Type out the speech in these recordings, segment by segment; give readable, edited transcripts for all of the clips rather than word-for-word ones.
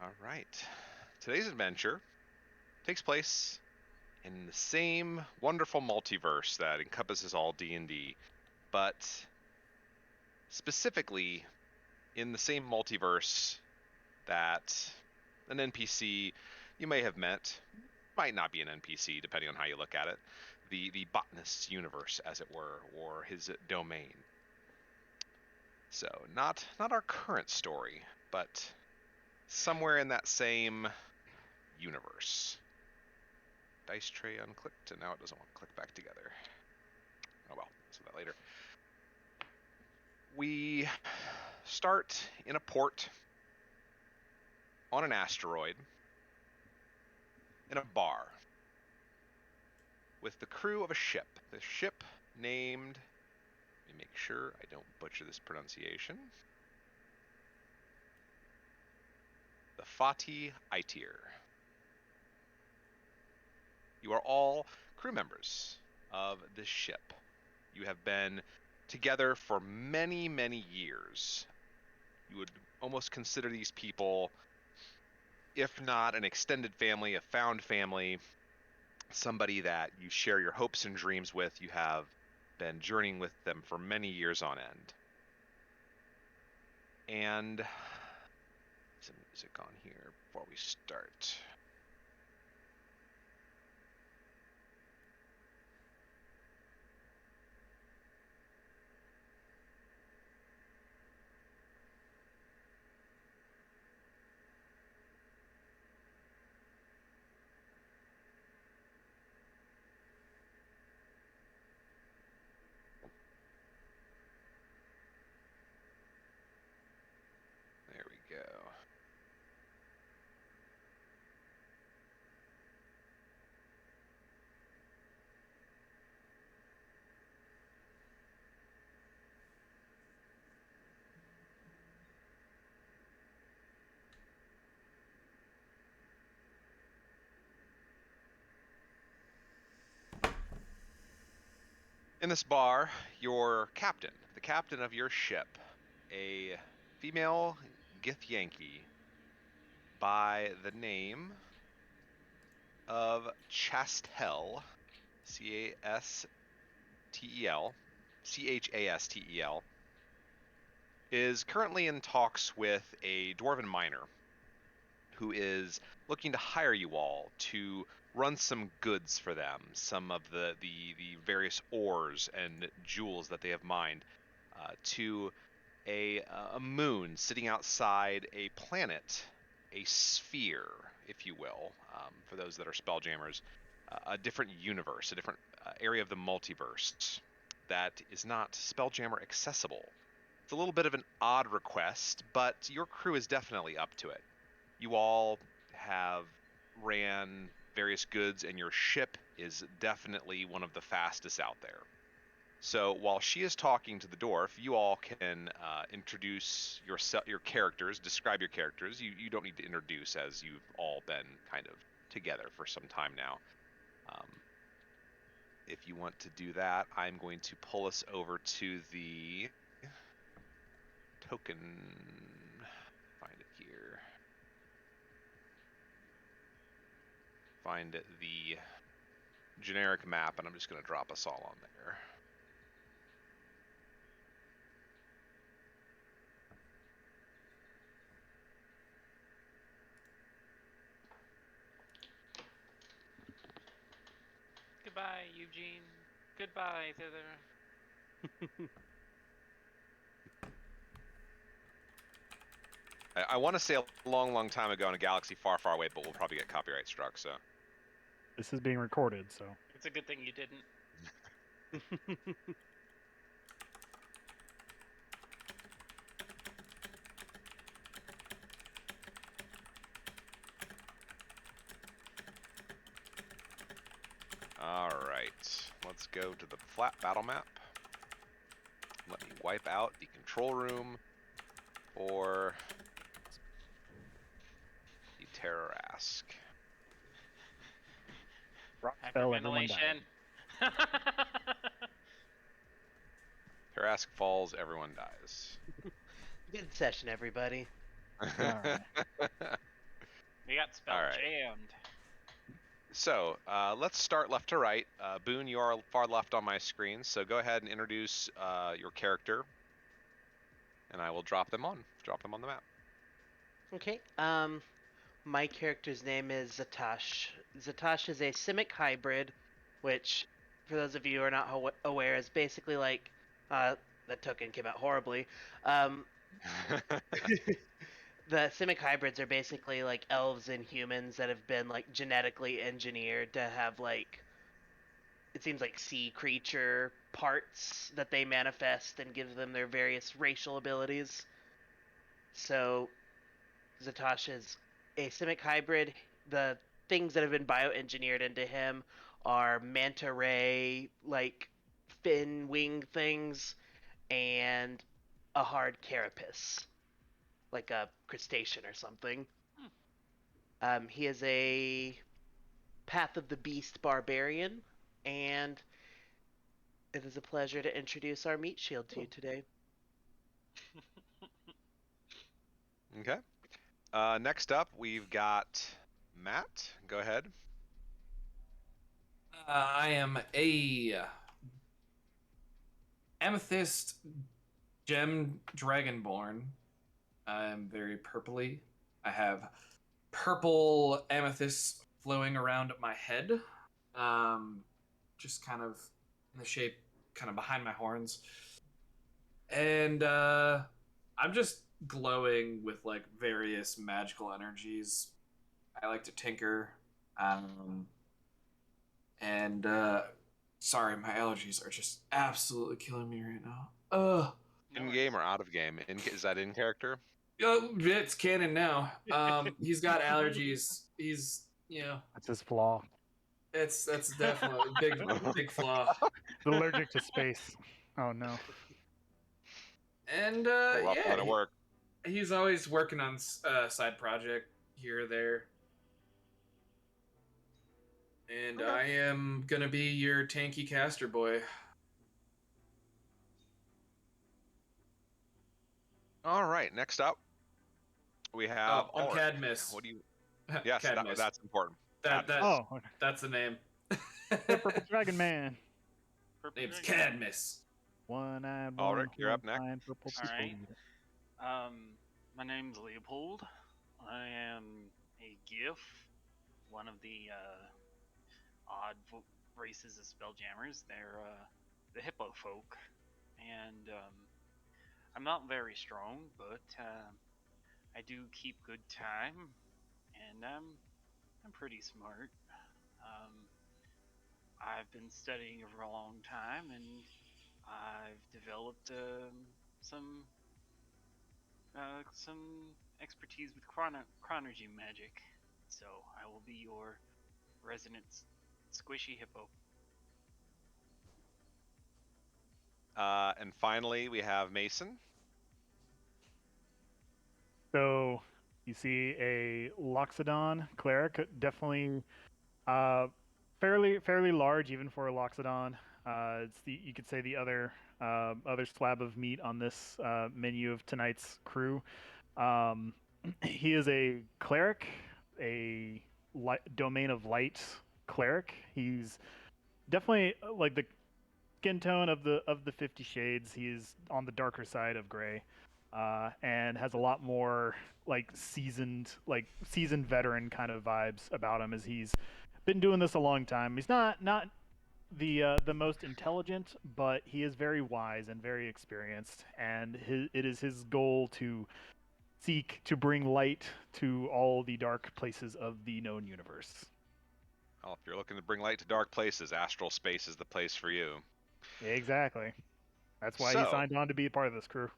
All right. Today's adventure takes place in the same wonderful multiverse that encompasses all D&D, but specifically in the same multiverse that an NPC you may have met, might not be an NPC depending on how you look at it, the botanist's universe, as it were, or his domain. So not our current story, but somewhere in that same universe. Dice tray unclicked, and now it doesn't want to click back together. Oh well, see that later. We start in a port on an asteroid in a bar with the crew of a ship. The ship named, let me make sure I don't butcher this pronunciation, the Fatih Aitir. You are all crew members of this ship. You have been together for many, many years. You would almost consider these people, if not an extended family, a found family, somebody that you share your hopes and dreams with. You have been journeying with them for many years on end. And some music on here before we start. There we go. In this bar, your captain, the captain of your ship, a female Githyanki by the name of Chastel, C-A-S-T-E-L, C-H-A-S-T-E-L, is currently in talks with a dwarven miner who is looking to hire you all to run some goods for them, some of the various ores and jewels that they have mined, to a moon sitting outside a planet, a sphere, if you will, for those that are spelljammers, a different universe, a different area of the multiverse that is not spelljammer accessible. It's a little bit of an odd request, but your crew is definitely up to it. You all have ran various goods, and your ship is definitely one of the fastest out there. So while she is talking to the dwarf, you all can introduce your characters, describe your characters. You don't need to introduce, as you've all been kind of together for some time now. If you want to do that, I'm going to pull us over to the token. Find it here. Find the generic map, and I'm just going to drop us all on there. Goodbye, Eugene. Goodbye, Thither. I want to say a long, long time ago in a galaxy far, far away, but we'll probably get copyright struck, so. This is being recorded, so. It's a good thing you didn't. Alright, let's go to the flat battle map. Let me wipe out the control room for the Terror-ask. Rock fell, everyone Hyperventilation. died. Terror-ask falls, everyone dies. Good session, everybody. Alright. We got spell All right. jammed. So let's start left to right. Boone, you are far left on my screen, so go ahead and introduce your character, and I will drop them on the map. Okay. My character's name is Zatash. Zatash is a Simic hybrid, which, for those of you who are not aware, is basically like, that token came out horribly. The Simic hybrids are basically like elves and humans that have been like genetically engineered to have like, it seems like sea creature parts that they manifest and give them their various racial abilities. So Zatosh is a Simic hybrid. The things that have been bioengineered into him are manta ray, like fin wing things, and a hard carapace, like a crustacean or something. He is a Path of the Beast barbarian, and it is a pleasure to introduce our meat shield to you today. Okay. Next up, we've got Matt. Go ahead. I am a amethyst gem dragonborn. I'm very purpley. I have purple amethyst flowing around my head, just kind of in the shape, kind of behind my horns, and I'm just glowing with like various magical energies. I like to tinker, and sorry, my allergies are just absolutely killing me right now. In game or out of game? Is that in character? It's canon now. He's got allergies. He's That's his flaw. that's definitely a big flaw. He's allergic to space. Oh no. And Rough line of work. he's always working on side project here or there. And Okay. I am gonna be your tanky caster boy. All right. Next up, we have. I'm Ulrich. Cadmus. What do you? Yes, Cadmus. that's important. That's Oh, okay. that's the name. Purple Dragon Man. Purple Name's dragon. Cadmus. One-eyed, Ulrich, you're up next. one-eyed purple All right. people. My name's Leopold. I am a GIF, one of the odd races of Spelljammers. They're the hippo folk, and I'm not very strong, but I do keep good time, and I'm pretty smart. I've been studying for a long time, and I've developed some expertise with chronergy magic. So I will be your resident squishy hippo. And finally, we have Mason. So you see a Loxodon cleric, definitely fairly large even for a Loxodon. It's you could say the other slab of meat on this menu of tonight's crew. He is a cleric, a domain of light cleric. He's definitely like the skin tone of the 50 Shades. He's on the darker side of gray, and has a lot more like seasoned veteran kind of vibes about him, as he's been doing this a long time. He's not the most intelligent, but he is very wise and very experienced, and it is his goal to seek to bring light to all the dark places of the known universe. Well, if you're looking to bring light to dark places, astral space is the place for you. Exactly. That's why he signed on to be a part of this crew.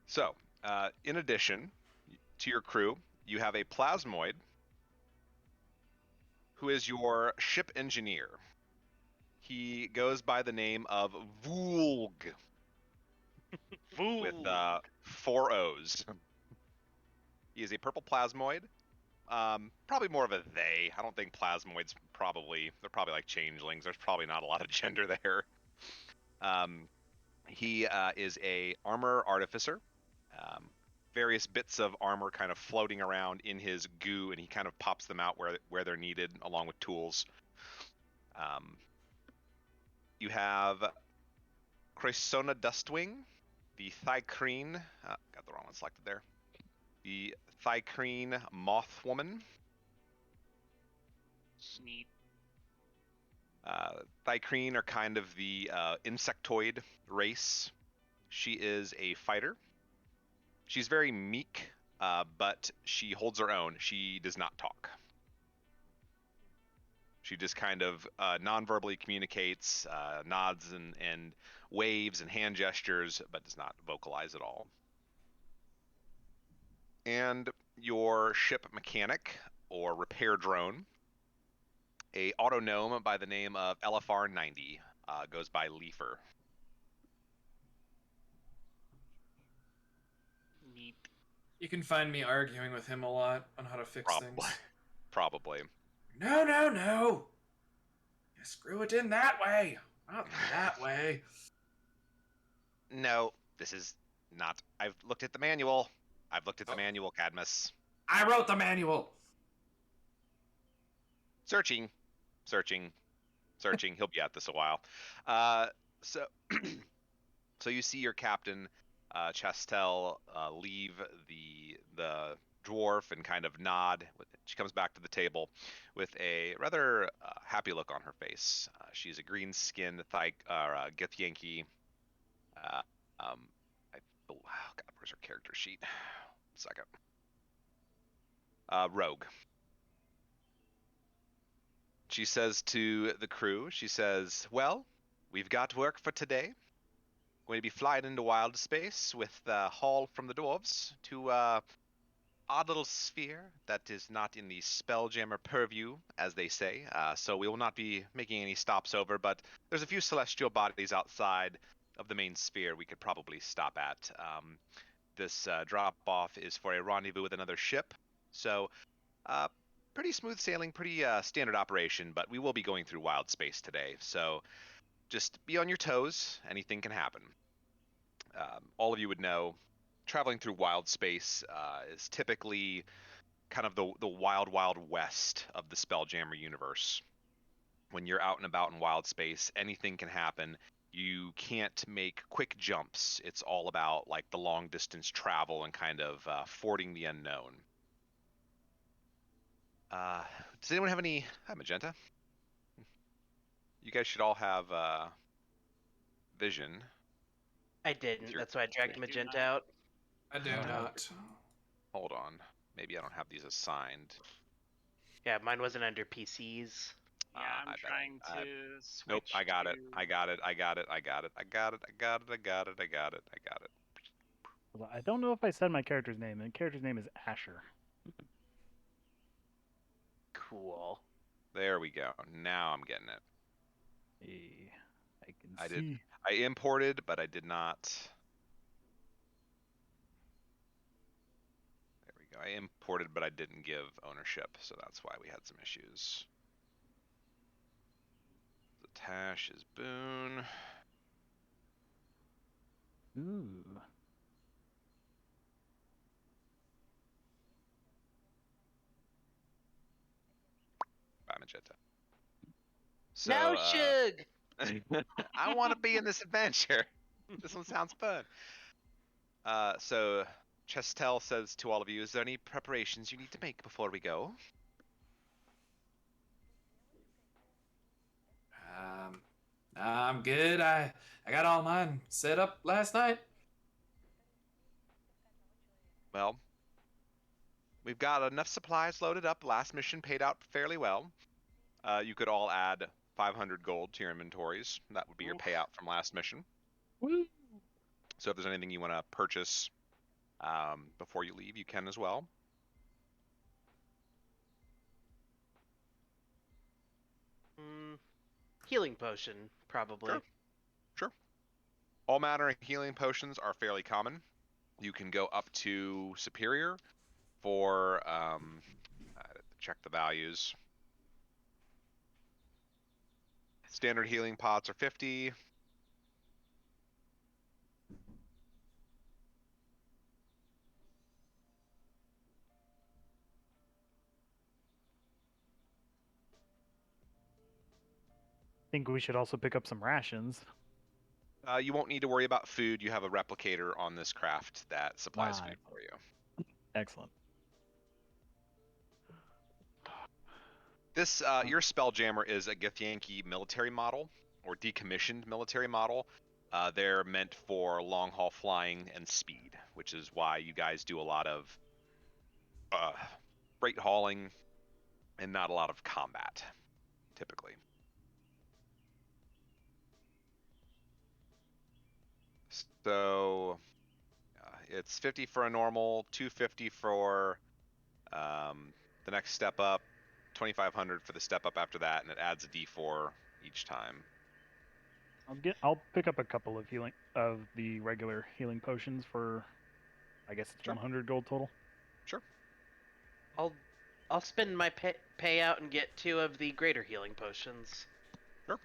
So, in addition to your crew, you have a plasmoid who is your ship engineer. He goes by the name of Vulg, with 4 O's. He is a purple plasmoid. Probably more of a they. I don't think plasmoids they're probably like changelings. There's probably not a lot of gender there. He is a armor artificer. various bits of armor kind of floating around in his goo, and he kind of pops them out where they're needed, along with tools. You have Chrysona Dustwing, the Thycrene, got the wrong one selected there. The Thycrene Mothwoman. Neat. Thycrene are kind of the insectoid race. She is a fighter. She's very meek, but she holds her own. She does not talk. She just kind of non-verbally communicates, nods and waves and hand gestures, but does not vocalize at all. And your ship mechanic, or repair drone, a auto gnome by the name of LFR-90, goes by Leafer. Neat. You can find me arguing with him a lot on how to fix Probably. things. Probably. No, no, no! You screw it in that way, not that way. No, this is not. I've looked at the manual. I've looked at the manual, Cadmus. I wrote the manual! Searching. He'll be at this a while. So you see your captain, Chastel, leave the dwarf and kind of nod. She comes back to the table with a rather happy look on her face. She's a green-skinned Githyanki. Oh God, where's her character sheet? 1 second. Rogue. She says to the crew, she says, well, we've got work for today. Going to be flying into wild space with the haul from the dwarves to odd little sphere that is not in the Spelljammer purview, as they say. So we will not be making any stops over, but there's a few celestial bodies outside of the main sphere we could probably stop at. This drop-off is for a rendezvous with another ship. So pretty smooth sailing, pretty standard operation, but we will be going through wild space today. So just be on your toes. Anything can happen. All of you would know, traveling through wild space is typically kind of the wild, wild west of the Spelljammer universe. When you're out and about in wild space, anything can happen. You can't make quick jumps. It's all about like the long distance travel and kind of fording the unknown. Does anyone have any... Hi, Magenta. You guys should all have vision. I didn't. That's why I dragged I do Magenta not. out. I do not. Hold on. Maybe I don't have these assigned. Yeah, mine wasn't under PCs. Yeah, I I'm bet trying I- to switch. Nope, I got it. to- I got it. I don't know if I said my character's name, and character's name is Asher. Cool. There we go. Now I'm getting it. Hey, I can I see. did. I imported, but I did not. There we go. I imported, but I didn't give ownership, so that's why we had some issues. The Tash is Boone. Ooh. Bye, Magenta. So, Now, Shug! I want to be in this adventure. This one sounds fun. So Chestel says to all of you, is there any preparations you need to make before we go? I'm good. I got all mine set up last night. Well, we've got enough supplies loaded up. Last mission paid out fairly well. You could all add 500 gold to your inventories. That would be your Oof. payout from last mission. Woo. So if there's anything you want to purchase before you leave, you can as well. Healing potion, probably. Sure. All manner of healing potions are fairly common. You can go up to Superior for, check the values. Standard healing pots are 50. think we should also pick up some rations. You won't need to worry about food. You have a replicator on this craft that supplies food for you. Excellent. This your Spelljammer is a Githyanki military model or decommissioned military model. They're meant for long haul flying and speed, which is why you guys do a lot of freight hauling and not a lot of combat, typically. So it's 50 for a normal, 250 for the next step up, 2,500 for the step up after that, and it adds a D4 each time. I'll pick up a couple of the regular healing potions for, I guess it's Sure. 100 gold total. Sure. I'll spend my payout and get 2 of the greater healing potions. Sure.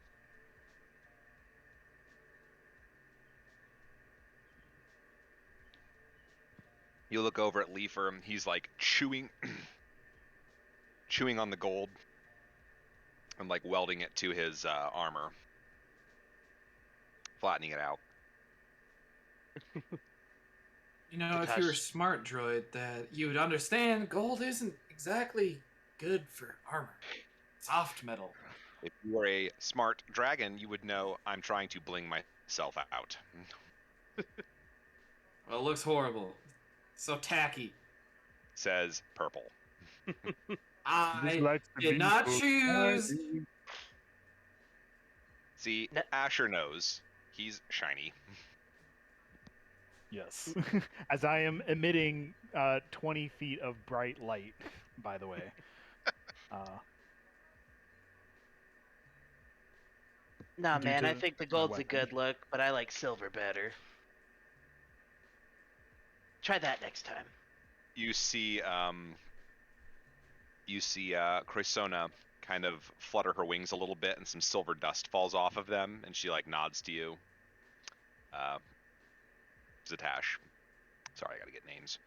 You look over at Leifer, he's like chewing on the gold and like welding it to his armor, flattening it out. You know, if you were a smart droid, that you would understand gold isn't exactly good for armor. Soft metal. If you were a smart dragon, you would know I'm trying to bling myself out. Well, it looks horrible. So tacky. Says purple. I did not choose. See, Asher knows. He's shiny. Yes. As I am emitting 20 feet of bright light, by the way. Nah, Due man, to I think the my gold's a weapon. good look, but I like silver better. Try that next time. You see Chrysona kind of flutter her wings a little bit, and some silver dust falls off of them, and she like nods to you. Zatash. Sorry, I gotta get names.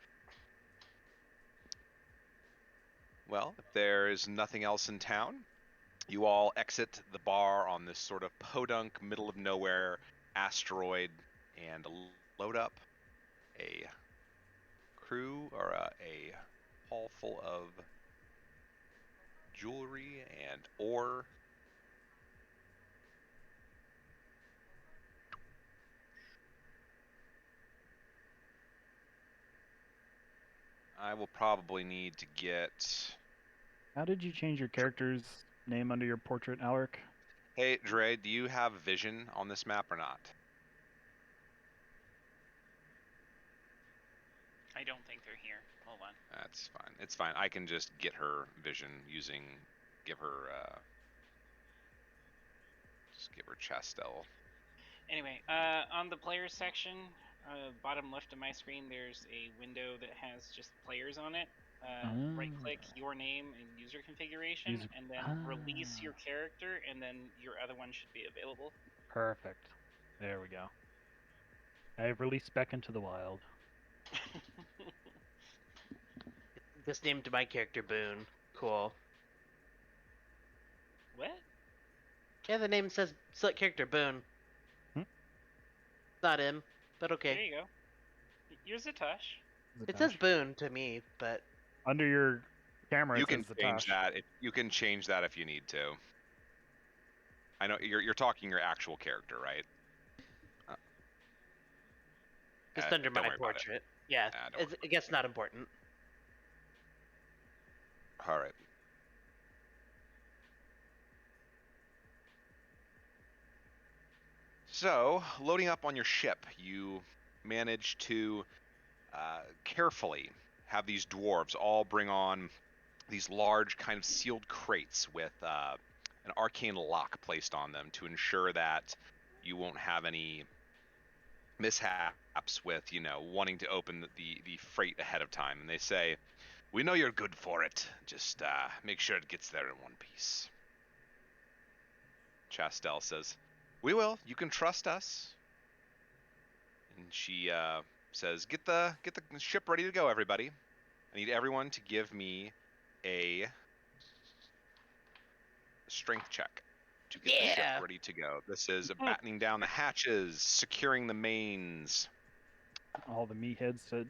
Well, if there's nothing else in town, you all exit the bar on this sort of podunk, middle of nowhere asteroid and load up a crew or a haul full of jewelry and ore. I will probably need to get... How did you change your character's name under your portrait, Alaric? Hey, Dre, do you have vision on this map or not? I don't think they're here. Hold on. That's fine. It's fine. I can just get her vision give her Chastel. Anyway, on the players section, bottom left of my screen, there's a window that has just players on it. Right click your name and user configuration, and then release your character, and then your other one should be available. Perfect. There we go. I have released back into the wild. Just named my character Boone. Cool. What? Yeah, the name says select character Boone. Not him, but okay. There you go. You're Zatash. It says Boone to me, but under your camera, You it can says change Zatash. that. You can change that if you need to. I know you're talking your actual character, right? just under don't my worry about it. portrait. Yeah, don't worry I guess not important. All right. So, loading up on your ship, you manage to carefully have these dwarves all bring on these large kind of sealed crates with an arcane lock placed on them to ensure that you won't have any mishaps with, wanting to open the freight ahead of time. And they say, "We know you're good for it. Just make sure it gets there in one piece." Chastel says, "We will. You can trust us." And she says, "Get the ship ready to go, everybody. I need everyone to give me a strength check to get the ship Yeah. ready to go. This is battening down the hatches, securing the mains. All the meatheads to.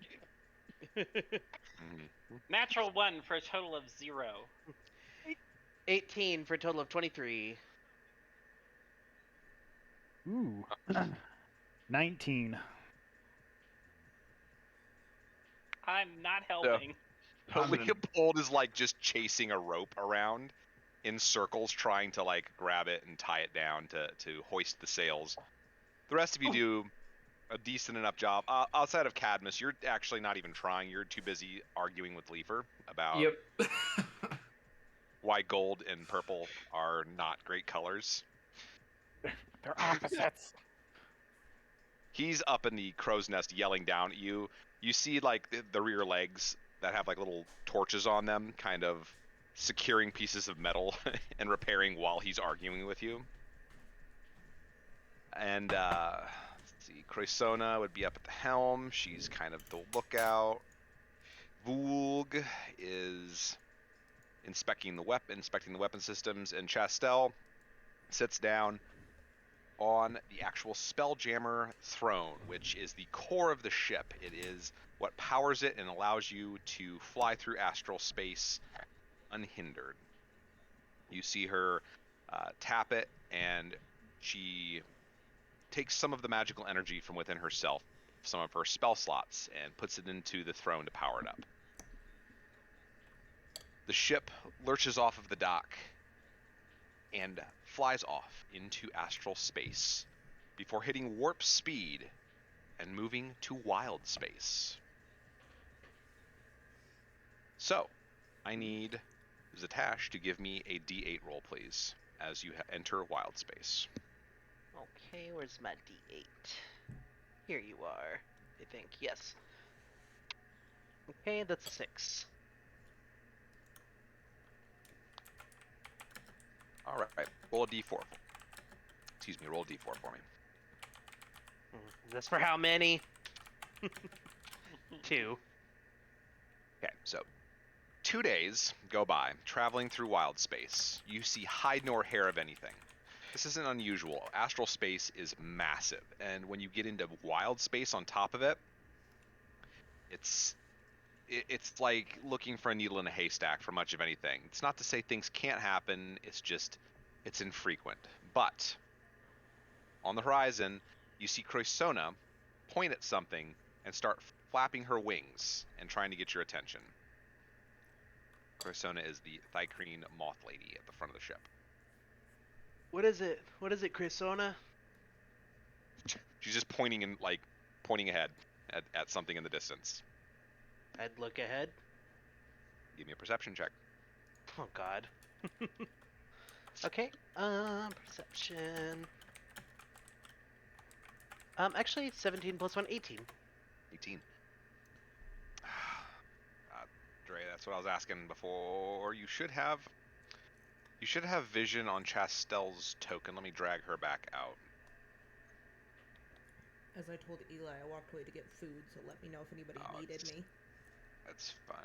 Mhm. Natural 1 for a total of 0. 18 for a total of 23. Ooh. 19. I'm not helping. I'm gonna- Leopold is like just chasing a rope around in circles, trying to like grab it and tie it down to hoist the sails. The rest of you do a decent enough job. Outside of Cadmus, you're actually not even trying. You're too busy arguing with Leafer about Yep. why gold and purple are not great colors. They're opposites. He's up in the crow's nest yelling down at you. You see like the rear legs that have like little torches on them, kind of securing pieces of metal and repairing while he's arguing with you. And let's see, Croissona would be up at the helm. She's kind of the lookout. Vulg is inspecting the weapon systems, and Chastel sits down on the actual Spelljammer throne, which is the core of the ship. It is what powers it and allows you to fly through astral space unhindered. You see her tap it, and she takes some of the magical energy from within herself, some of her spell slots, and puts it into the throne to power it up. The ship lurches off of the dock and flies off into astral space before hitting warp speed and moving to wild space. So, I need Zatash to give me a D8 roll, please, as you enter wild space. Okay, where's my D8? Here you are, I think. Yes. Okay, that's a 6. All right, roll a D4. Excuse me, roll a D4 for me. This for how many? 2. Okay, so 2 days go by traveling through wild space. You see hide nor hair of anything. This isn't unusual. Astral space is massive, and when you get into wild space on top of it, it's like looking for a needle in a haystack for much of anything. It's not to say things can't happen, it's infrequent. But on the horizon, you see Croissona point at something and start flapping her wings and trying to get your attention. Croissona is the Thycrene moth lady at the front of the ship. What is it? What is it, Chrisona? She's just pointing ahead at something in the distance. I'd look ahead. Give me a perception check. Oh God. Okay. Perception. Actually, 17 plus 1, 18. 18. Dre, that's what I was asking before. You should have vision on Chastel's token. Let me drag her back out. As I told Eli, I walked away to get food, so let me know if anybody needed me. That's fine.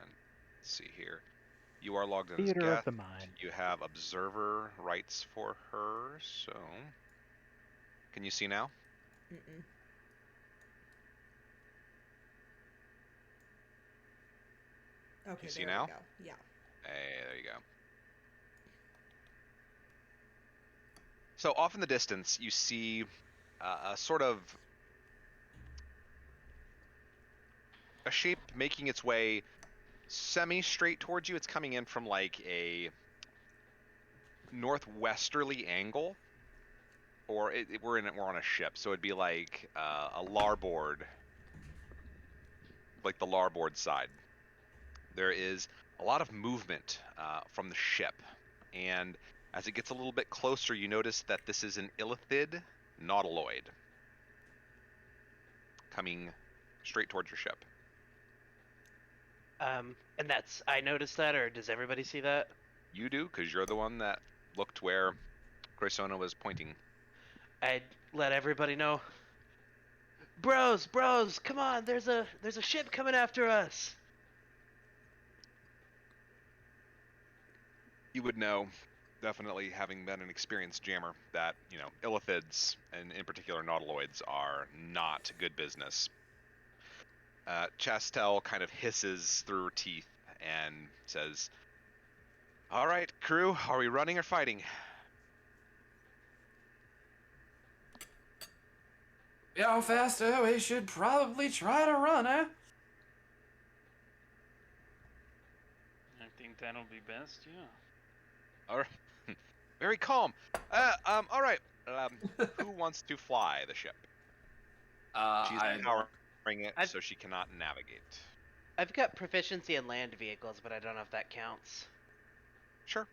Let's see here. You are logged in as Theater of guest. the mind. You have observer rights for her, so can you see now? Mm-mm. Okay, You see there now? we go. Yeah. Hey, there you go. So off in the distance, you see a sort of a shape making its way semi-straight towards you. It's coming in from like a northwesterly angle, or we're on a ship, so it'd be like a larboard, like the larboard side. There is a lot of movement from the ship, and as it gets a little bit closer, you notice that this is an illithid nautiloid coming straight towards your ship. And I noticed that, or does everybody see that? You do, because you're the one that looked where Croissona was pointing. I'd let everybody know. Bros, come on! There's a ship coming after us. You would know definitely having been an experienced jammer, that, illithids, and in particular nautiloids, are not good business. Chastel kind of hisses through her teeth and says, "All right, crew, are we running or fighting?" Yo, faster, we should probably try to run, eh? I think that'll be best, yeah. All right. Very calm. All right. Who wants to fly the ship? She's I powering it, I've- so she cannot navigate. I've got proficiency in land vehicles, but I don't know if that counts. Sure.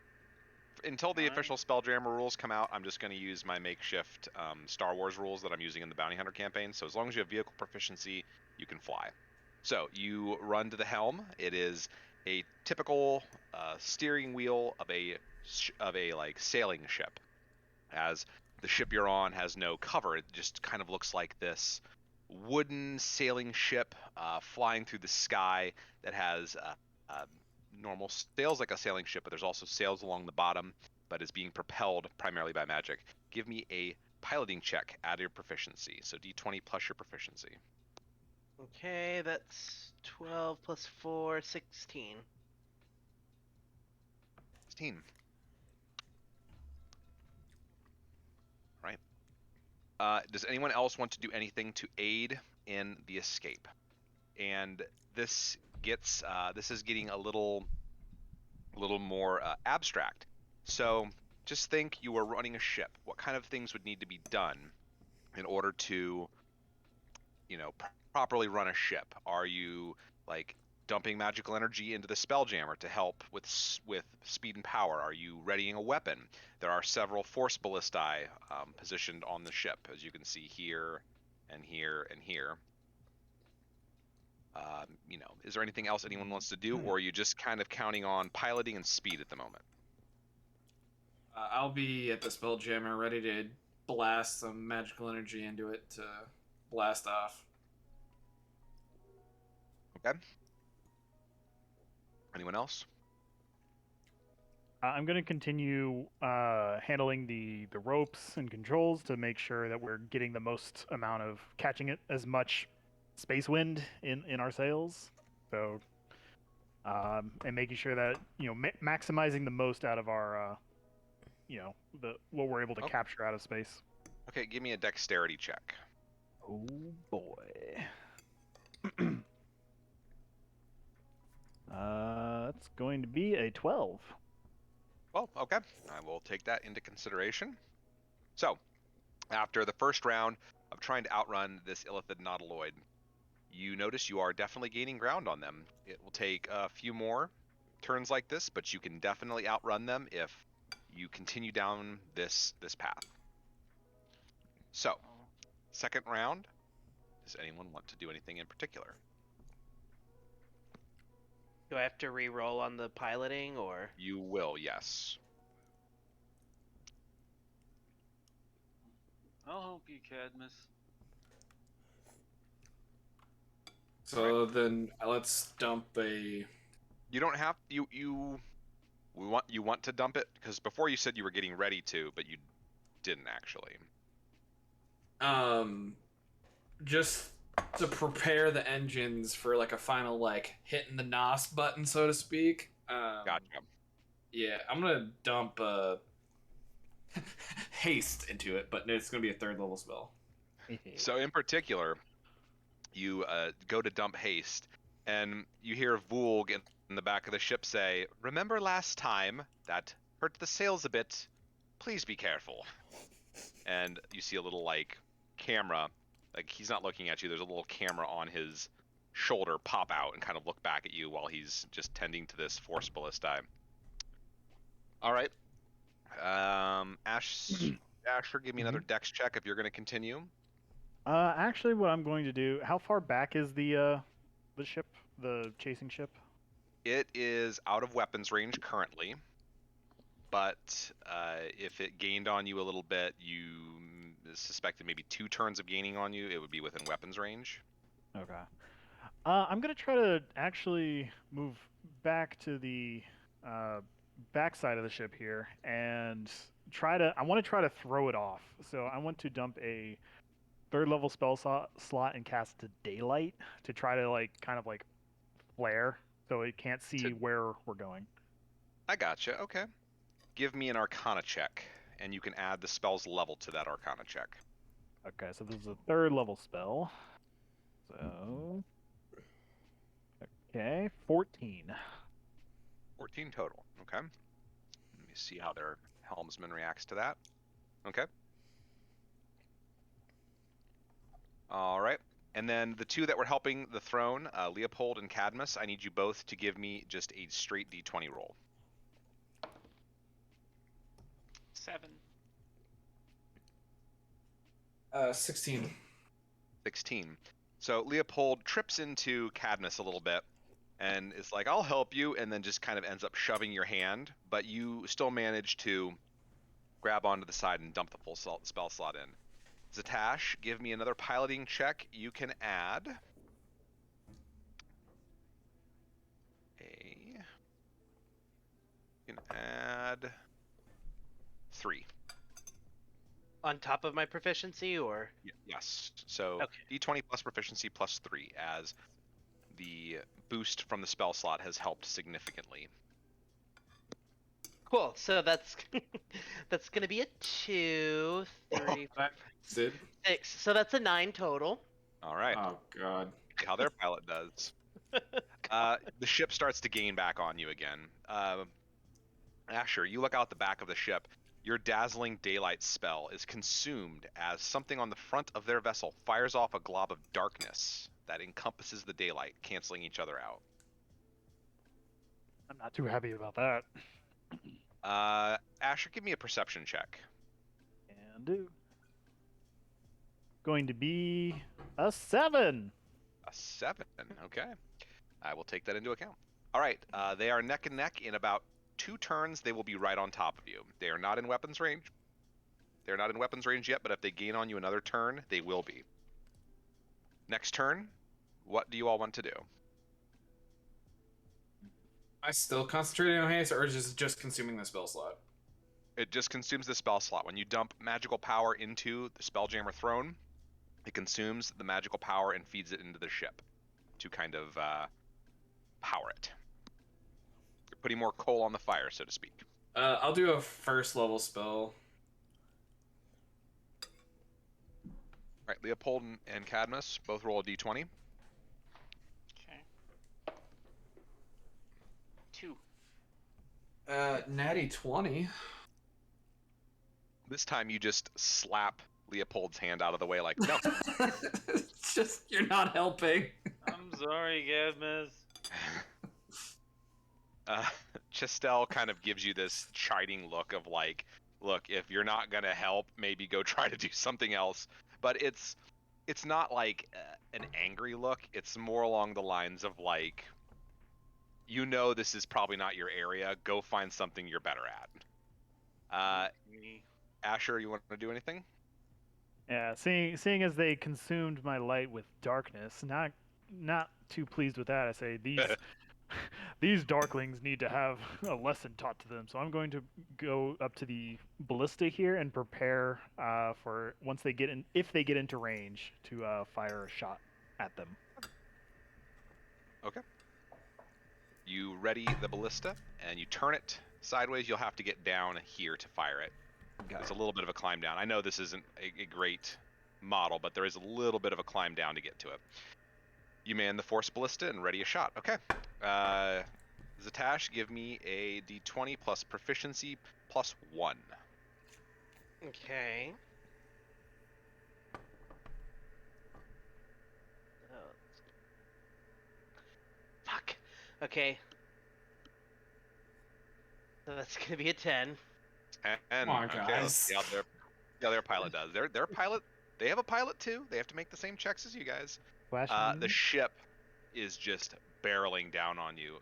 Until the Alright. official Spelljammer rules come out, I'm just going to use my makeshift Star Wars rules that I'm using in the Bounty Hunter campaign. So as long as you have vehicle proficiency, you can fly. So you run to the helm. It is a typical steering wheel of a like sailing ship. As the ship you're on has no cover, it just kind of looks like this wooden sailing ship flying through the sky that has normal sails like a sailing ship, but there's also sails along the bottom, but is being propelled primarily by magic. Give me a piloting check, add your proficiency. So d20 plus your proficiency. Okay, that's 12 plus 4, 16. 16. Right. Does anyone else want to do anything to aid in the escape? And this is getting a little more abstract. So just think you are running a ship. What kind of things would need to be done in order to, properly run a ship? Are you like dumping magical energy into the Spelljammer to help with speed and power? Are you readying a weapon? There are several force ballistae positioned on the ship, as you can see here and here and here. Is there anything else anyone wants to do, or are you just kind of counting on piloting and speed at the moment? I'll be at the Spelljammer ready to blast some magical energy into it to blast off. Okay. Anyone else? I'm going to continue handling the ropes and controls to make sure that we're getting the most amount of catching it as much space wind in our sails. So, and making sure that maximizing the most out of our what we're able to Oh. capture out of space. Okay, give me a dexterity check. Oh boy. It's going to be a 12. Well, okay. I will take that into consideration. So, after the first round of trying to outrun this illithid nautiloid, you notice you are definitely gaining ground on them. It will take a few more turns like this, but you can definitely outrun them if you continue down this path. So, second round. Does anyone want to do anything in particular? Do I have to re-roll on the piloting, or? You will, yes. I'll help you, Cadmus. So then let's dump a. You don't have you want to dump it, because before you said you were getting ready to, but you didn't actually. Just to prepare the engines for like a final hitting the NOS button, so to speak. Gotcha. Yeah, I'm gonna dump haste into it, but it's gonna be a third level spell. So in particular, you go to dump haste, and you hear Vulg in the back of the ship say, "Remember last time? That hurt the sails a bit. Please be careful." And you see a little camera, he's not looking at you. There's a little camera on his shoulder pop out and kind of look back at you while he's just tending to this force ballistae. All right. Asher, give me another dex check if you're going to continue. Actually, what I'm going to do. How far back is the ship, the chasing ship? It is out of weapons range currently, but if it gained on you a little bit, you suspected maybe 2 turns of gaining on you, it would be within weapons range. Okay. I'm gonna try to actually move back to the backside of the ship here and I want to try to throw it off. So I want to dump a third level spell slot and cast to daylight to try to like kind of like flare so it can't see where we're going. I gotcha. Okay. Give me an Arcana check, and you can add the spell's level to that Arcana check. Okay, so this is a third level spell. So okay, 14. 14 total. Okay. Let me see how their helmsman reacts to that. Okay. All right. And then the two that were helping the throne, Leopold and Cadmus, I need you both to give me just a straight d20 roll. 7. 16. 16. So Leopold trips into Cadmus a little bit and is like, I'll help you, and then just kind of ends up shoving your hand, but you still manage to grab onto the side and dump the full spell slot in. Zatash, give me another piloting check. You can add a 3. On top of my proficiency, or? Yes. So Okay. d20 plus proficiency plus 3, as the boost from the spell slot has helped significantly. Cool. So that's that's gonna be a 2, 3, 4, Sid? 6. So that's a 9 total. All right. Oh god. See how their pilot does. The ship starts to gain back on you again. Asher, you look out the back of the ship. Your dazzling daylight spell is consumed as something on the front of their vessel fires off a glob of darkness that encompasses the daylight, canceling each other out. I'm not too happy about that. Asher, give me a perception check. And do. Going to be a 7. A 7. Okay. I will take that into account. All right. They are neck and neck. In about 2 turns, they will be right on top of you. They are not in weapons range. They're not in weapons range yet, but if they gain on you another turn, they will be. Next turn, what do you all want to do? Am I still concentrating on haste, or is it just consuming the spell slot? It just consumes the spell slot. When you dump magical power into the Spelljammer throne, it consumes the magical power and feeds it into the ship to kind of power it. You're putting more coal on the fire, so to speak. I'll do a first level spell. All right, Leopold and Cadmus both roll a d20. Okay. 2. Natty 20. This time you just slap Leopold's hand out of the way like, no. It's just, you're not helping. I'm sorry, Cadmus. Chastel kind of gives you this chiding look of like, look, if you're not going to help, maybe go try to do something else. But it's not like an angry look. It's more along the lines of like, you know this is probably not your area. Go find something you're better at. Asher, you want to do anything? Yeah, seeing as they consumed my light with darkness, not too pleased with that. I say these darklings need to have a lesson taught to them. So I'm going to go up to the ballista here and prepare for once they get in, if they get into range, to fire a shot at them. Okay. You ready the ballista and you turn it sideways. You'll have to get down here to fire it. It's a little bit of a climb down. I know this isn't a great model, but there is a little bit of a climb down to get to it. You man the force ballista and ready a shot. Okay. Zatash, give me a d20 plus proficiency plus 1. Okay. Fuck. Okay. So that's gonna be a 10. And Come on, okay, guys. let's see how their pilot does. Their pilot, they have a pilot too. They have to make the same checks as you guys. The ship is just barreling down on you.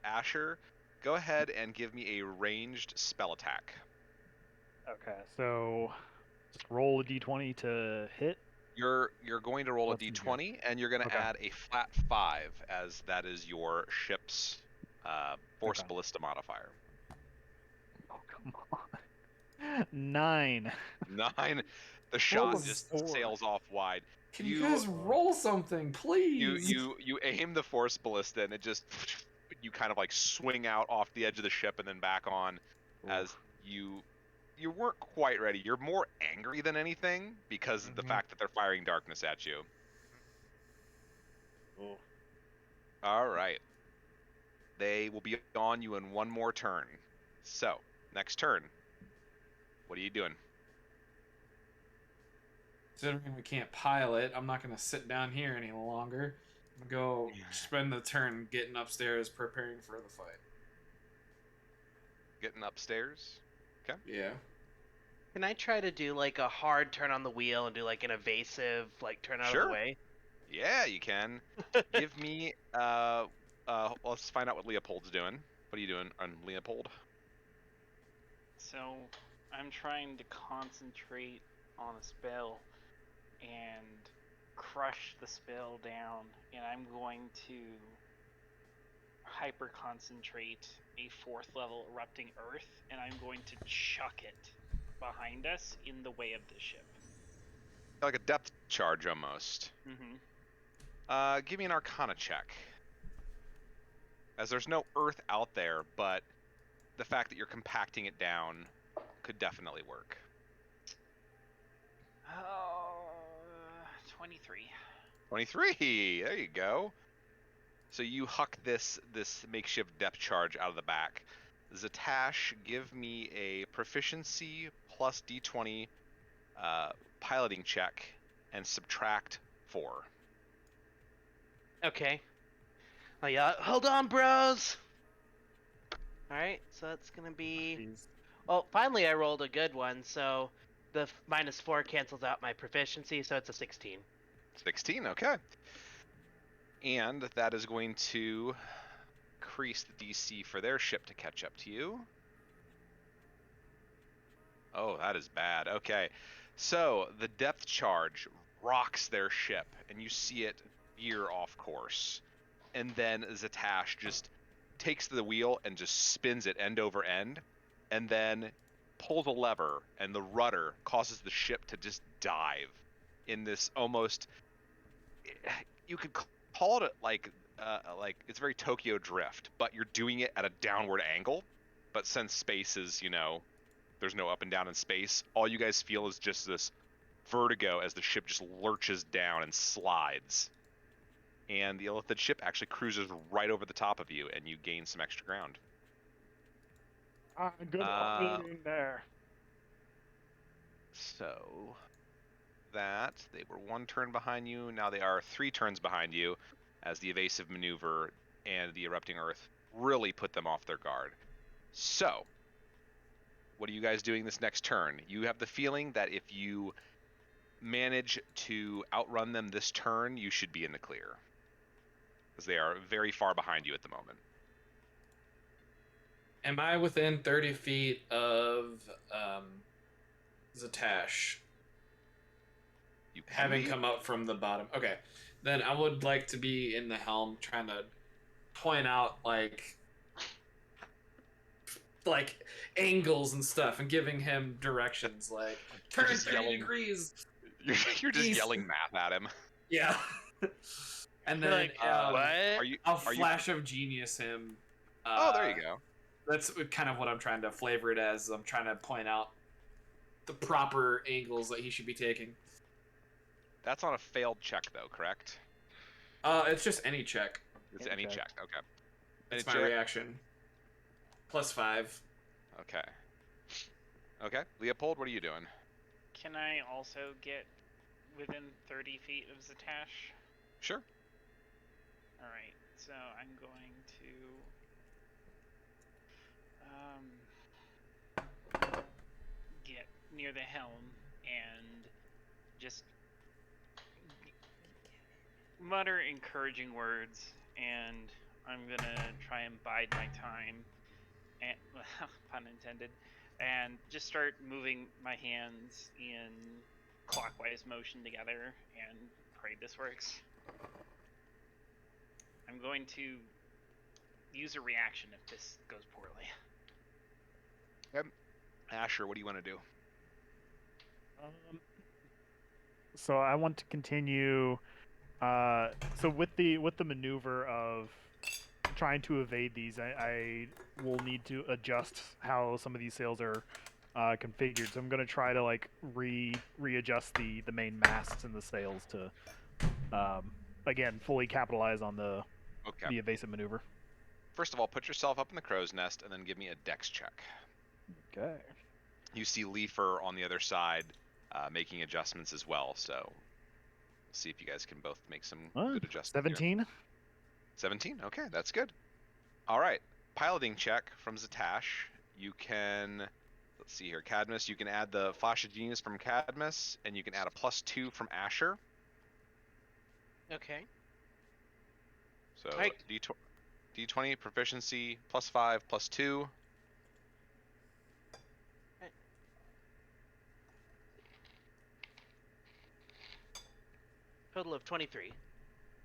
Asher, go ahead and give me a ranged spell attack. Okay, so just roll a d20 to hit. You're going to roll What's a in d20, and you're going to Okay. add a flat 5, as that is your ship's force Okay. ballista modifier. Come on. 9. 9. The Roll shot a just 4. sails off wide. Can you guys roll something, please? You aim the force ballista and it just you kind of like swing out off the edge of the ship and then back on as you weren't quite ready. You're more angry than anything because of the fact that they're firing darkness at you. Oh. All right. They will be on you in one more turn. So, next turn. What are you doing? Considering we can't pilot, I'm not going to sit down here any longer. I'm going to go spend the turn getting upstairs, preparing for the fight. Getting upstairs? Okay. Yeah. Can I try to do like a hard turn on the wheel and do like an evasive like turn out of Sure. the way? Yeah, you can. Give me let's find out what Leopold's doing. What are you doing on Leopold? So I'm trying to concentrate on a spell and crush the spell down, and I'm going to hyper concentrate a 4th level erupting earth, and I'm going to chuck it behind us in the way of the ship. Like a depth charge almost. Mm-hmm. Give me an Arcana check. As there's no earth out there, but the fact that you're compacting it down could definitely work. 23. 23. There you go. So you huck this makeshift depth charge out of the back. Zatash, give me a proficiency plus d20 piloting check and subtract 4. Okay. Oh yeah, hold on, bros. All right, so that's gonna be. Jeez. Well, finally I rolled a good one, so the -4 cancels out my proficiency, so it's a 16. 16, okay. And that is going to increase the DC for their ship to catch up to you. Oh, that is bad. Okay. So the depth charge rocks their ship, and you see it veer off course. And then Zatash just takes the wheel and just spins it end over end, and then pulls a lever, and the rudder causes the ship to just dive in this almost, you could call it like it's very Tokyo Drift, but you're doing it at a downward angle. But since space is, there's no up and down in space, all you guys feel is just this vertigo as the ship just lurches down and slides. And the Illithid ship actually cruises right over the top of you, and you gain some extra ground. Good luck in there. So that they were 1 turn behind you. Now they are 3 turns behind you, as the evasive maneuver and the erupting earth really put them off their guard. So, what are you guys doing this next turn? You have the feeling that if you manage to outrun them this turn, you should be in the clear, because they are very far behind you at the moment. Am I within 30 feet of Zatash? You can Having be. come up from the bottom. Okay. Then I would like to be in the helm trying to point out like angles and stuff and giving him directions like turn just 30 yelling. degrees. You're just East. yelling math at him. Yeah. And then Like, what? I'll flash of genius him. Oh, there you go. That's kind of what I'm trying to flavor it as. I'm trying to point out the proper angles that he should be taking. That's on a failed check, though, correct? It's just any check. It's Any any check. check. Okay. It's Any my check? reaction. +5. Okay. Okay. Leopold, what are you doing? Can I also get within 30 feet of Zatash? Sure. Alright, so I'm going to get near the helm and just mutter encouraging words, and I'm gonna try and bide my time, and pun intended, and just start moving my hands in clockwise motion together and pray this works. I'm going to use a reaction if this goes poorly. Asher, what do you want to do? So I want to continue. So with the maneuver of trying to evade these, I will need to adjust how some of these sails are configured. So I'm going to try to like readjust the main masts and the sails to again fully capitalize on the evasive maneuver. First of all, put yourself up in the crow's nest and then give me a dex check. Okay. You see Leafer on the other side making adjustments as well, so see if you guys can both make some good adjustments. 17. Here. 17? Okay, that's good. All right. Piloting check from Zatash. You can, let's see here, Cadmus, you can add the Flash of Genius from Cadmus, and you can add a +2 from Asher. Okay. So D20 proficiency +5 +2. Total of 23.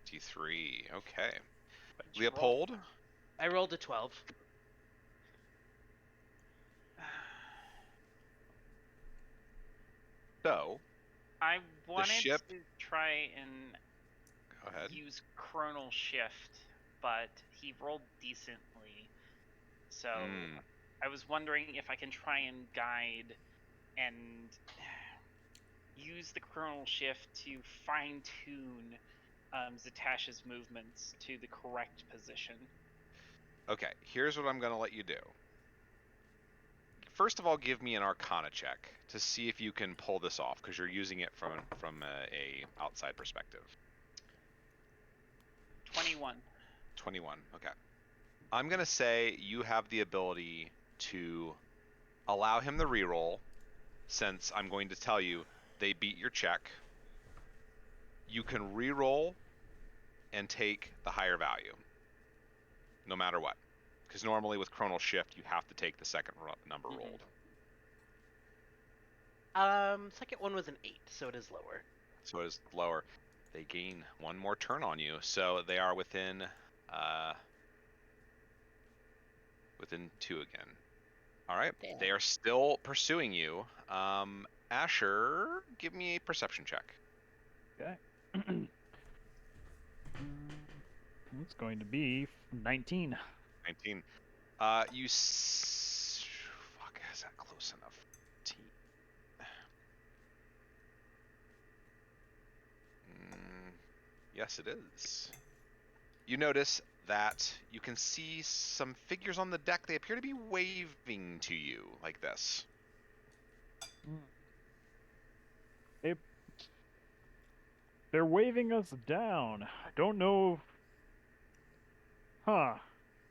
T3, okay. What'd you Leopold? I rolled a 12. So, I wanted ship- to try and go ahead. use Chronal Shift, but he rolled decently. So I was wondering if I can try and guide and use the Chronal Shift to fine-tune Zatash's movements to the correct position. Okay, here's what I'm going to let you do. First of all, give me an Arcana check to see if you can pull this off, because you're using it from a outside perspective. 21. 21, okay. I'm going to say you have the ability to allow him the reroll, since I'm going to tell you they beat your check. You can reroll and take the higher value, no matter what. Because normally with Chronal Shift, you have to take the second number rolled. Second one was an 8, so it is lower. So it is lower. They gain one more turn on you, so they are within 2 again. All right, Damn. They are still pursuing you. Asher, give me a perception check. Okay. It's going to be 19. 19. Fuck, is that close enough? Yes, it is. You notice that you can see some figures on the deck. They appear to be waving to you like this. They're waving us down. I don't know. Huh.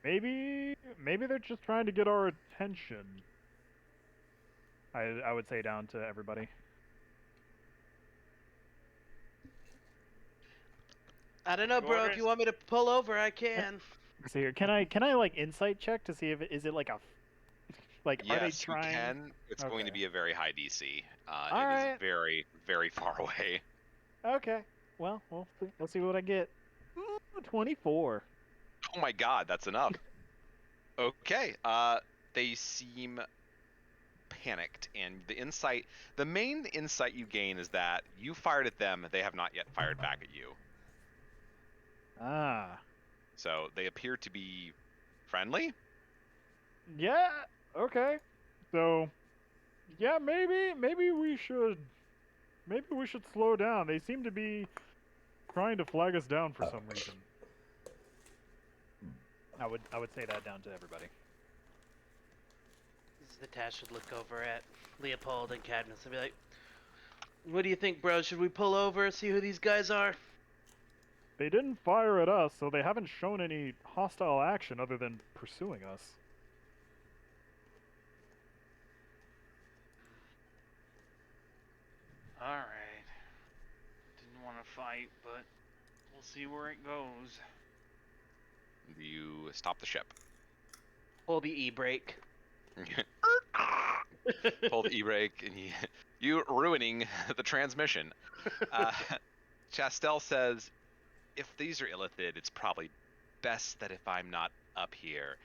Maybe they're just trying to get our attention. I would say down to everybody. I don't know, bro. If Orders? you want me to pull over, I can. See here, can I like insight check to see if is it like a like Yes, are they trying? you can. It's going to Okay. be a very high DC. It Alright. is very, very far away. Okay. Well, we'll see what I get. 24. Oh my god, that's enough. Okay. They seem panicked, and the main insight you gain is that you fired at them, they have not yet fired back at you. Ah. So they appear to be friendly. Yeah. Okay. So, yeah, maybe we should slow down. They seem to be trying to flag us down for some reason. I would say that down to everybody. Zatash would look over at Leopold and Cadmus and be like, "What do you think, bro? Should we pull over, see who these guys are?" They didn't fire at us, so they haven't shown any hostile action other than pursuing us. Alright. Didn't want to fight, but we'll see where it goes. You stop the ship. Pull the e-brake. Pull the e-brake, and you ruining the transmission. Chastel says, if these are illithid, it's probably best that if I'm not up here.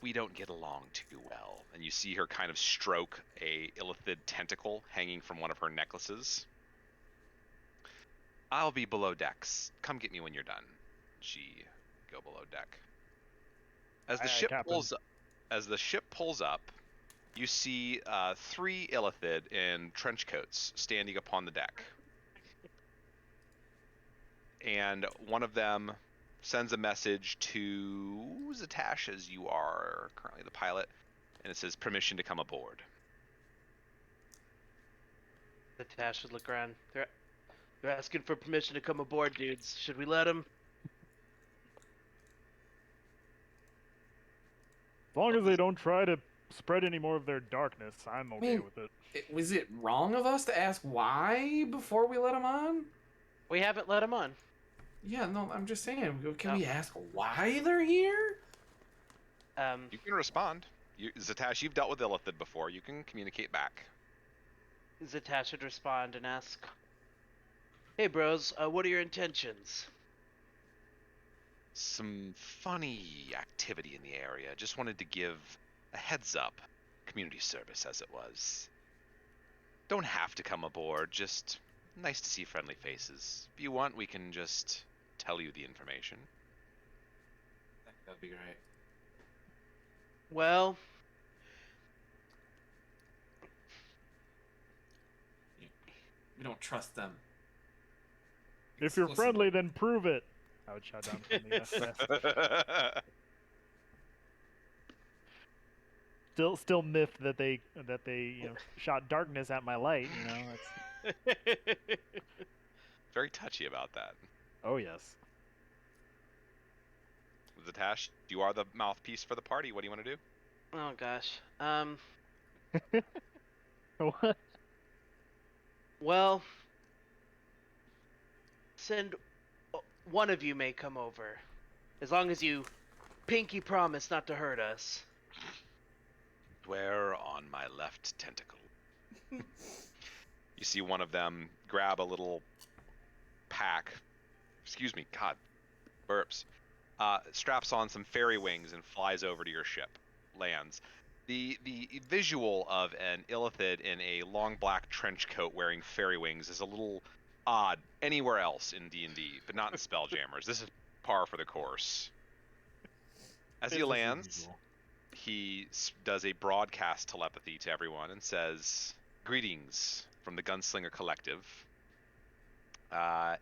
we don't get along too well. And you see her kind of stroke a illithid tentacle hanging from one of her necklaces. I'll be below decks. Come get me when you're done. She go below deck. As the ship pulls up, you see 3 illithid in trench coats standing upon the deck. And one of them sends a message to Zatash, as you are currently the pilot, and it says permission to come aboard. The Tash would look around. They're asking for permission to come aboard, dudes. Should we let them? As long as they don't try to spread any more of their darkness, I'm okay with it. Was it wrong of us to ask why before we let them on? We haven't let them on. Yeah, no, I'm just saying. Can we ask why they're here? You can respond. Zatash, you've dealt with illithid before. You can communicate back. Zatash would respond and ask, "Hey, bros, what are your intentions?" Some funny activity in the area. Just wanted to give a heads up. Community service, as it was. Don't have to come aboard. Just nice to see friendly faces. If you want, we can just tell you the information. I think that'd be great. Well, We don't trust them. If you're friendly, then prove it. I would shout down from the Still miffed that they shot darkness at my light. It's Very touchy about that. Oh yes. Zatash, you are the mouthpiece for the party. What do you want to do? oh gosh. What? Well, one of you may come over, as long as you pinky promise not to hurt us. Swear on my left tentacle. You see one of them grab a little pack. Excuse me, God, burps. Straps on some fairy wings and flies over to your ship. Lands. The visual of an illithid in a long black trench coat wearing fairy wings is a little odd anywhere else in D&D, but not in Spelljammers. This is par for the course. As he lands, he does a broadcast telepathy to everyone and says, "Greetings from the Gunslinger Collective.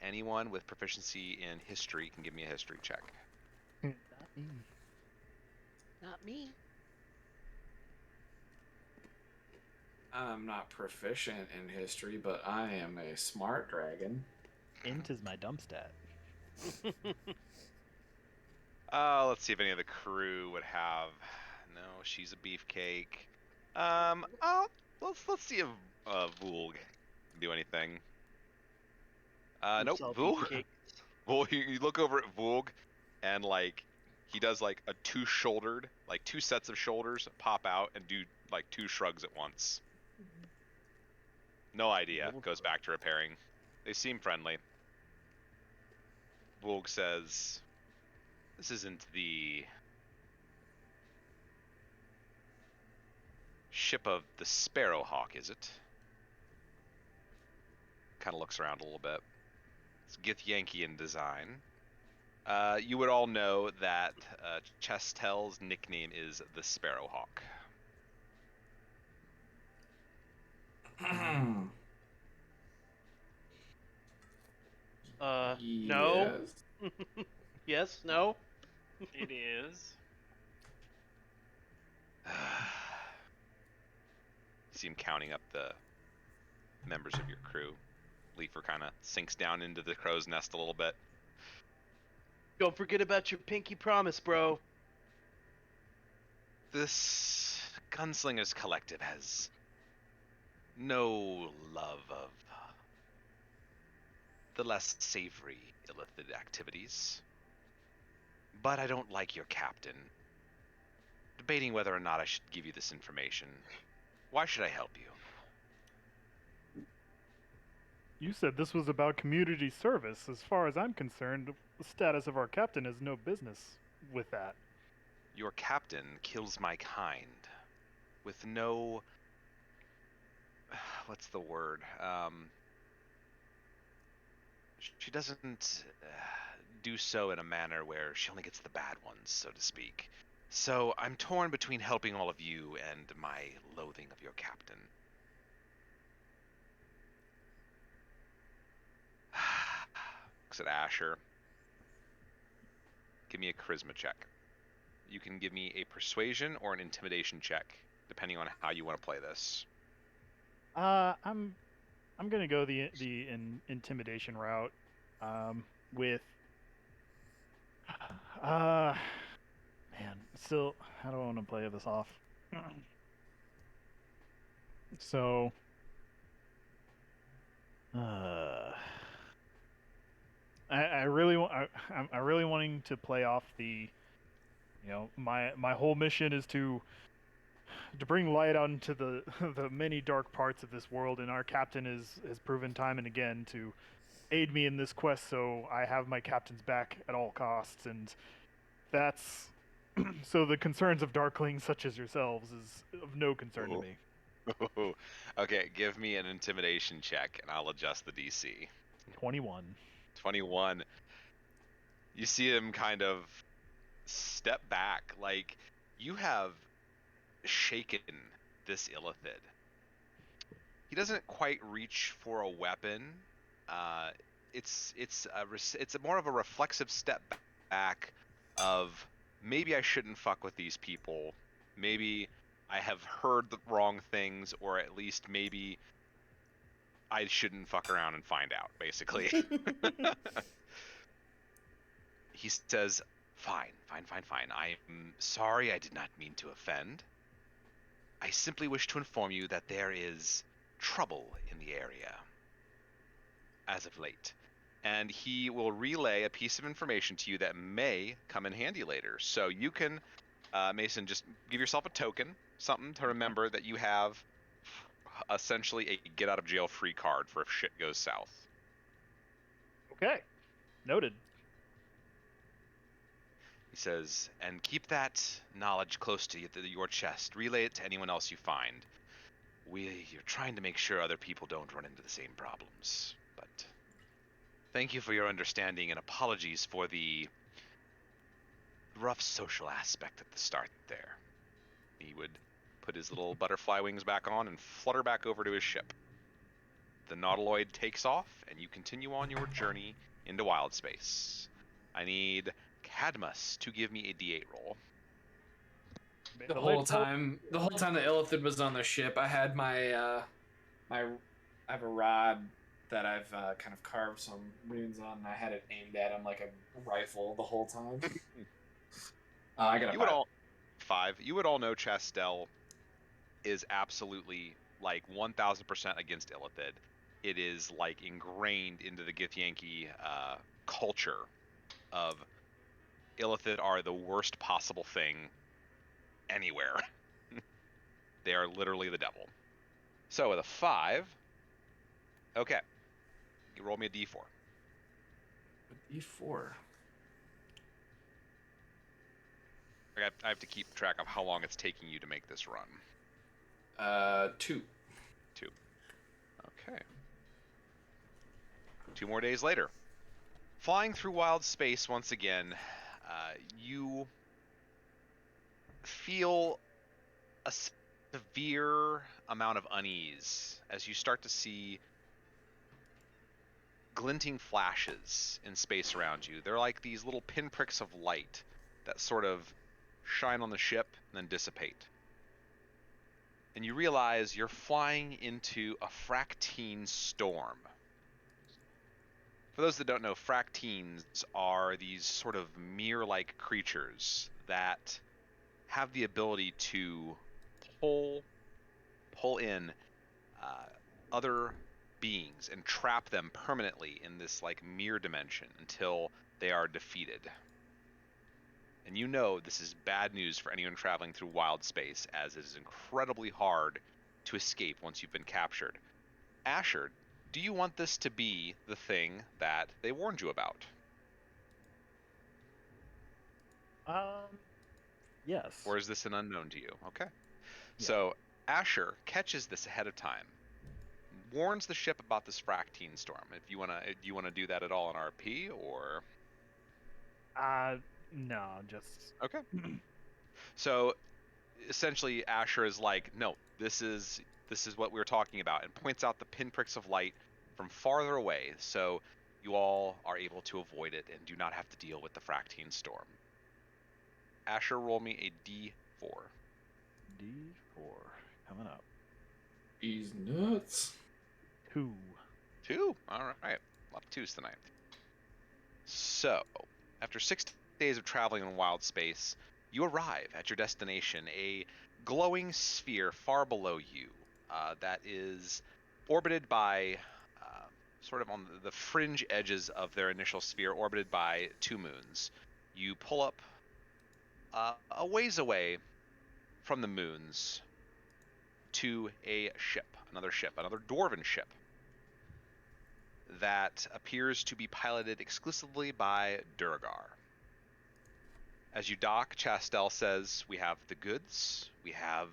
Anyone with proficiency in history can give me a history check." Not me. Not me. I'm not proficient in history, but I am a smart dragon. Int is my dump stat. Let's see if any of the crew would have. No, she's a beefcake. Let's see if Vulg can do anything. Nope, Vulg. Well, you look over at Vulg, and like he does like a two sets of shoulders pop out and do like 2 shrugs at once. No idea. Goes back to repairing. They seem friendly. Vulg says, "This isn't the ship of the Sparrowhawk, is it?" Kind of looks around a little bit. It's Githyankian design. You would all know that Chestel's nickname is the Sparrowhawk. No. Yes, no. It is. You see him counting up the members of your crew. Leafer kind of sinks down into the crow's nest a little bit. Don't forget about your pinky promise, bro. This Gunslingers Collective has no love of the less savory illithid activities. But I don't like your captain. Debating whether or not I should give you this information. Why should I help you? You said this was about community service. As far as I'm concerned, the status of our captain has no business with that. Your captain kills my kind with no... What's the word? She doesn't do so in a manner where she only gets the bad ones, so to speak. So I'm torn between helping all of you and my loathing of your captain. Looks at Asher. Give me a charisma check. You can give me a persuasion or an intimidation check, depending on how you want to play this. I'm gonna go the intimidation route, with man. Still, how do I want to play this off? So, I really want. I'm really wanting to play off the, my whole mission is to bring light out into the the many dark parts of this world, and our captain has proven time and again to aid me in this quest, so I have my captain's back at all costs, and that's so the concerns of darklings such as yourselves is of no concern to me. Okay, give me an intimidation check, and I'll adjust the DC. 21. 21. You see him kind of step back, like you have shaken this illithid. He doesn't quite reach for a weapon. It's more of a reflexive step back of maybe I shouldn't fuck with these people. Maybe I have heard the wrong things, or at least maybe I shouldn't fuck around and find out, basically. He says, fine. I'm sorry, I did not mean to offend. I simply wish to inform you that there is trouble in the area as of late. And he will relay a piece of information to you that may come in handy later. So you can, Mason, just give yourself a token, something to remember that you have essentially a get-out-of-jail-free card for if shit goes south. Okay. Noted. He says, and keep that knowledge close to your chest. Relay it to anyone else you find. You're trying to make sure other people don't run into the same problems. But thank you for your understanding, and apologies for the rough social aspect at the start there. He would put his little butterfly wings back on and flutter back over to his ship. The Nautiloid takes off, and you continue on your journey into wild space. I need Cadmus to give me a D8 roll. The whole time the illithid was on the ship, I had I have a rod that I've kind of carved some runes on, and I had it aimed at him like a rifle the whole time. I got a 5. You would all know Chastel is absolutely like 1000% against illithid. It is like ingrained into the Githyanki culture of illithid are the worst possible thing anywhere. They are literally the devil. So with a 5, okay, you roll me a D4. A D4. I have to keep track of how long it's taking you to make this run. 2. Okay. 2 more days later. Flying through wild space once again, you feel a severe amount of unease as you start to see glinting flashes in space around you. They're like these little pinpricks of light that sort of shine on the ship and then dissipate. And you realize you're flying into a Fractine storm. For those that don't know, Fractines are these sort of mirror-like creatures that have the ability to pull in other beings and trap them permanently in this like mirror dimension until they are defeated. And you know this is bad news for anyone traveling through wild space, as it is incredibly hard to escape once you've been captured. Asher, do you want this to be the thing that they warned you about? Yes. Or is this an unknown to you? Okay. Yeah. So Asher catches this ahead of time, warns the ship about this Fractine storm. If you wanna do that at all in RP, or No, just okay. So essentially, Asher is like, no, this is what we were talking about, and points out the pinpricks of light from farther away, so you all are able to avoid it and do not have to deal with the Fractine storm. Asher, roll me a D4. D4 coming up. He's nuts. 2. 2. All right, a lot of 2s tonight. So, after 6 days of traveling in wild space, you arrive at your destination, a glowing sphere far below you that is orbited by, sort of on the fringe edges of their initial sphere, orbited by 2 moons. You pull up a ways away from the moons to a ship, another dwarven ship, that appears to be piloted exclusively by Durgar. As you dock, Chastel says, "We have the goods. We have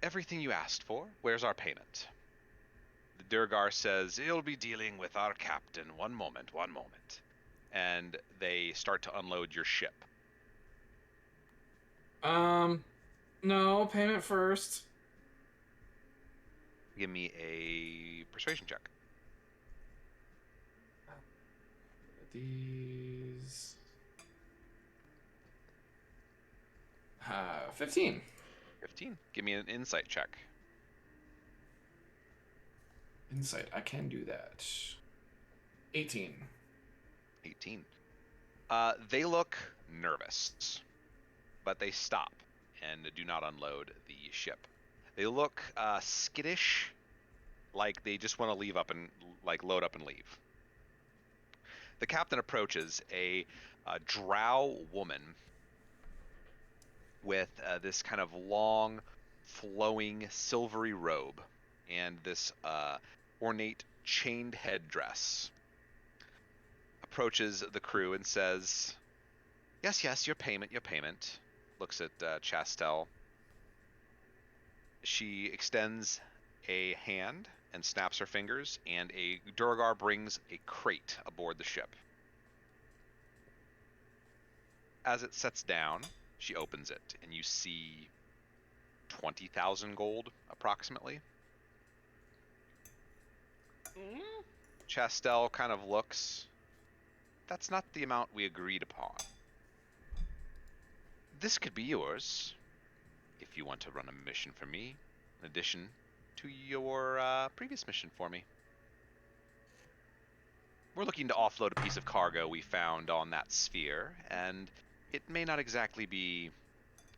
everything you asked for. Where's our payment?" The Durgar says, "You'll be dealing with our captain. One moment. And they start to unload your ship. No, payment first. Give me a persuasion check. These. 15. 15. Give me an insight check. Insight, I can do that. 18. 18. They look nervous, but they stop and do not unload the ship. They look skittish, like they just want to leave up and load up and leave. The captain approaches a drow woman with this kind of long, flowing, silvery robe and this ornate chained headdress. Approaches the crew and says, yes, your payment. Looks at Chastel. She extends a hand and snaps her fingers, and a Durgar brings a crate aboard the ship. As it sets down, she opens it, and you see 20,000 gold, approximately. Chastel kind of looks. That's not the amount we agreed upon. This could be yours, if you want to run a mission for me, in addition to your previous mission for me. We're looking to offload a piece of cargo we found on that sphere, and it may not exactly be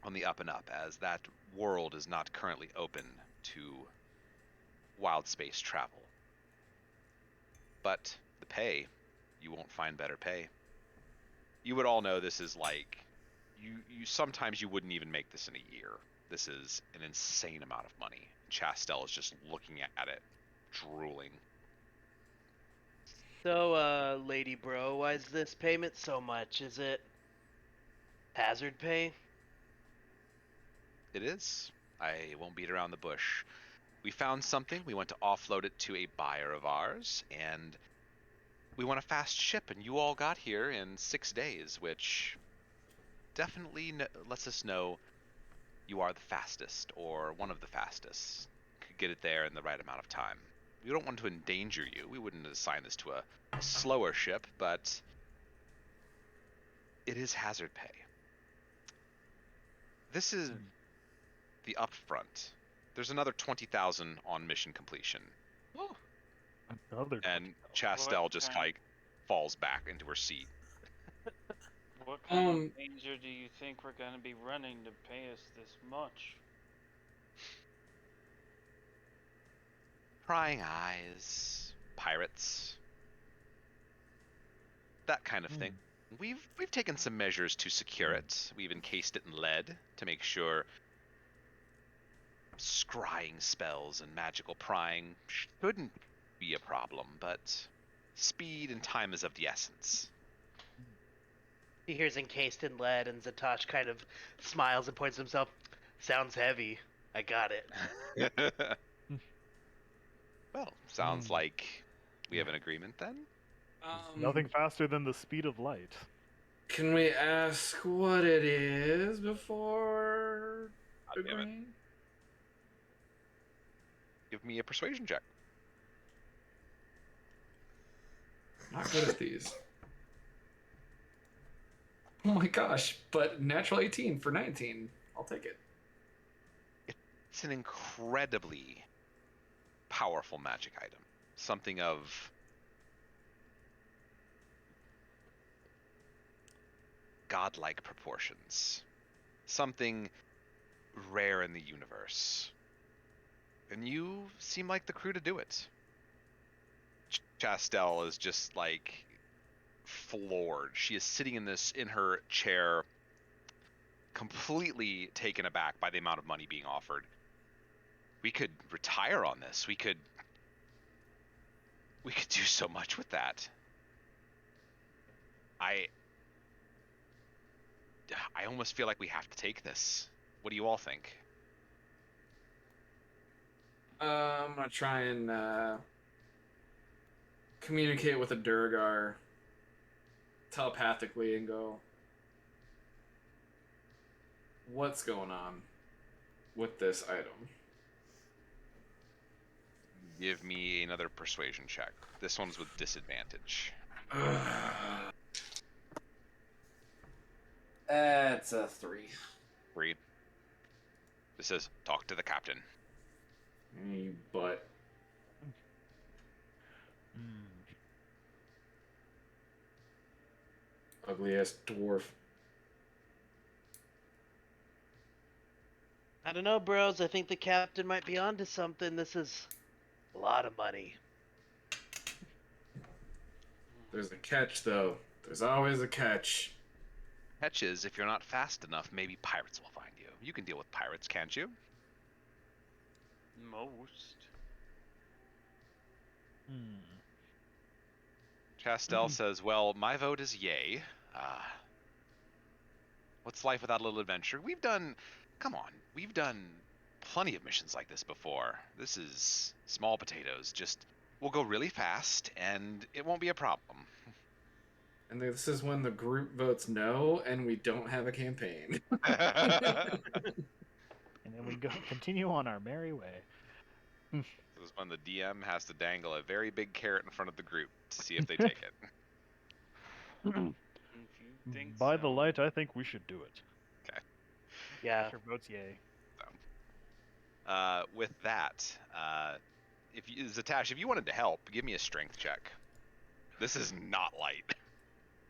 on the up and up, as that world is not currently open to wild space travel. But the pay, you won't find better pay. You would all know this is like, you sometimes you wouldn't even make this in a year. This is an insane amount of money. Chastel is just looking at it, drooling. So, lady bro, why is this payment so much? Is it hazard pay? It is. I won't beat around the bush. We found something, we want to offload it to a buyer of ours, and we want a fast ship, and you all got here in 6 days, which definitely lets us know you are the fastest, or one of the fastest. Could get it there in the right amount of time. We don't want to endanger you. We wouldn't assign this to a slower ship, but it is hazard pay. This is the upfront. There's another 20,000 on mission completion. Another. And Chastel What just kind- falls back into her seat. What kind of danger do you think we're gonna be running to pay us this much? Prying eyes, pirates, that kind of thing. We've taken some measures to secure it. We've encased it in lead to make sure scrying spells and magical prying shouldn't be a problem, but speed and time is of the essence. He hears encased in lead, and Zatosh kind of smiles and points to himself. Sounds heavy. I got it. Well, sounds like we have an agreement then. Nothing faster than the speed of light. Can we ask what it is before God damn it. agreeing? Give me a persuasion check. Not good at these. Oh my gosh, but natural 18 for 19. I'll take it. It's an incredibly powerful magic item. Something of godlike proportions. Something rare in the universe. And you seem like the crew to do it. Chastel is just like floored. She is sitting in her chair, completely taken aback by the amount of money being offered. We could retire on this. We could do so much with that. I almost feel like we have to take this. What do you all think? I'm gonna try and communicate with a Durgar telepathically and go, what's going on with this item? Give me another persuasion check. This one's with disadvantage. That's a 3. Read. This says, talk to the captain. You butt. Ugly ass dwarf. I don't know, bros. I think the captain might be onto something. This is a lot of money. There's a catch, though. There's always a catch. Catch is, if you're not fast enough, maybe pirates will find you. You can deal with pirates, can't you? Most. Chastel says, well, my vote is yay. What's life without a little adventure? We've done plenty of missions like this before. This is small potatoes. Just, we'll go really fast, and it won't be a problem. And this is when the group votes no, and we don't have a campaign. And then we continue on our merry way. This is when the DM has to dangle a very big carrot in front of the group to see if they take it. If you think By so. the light, I think we should do it. Yeah. Sure votes yay. With that, Zatash, if you wanted to help, give me a strength check. This is not light.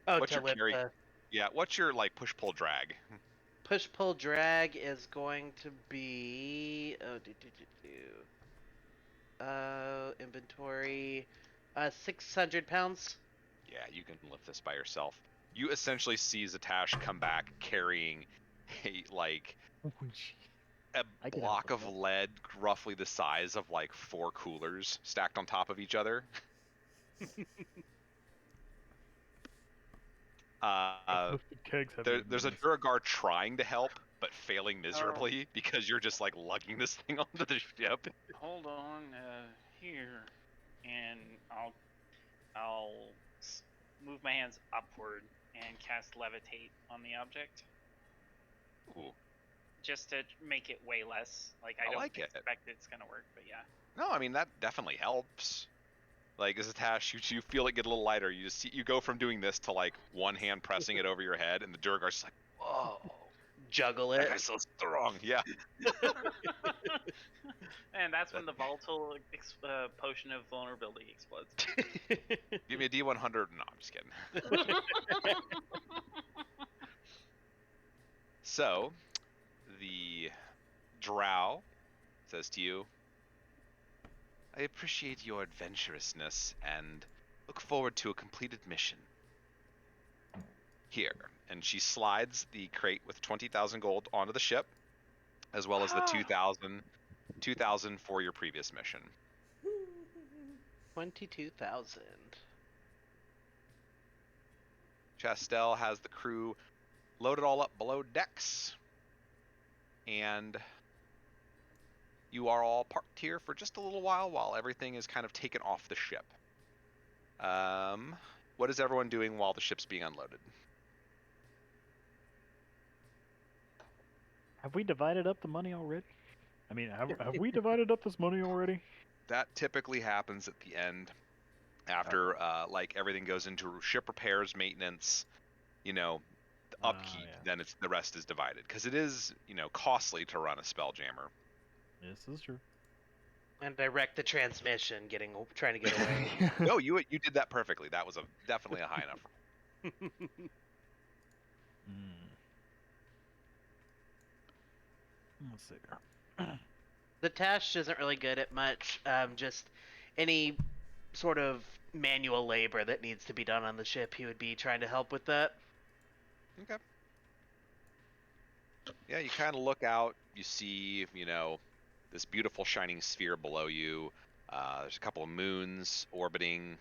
Oh, What's to your lift carry? the Yeah, what's your like push pull drag? push pull drag is going to be inventory 600 pounds. Yeah, you can lift this by yourself. You essentially see Zatash come back carrying a I can block help of with lead roughly the size of like 4 coolers stacked on top of each other. Kegs heavier than There's a this. Duragar trying to help, but failing miserably because you're just like lugging this thing onto the ship. Hold on, here, and I'll move my hands upward and cast levitate on the object, Ooh. just to make it weigh less. Like I I don't like it. expect it's gonna work, but yeah. No, I mean that definitely helps. Like as a task, you feel it get a little lighter. You go from doing this to like one hand pressing it over your head, and the Duragar's just like, whoa, Juggle that it. guy's so strong. Yeah. And that's when the volatile potion of vulnerability explodes. Give me a D100. No, I'm just kidding. So, the drow says to you, I appreciate your adventurousness and look forward to a completed mission. Here. And she slides the crate with 20,000 gold onto the ship, as well as the 2,000 for your previous mission. 22,000. Chastel has the crew loaded all up below decks, and you are all parked here for just a little while everything is kind of taken off the ship. What is everyone doing while the ship's being unloaded? Have we divided up the money already? I mean, have we divided up this money already? That typically happens at the end, after like everything goes into ship repairs, maintenance, the upkeep. Yeah. Then the rest is divided, because it is costly to run a Spelljammer. This is true. And I wrecked the transmission trying to get away. No, you did that perfectly. That was definitely a high enough. Let's see. The Tash isn't really good at much. Just any sort of manual labor that needs to be done on the ship, he would be trying to help with that. Okay. Yeah, you kind of look out. You see, this beautiful shining sphere below you. There's a couple of moons orbiting.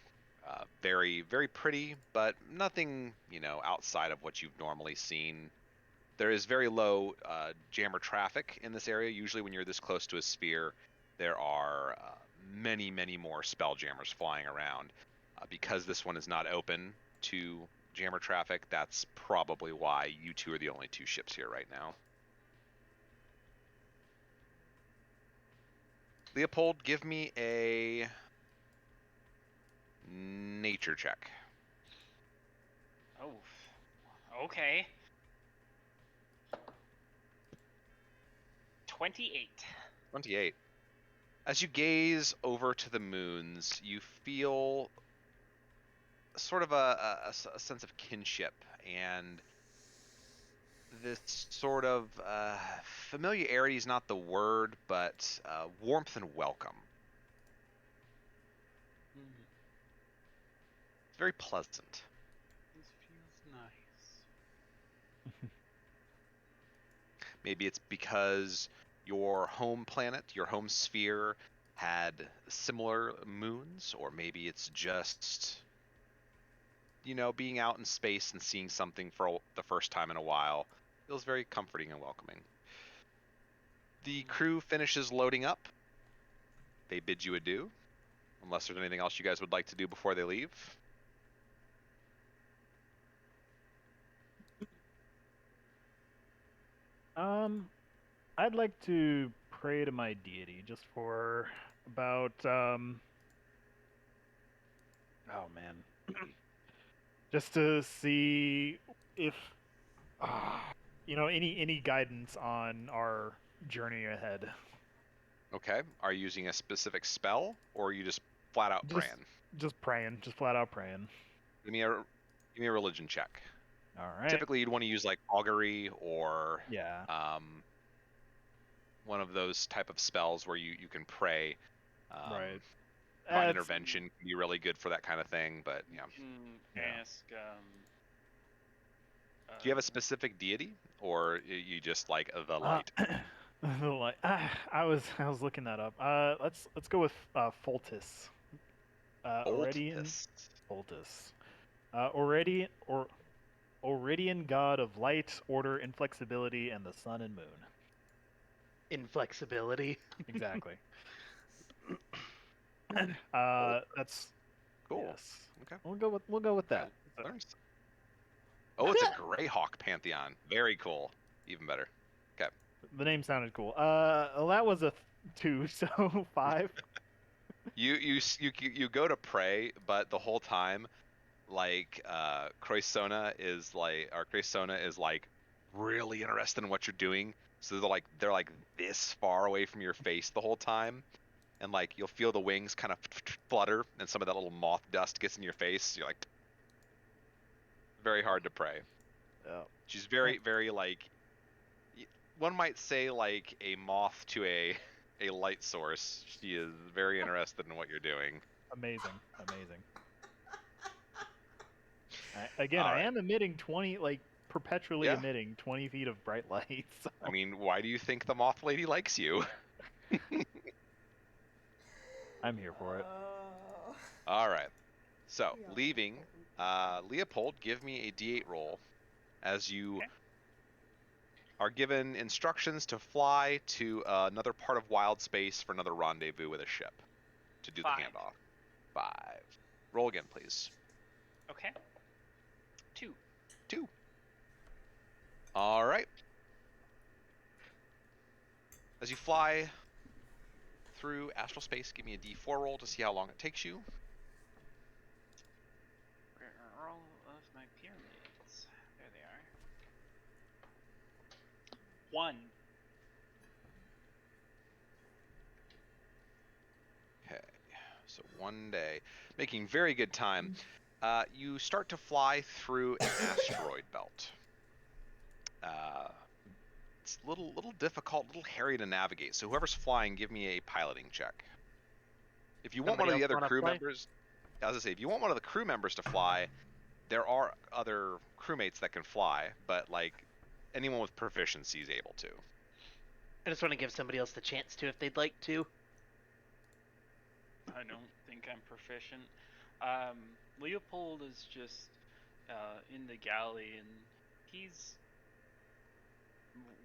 Very, very pretty, but nothing, outside of what you've normally seen. There is very low jammer traffic in this area. Usually when you're this close to a sphere, there are many, many more Spelljammers flying around. Because this one is not open to jammer traffic, that's probably why you two are the only two ships here right now. Leopold, give me a nature check. Oh, okay. 28. 28. As you gaze over to the moons, you feel sort of a sense of kinship and this sort of familiarity is not the word, but warmth and welcome. It's very pleasant. This feels nice. Maybe it's because your home planet, your home sphere, had similar moons, or maybe it's just, being out in space and seeing something for the first time in a while feels very comforting and welcoming. The crew finishes loading up. They bid you adieu, unless there's anything else you guys would like to do before they leave. I'd like to pray to my deity just for about oh man. Just to see if any guidance on our journey ahead. Okay. Are you using a specific spell, or are you just flat out praying? Just praying, just flat out praying. Give me a religion check. All right. Typically, you'd want to use like augury or one of those type of spells where you can pray. Right. Divine intervention can be really good for that kind of thing, but yeah. You can ask. Do you have a specific deity, or you just like the light? The light. I was looking that up. Let's go with Foltis. Foltis. Aurelian god of light, order, inflexibility, and the sun and moon. Inflexibility. Exactly. That's cool. Yes. Okay. We'll go with that. Oh, it's a Greyhawk pantheon. Very cool. Even better. Okay. The name sounded cool. Well, that was a 2, so 5. You go to pray, but the whole time, like Croissona is like really interested in what you're doing. So they're like this far away from your face the whole time, and like you'll feel the wings kind of flutter, and some of that little moth dust gets in your face. You're like, very hard to pray. Yeah. She's very, very like, one might say like a moth to a light source. She is very interested in what you're doing. Amazing. I am emitting 20, perpetually emitting 20 feet of bright light. So. I mean, why do you think the moth lady likes you? I'm here for it. All right. So, leaving Leopold, give me a D8 roll as you Okay. are given instructions to fly to another part of wild space for another rendezvous with a ship to do 5. the handoff. 5. Roll again, please. Okay. 2. 2. All right. As you fly through astral space, give me a D4 roll to see how long it takes you. Where are all of my pyramids? There they are. 1. Okay, so 1 day, making very good time. You start to fly through an asteroid belt. It's a little difficult, a little hairy to navigate. So whoever's flying, give me a piloting check. If you want one Somebody of the else other wanna crew play? members, as I say, if you want one of the crew members to fly, there are other crewmates that can fly, but like anyone with proficiency is able to. I just want to give somebody else the chance to if they'd like to. I don't think I'm proficient. Leopold is just in the galley, and he's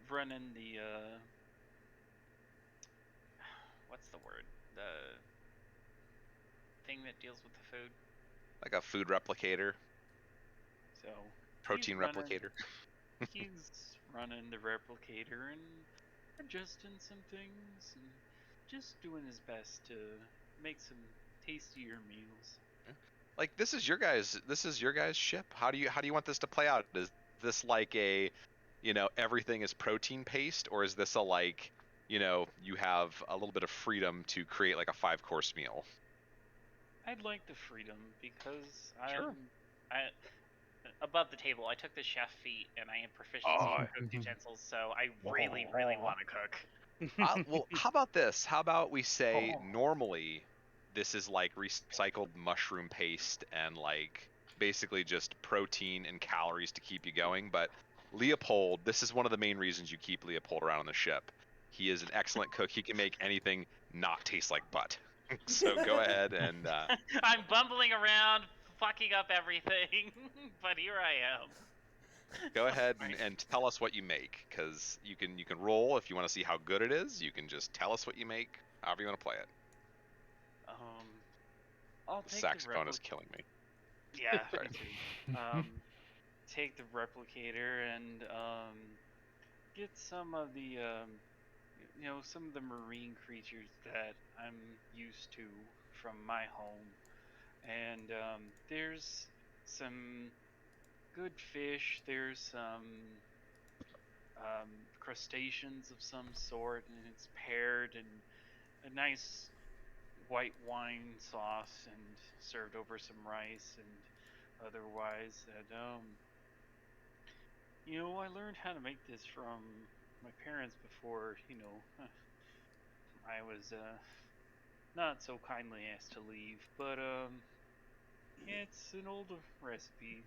running the what's the word? The thing that deals with the food. Like a food replicator, So protein replicator. he's running the replicator and adjusting some things and just doing his best to make some tastier meals. Like this is your guys' ship. How do you want this to play out? Is this like a, everything is protein paste, or is this a like, you have a little bit of freedom to create like a 5-course meal? I'd like the freedom because Sure. I above the table. I took the chef feat and I have proficiency Oh. in cooked utensils, so I really want to cook. Well, how about this? How about we say Oh. normally this is like recycled mushroom paste and like basically just protein and calories to keep you going, but Leopold, this is one of the main reasons you keep Leopold around on the ship. He is an excellent cook. He can make anything not taste like butt. So go ahead and I'm bumbling around, fucking up everything, but here I am. go ahead and tell us what you make, because you can roll if you want to see how good it is. You can just tell us what you make, however you want to play it. I'll The take saxophone is killing me. Yeah, Sorry. me too. Take the replicator and get some of the some of the marine creatures that I'm used to from my home, and there's some good fish. There's some crustaceans of some sort, and it's paired in a nice white wine sauce and served over some rice and otherwise. And I learned how to make this from my parents before, I was not so kindly asked to leave, but it's an old recipe.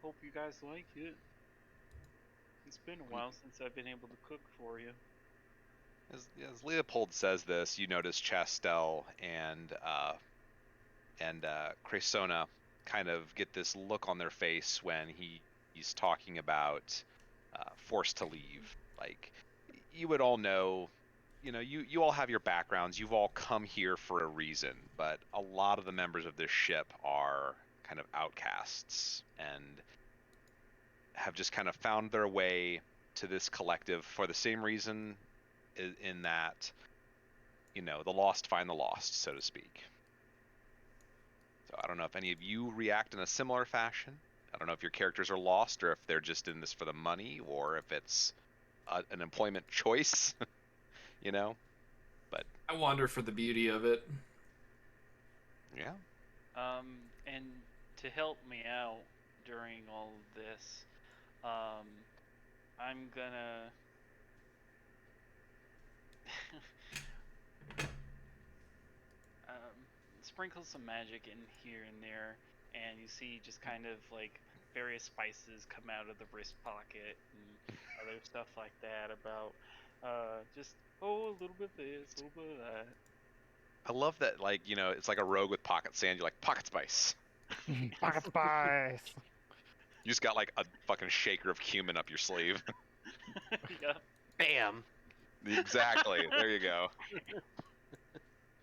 Hope you guys like it. It's been a while since I've been able to cook for you. As Leopold says this, you notice Chastel and Cressona kind of get this look on their face when he's talking about forced to leave. Like, you would all know, you all have your backgrounds. You've all come here for a reason, but a lot of the members of this ship are kind of outcasts and have just kind of found their way to this collective for the same reason, in that, the lost find the lost, so to speak. So I don't know if any of you react in a similar fashion. I don't know if your characters are lost, or if they're just in this for the money, or if it's an employment choice, But I wander for the beauty of it. yeah, And to help me out during all of this, I'm gonna sprinkle some magic in here and there, and you see just kind of like various spices come out of the wrist pocket and other stuff like that about just a little bit of this, a little bit of that. I love that. Like, it's like a rogue with pocket sand. You're like, pocket spice. Pocket spice. You just got like a fucking shaker of cumin up your sleeve. Yeah. Bam. Exactly. There you go.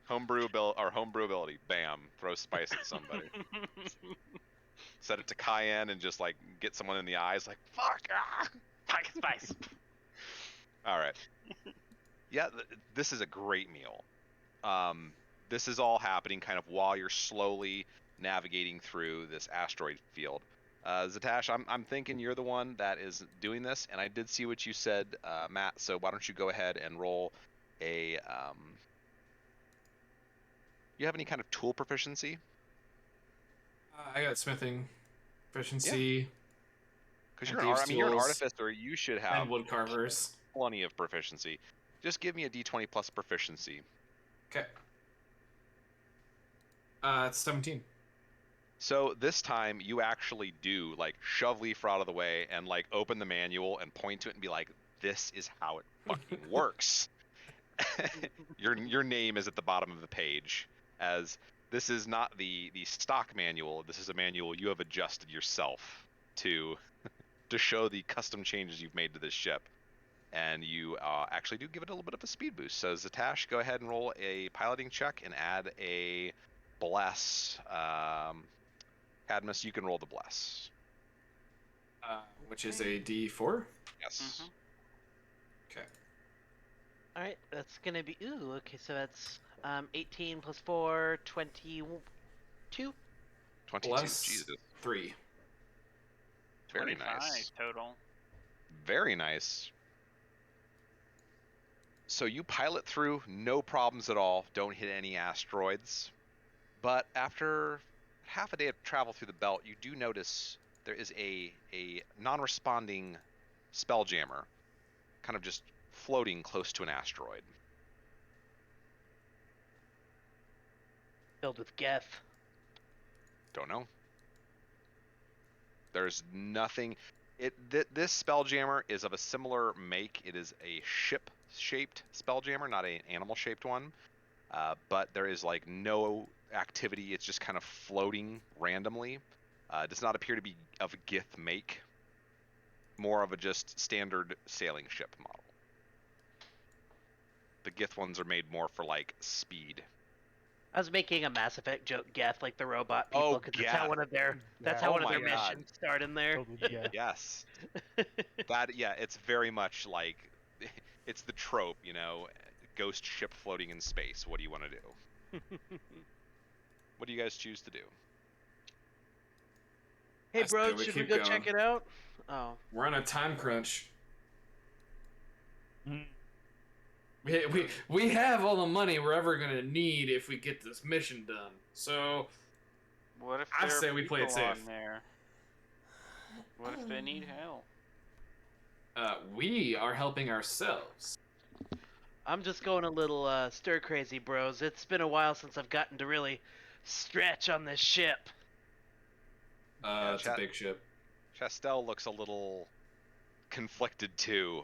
Homebrew ability. Bam. Throw spice at somebody. Set it to cayenne and just like get someone in the eyes like fuck. Ah! Pocket spice. All right. Yeah, this is a great meal. This is all happening kind of while you're slowly navigating through this asteroid field. Zatash, I'm thinking you're the one that is doing this, and I did see what you said, Matt. So why don't you go ahead and roll a? You have any kind of tool proficiency? I got smithing proficiency. Because and you're thieves' you're an tools artificer. You should have and wood carvers. plenty of proficiency. Just give me a d20 plus proficiency. Okay. It's 17. So this time you actually do like shove Leaf out of the way and like open the manual and point to it and be like, "This is how it fucking works." Your name is at the bottom of the page, as this is not the stock manual. This is a manual you have adjusted yourself to show the custom changes you've made to this ship, and you actually do give it a little bit of a speed boost. So Zatash, go ahead and roll a piloting check and add a bless. Cadmus, you can roll the bless. Which is a D4. Yes. Mhm. Okay. All right, that's gonna be okay. So that's 18 plus 4, 22. 22. Plus Jesus. 3. Very 25 nice. total. Very nice. So you pilot through, no problems at all. Don't hit any asteroids. But after half a day of travel through the belt, you do notice there is a non-responding Spelljammer kind of just floating close to an asteroid. Filled with Geth. Don't know. There's nothing. This Spelljammer is of a similar make. It is a ship-shaped Spelljammer, not an animal-shaped one. But there is like no activity. It's just kind of floating randomly. It does not appear to be of a Gith make. More of a just standard sailing ship model. The Gith ones are made more for like speed. I was making a Mass Effect joke, Geth, like the robot people, Oh, because that's how Geth. one of their Yeah. Oh one of my their God. missions start in there. Filled with Geth. Yes. It's very much like it's the trope, ghost ship floating in space. What do you want to do? What do you guys choose to do? Hey, I say bro, we should we keep go going. check it out? Oh, We're on a time crunch. Mhm. We have all the money we're ever gonna need if we get this mission done. So What if I there say are we play it people on safe. there? What if they need help? we are helping ourselves. I'm just going a little stir crazy, bros. It's been a while since I've gotten to really stretch on this ship. Yeah, It's a big ship. Chastel looks a little conflicted too,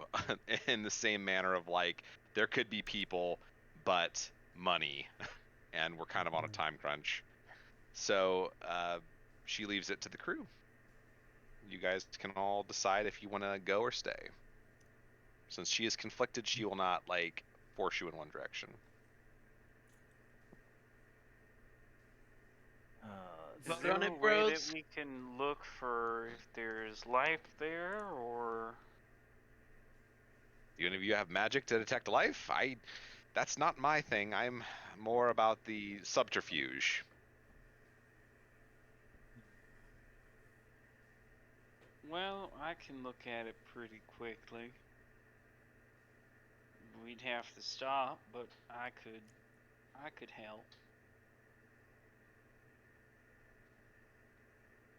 in the same manner of like there could be people, but money, and we're kind of on a time crunch. So she leaves it to the crew. You guys can all decide if you want to go or stay. Since she is conflicted, she will not like force you in one direction. Is Vote there on a it, way bros. that we can look for if there's life there, or Even if you have magic to detect life, that's not my thing. I'm more about the subterfuge. well, I can look at it pretty quickly. We'd have to stop, but I could help.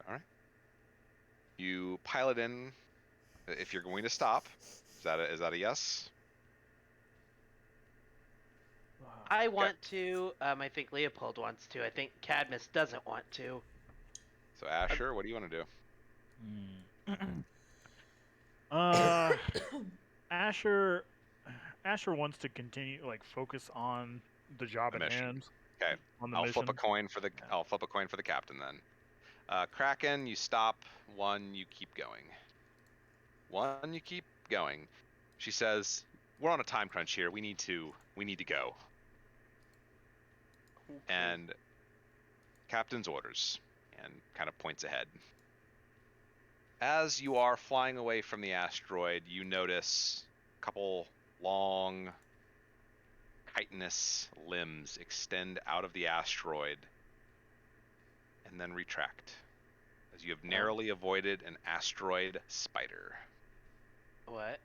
All right. You pilot in. If you're going to stop, is that a yes? I want to. I think Leopold wants to. I think Cadmus doesn't want to. So Asher, what do you want to do? Asher wants to continue focus on the job The at mission. hand. Okay. On the I'll mission. flip a coin for the captain then. Kraken, you stop. 1, you keep going. 1, you keep going. She says, "We're on a time crunch here. We need to go." Okay. And captain's orders, and kind of points ahead. As you are flying away from the asteroid, you notice a couple long, chitinous limbs extend out of the asteroid and then retract, as you have narrowly avoided an asteroid spider. What?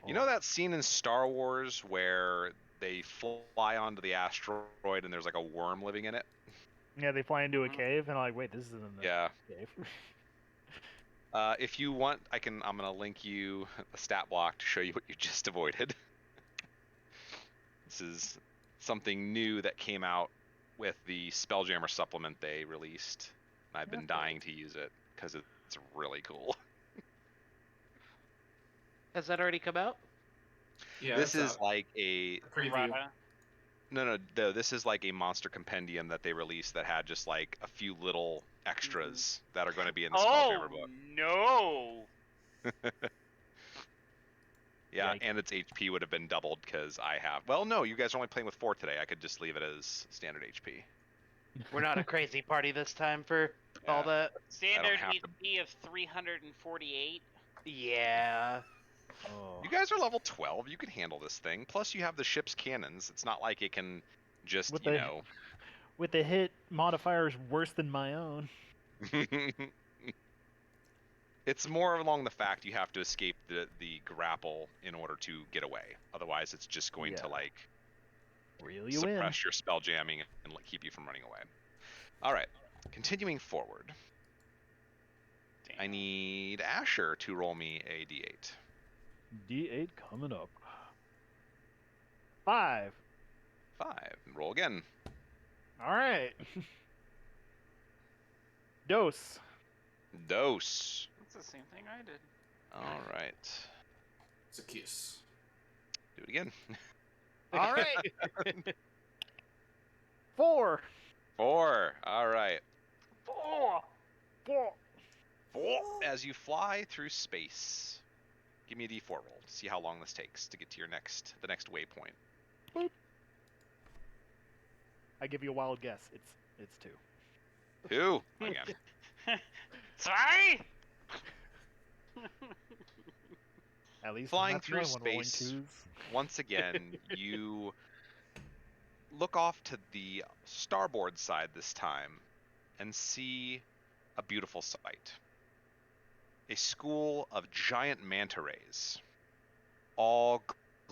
You know that scene in Star Wars where they fly onto the asteroid and there's like a worm living in it? Yeah, they fly into a cave and like, wait, this isn't the Yeah. cave. If you want, I'm gonna link you a stat block to show you what you just avoided. This is something new that came out with the Spelljammer supplement they released. And I've been dying to use it because it's really cool. Has that already come out? Yeah, This it's is like a preview. Errata. no. This is like a monster compendium that they released that had just like a few little extras that are going to be in the Spelljammer book. No! Yeah, Yikes. and its HP would have been doubled because I have. Well, no, you guys are only playing with 4 today. I could just leave it as standard HP. We're not a crazy party this time for all Yeah. that. Standard have to- HP of 348. Yeah. Oh. You guys are level 12. You can handle this thing. Plus, you have the ship's cannons. It's not like it can just, With you the- know. With the hit modifiers worse than my own. It's more along the fact you have to escape the grapple in order to get away. Otherwise, it's just going to Yeah. like Reel you in. suppress your spell jamming and like, keep you from running away. All right, continuing forward. Damn. I need Asher to roll me a d8. D8 coming up. 5. 5. And roll again. All right. Dose. Dose. That's the same thing I did. All right. It's a kiss. Do it again. All right. 4. 4. All right. 4. 4. As you fly through space, give me a d4 roll to see how long this takes to get to the next waypoint. I give you a wild guess. It's 2. 2. Again. Sorry? At least Flying I'm not the through only one rolling space. 2s. Once again, you look off to the starboard side this time and see a beautiful sight. A school of giant manta rays, all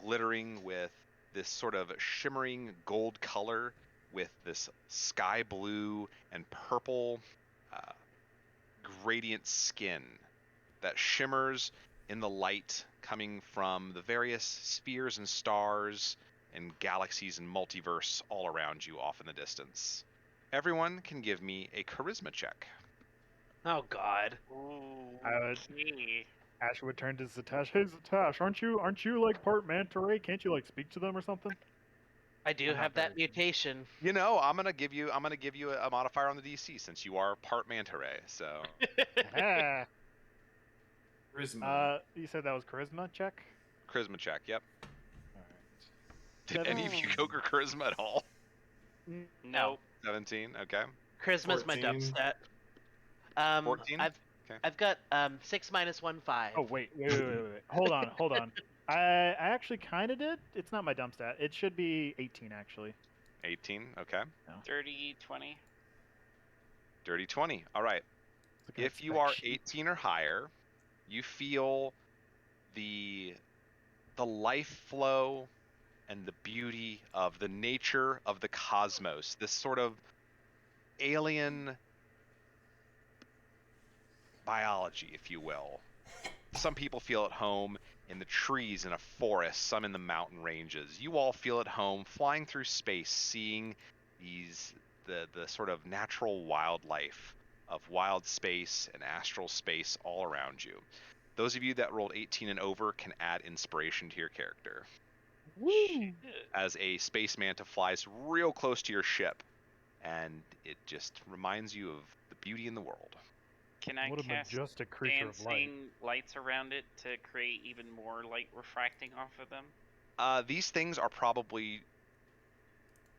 glittering with this sort of shimmering gold color with this sky blue and purple gradient skin that shimmers in the light coming from the various spheres and stars and galaxies and multiverse all around you off in the distance. Everyone can give me a charisma check. Oh God. Ooh, I would- okay. Ash would turn to Zatash. Hey Zatash, aren't you like part manta ray? Can't you like speak to them or something? I do I'm not have that very- mutation. You know, I'm gonna give you a modifier on the DC since you are part manta ray. So Ah. Charisma. You said that was charisma check. charisma check. Yep. All right. Did any of you go for charisma at all? No. 17. Okay. Charisma's my dump 14. stat. 14? Okay. I've got 6 minus 1 5. Oh wait. Hold on. I actually kind of did. It's not my dump stat. It should be 18 actually. 18. Okay. Dirty 20. Dirty 20. All right. Looking at If you spec are sheet. 18 or higher, you feel the life flow and the beauty of the nature of the cosmos. This sort of alien biology, if you will. Some people feel at home in the trees in a forest, some in the mountain ranges. You all feel at home flying through space, seeing the sort of natural wildlife of wild space and astral space all around you. Those of you that rolled 18 and over can add inspiration to your character. Woo! As a space manta flies real close to your ship and it just reminds you of the beauty in the world. Can I What a cast majestic creature of light. dancing lights around it to create even more light refracting off of them? These things are probably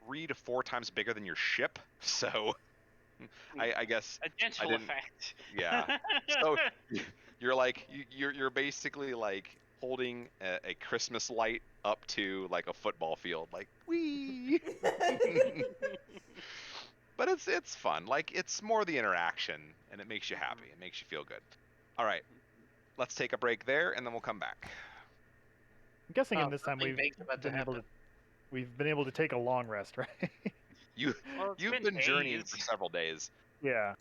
3 to 4 times bigger than your ship, so I guess A gentle didn't- effect. yeah. So you're like you're basically like holding a Christmas light up to like a football field, like wee. But it's fun. Like it's more the interaction, and it makes you happy. It makes you feel good. All right, let's take a break there, and then we'll come back. I'm guessing in Oh, this time something big's about to happen. we've been able to take a long rest, right? Well, it's You've been journeying days. for several days. Yeah.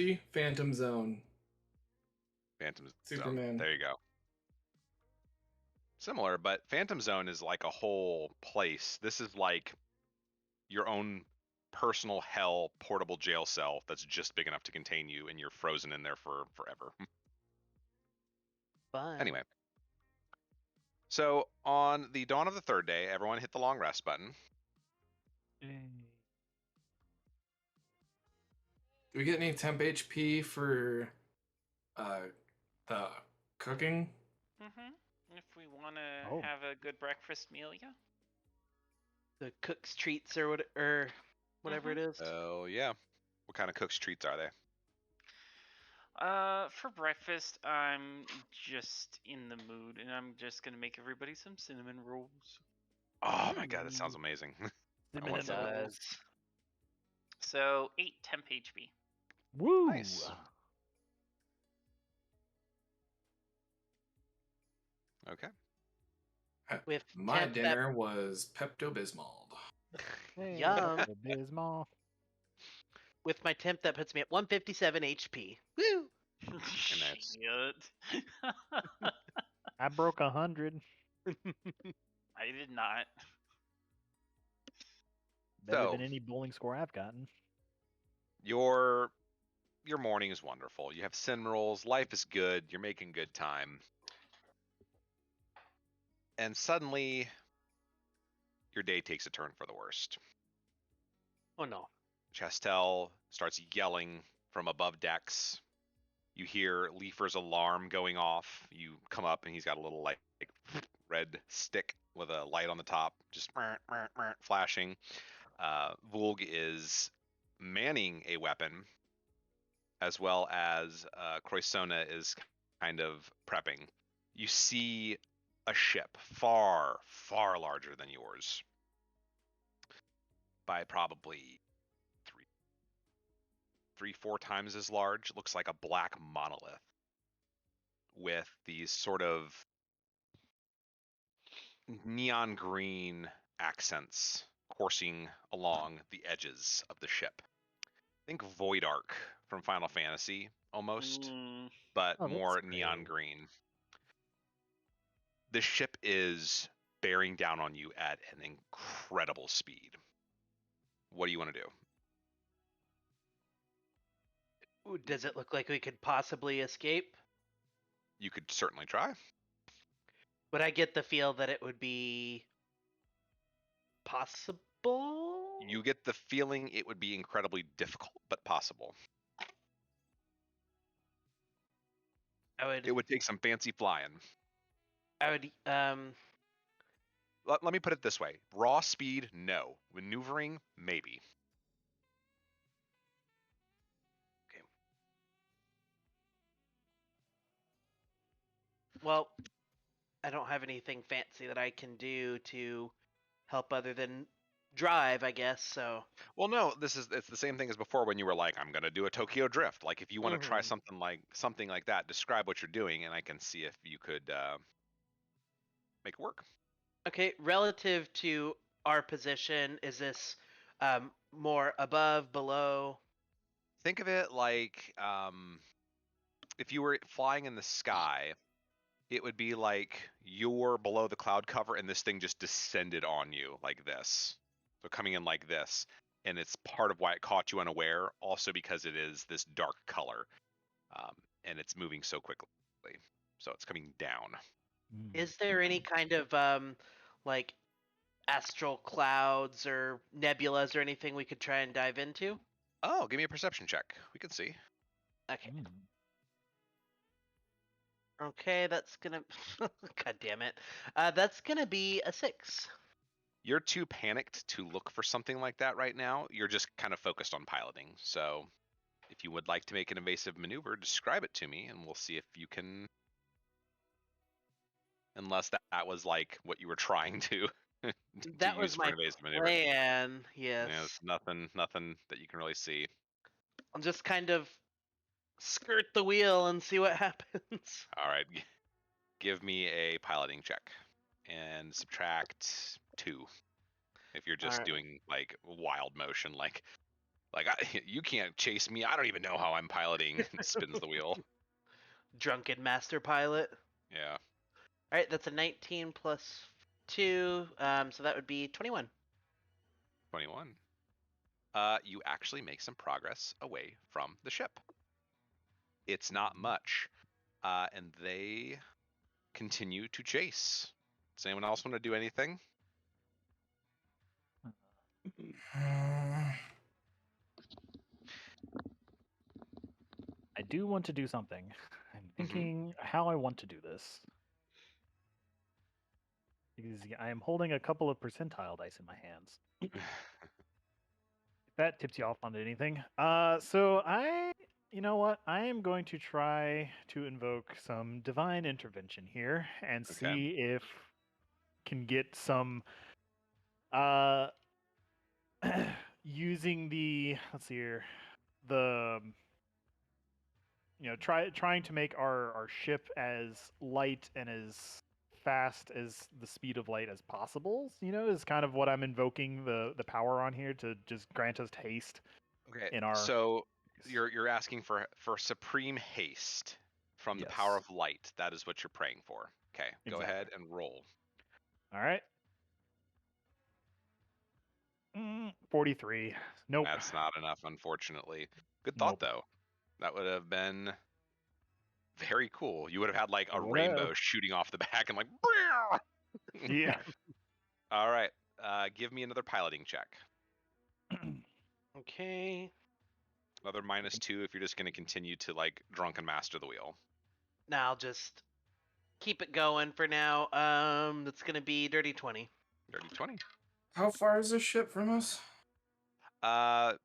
See? Phantom Zone. Phantom Zone. Superman. There you go. Similar, but Phantom Zone is like a whole place. This is like your own personal hell portable jail cell that's just big enough to contain you, and you're frozen in there for forever. Fun. Anyway, so on the dawn of the third day, everyone hit the long rest button. Do we get any temp HP for the cooking? If we want to Oh. have a good breakfast meal, yeah. The cook's treats or whatever it is. Oh yeah. What kind of cook's treats are they? For breakfast, I'm just in the mood, and I'm just gonna make everybody some cinnamon rolls. Oh my god, that sounds amazing. I want Cinnamon some. rolls. So 8 temp HP. Woo! Nice. Okay. With My temp that- dinner was Pepto-Bismol. Hey, Yum. Abysmal. With my temp, that puts me at 157 HP. Woo! Nice. Shit. I broke 100. I did not. Better So- than any bowling score I've gotten. Your morning is wonderful. You have cinnamon rolls. Life is good. You're making good time. And suddenly, your day takes a turn for the worst. Oh no. Chastel starts yelling from above decks. You hear Leafer's alarm going off. You come up and he's got a little like red stick with a light on the top, just flashing. Vulg is manning a weapon, as well as Croissona is kind of prepping. You see a ship far, far larger than yours by probably 4 times as large. Looks like a black monolith with these sort of neon green accents coursing along the edges of the ship. Think Void Ark from Final Fantasy almost, but Oh, that's more neon great. green. The ship is bearing down on you at an incredible speed. What do you want to do? Ooh, does it look like we could possibly escape? You could certainly try. Would I get the feel that it would be possible? You get the feeling it would be incredibly difficult, but possible. It would take some fancy flying. Let me put it this way. Raw speed, no. Maneuvering, maybe. Well, I don't have anything fancy that I can do to help other than drive, I guess. So Well, no, it's the same thing as before when you were like, I'm gonna do a Tokyo Drift. Like, if you want to try Mhm. something like that, describe what you're doing, and I can see if you could make it work. okay, relative to our position, is this more above, below? Think of it like if you were flying in the sky, it would be like you're below the cloud cover and this thing just descended on you like this. So coming in like this. And it's part of why it caught you unaware, also because it is this dark color. And it's moving so quickly. So it's coming down. Is there any kind of like astral clouds or nebulas or anything we could try and dive into? Oh, give me a perception check. We can see. Okay. Okay, that's gonna. God damn it. That's gonna be a 6. You're too panicked to look for something like that right now. You're just kind of focused on piloting. So if you would like to make an evasive maneuver, describe it to me and we'll see if you can. Unless that was like what you were trying to, That to was use for my an evasive maneuver. plan. Yes. Yeah, it's nothing that you can really see. I'll just kind of skirt the wheel and see what happens. All right, give me a piloting check and subtract 2 if you're just Alright. doing like wild motion, like Like, you can't chase me. I don't even know how I'm piloting. Spins the wheel. Drunken master pilot. Yeah. All right, that's a 19 plus 2, so that would be 21. 21. You actually make some progress away from the ship. It's not much. And they continue to chase. Does anyone else want to do anything? I do want to do something. I'm thinking how I want to do this. Because I am holding a couple of percentile dice in my hands. If that tips you off on anything. So you know what? I am going to try to invoke some divine intervention here and Okay. see if can get some uh using the let's see here the trying to make our ship as light and as fast as the speed of light as possible, is kind of what I'm invoking the power on here to just grant us haste Okay. in our So you're asking for supreme haste from the power Yes. of light. That is what you're praying for. Okay. Go Exactly. ahead and roll. All right. 43. Nope. That's not enough, unfortunately. Good thought, Nope. though. That would have been very cool. You would have had like a It would rainbow have. shooting off the back and like. Yeah. All right. Give me another piloting check. Okay. Another -2 if you're just going to continue to like drunken master the wheel. Now I'll just keep it going for now. That's gonna be dirty 20. Dirty 20. How far is this ship from us? Uh,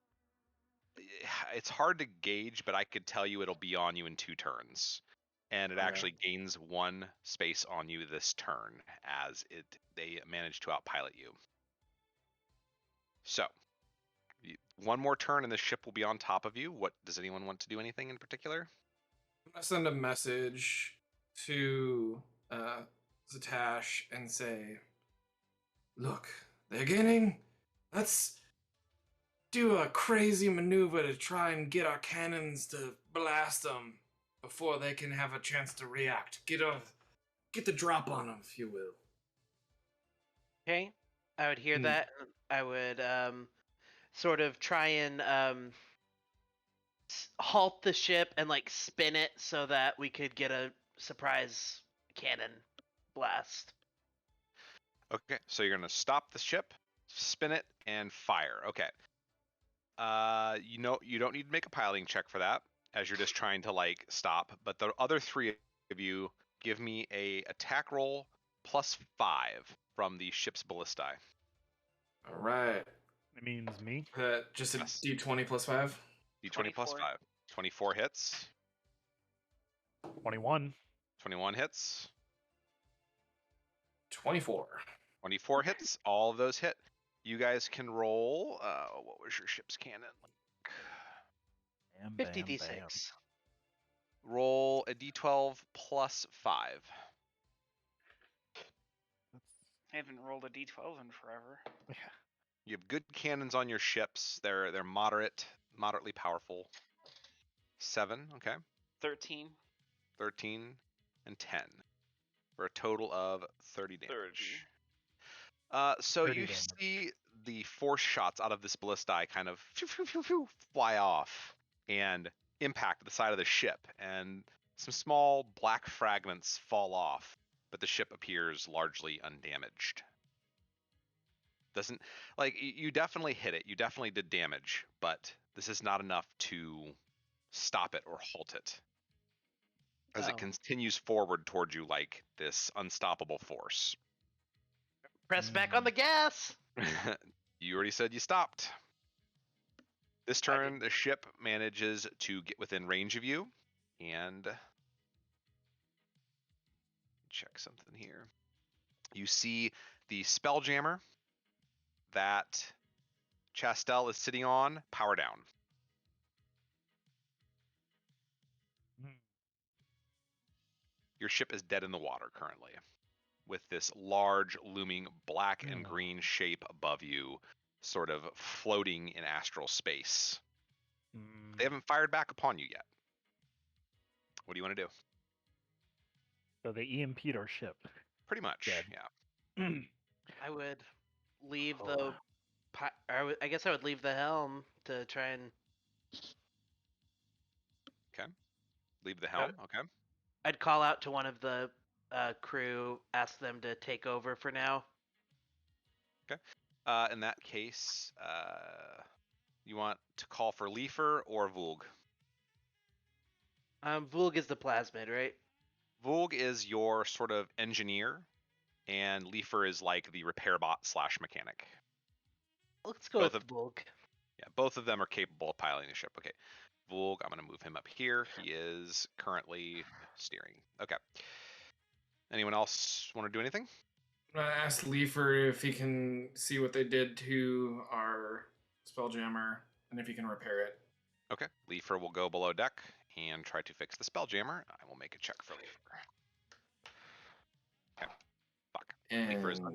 it's hard to gauge, but I could tell you it'll be on you in 2 turns. And it Okay. actually gains 1 space on you this turn as they manage to outpilot you. So, 1 more turn and the ship will be on top of you. What does anyone want to do anything in particular? I'm gonna send a message to Zatash and say, "Look, they're getting. Let's do a crazy maneuver to try and get our cannons to blast them before they can have a chance to react. Get the drop on them, if you will." Okay. I would hear that. I would sort of try and halt the ship and like spin it so that we could get a surprise cannon blast. Okay, so you're going to stop the ship, spin it, and fire. Okay. You don't need to make a piloting check for that, as you're just trying to like stop. But the other 3 of you, give me a attack roll +5 from the ship's ballistae. All right. It means me. Just a Yes. D20 plus 5. D20 plus 5. 24 hits. 21. 21 hits. 24. 24 hits. All of those hit. You guys can roll. What was your ship's cannon? Bam, 50 bam, d6. bam. Roll a d12 plus 5. I haven't rolled a d12 in forever. Yeah. You have good cannons on your ships. They're moderately powerful. 7, okay. 13. 13 and 10 for a total of 30 damage. So 30 you damage. see the force shots out of this ballistae kind of fly off and impact the side of the ship, and some small black fragments fall off, but the ship appears largely undamaged. Doesn't like you definitely hit it. You definitely did damage, but this is not enough to stop it or halt it, as it continues forward towards you like this unstoppable force. Press back on the gas. You already said you stopped. This turn, the ship manages to get within range of you, and check something here. You see the Spelljammer that Chastel is sitting on, power down. Your ship is dead in the water currently, with this large looming black and green shape above you sort of floating in astral space. Mm, They haven't fired back upon you yet. What do you want to do? so they EMP'd our ship. Pretty much, Dead. yeah. I would leave Oh. the. I guess I would leave the helm to try and. Leave the helm, okay. I'd call out to one of the crew, ask them to take over for now. In that case, you want to call for Leifer or Vulg? Vulg is the plasmid, right? Vulg is your sort of engineer, and Leifer is like the repair bot / mechanic. Let's go Both with of- Vulg. Yeah, both of them are capable of piloting a ship. Okay, Vulg, I'm going to move him up here. He is currently steering. Okay. Anyone else want to do anything? I'm gonna ask Leifer if he can see what they did to our Spelljammer and if he can repair it. Okay, Leifer will go below deck and try to fix the Spelljammer. I will make a check for Leifer. Okay, fuck. Leifer is And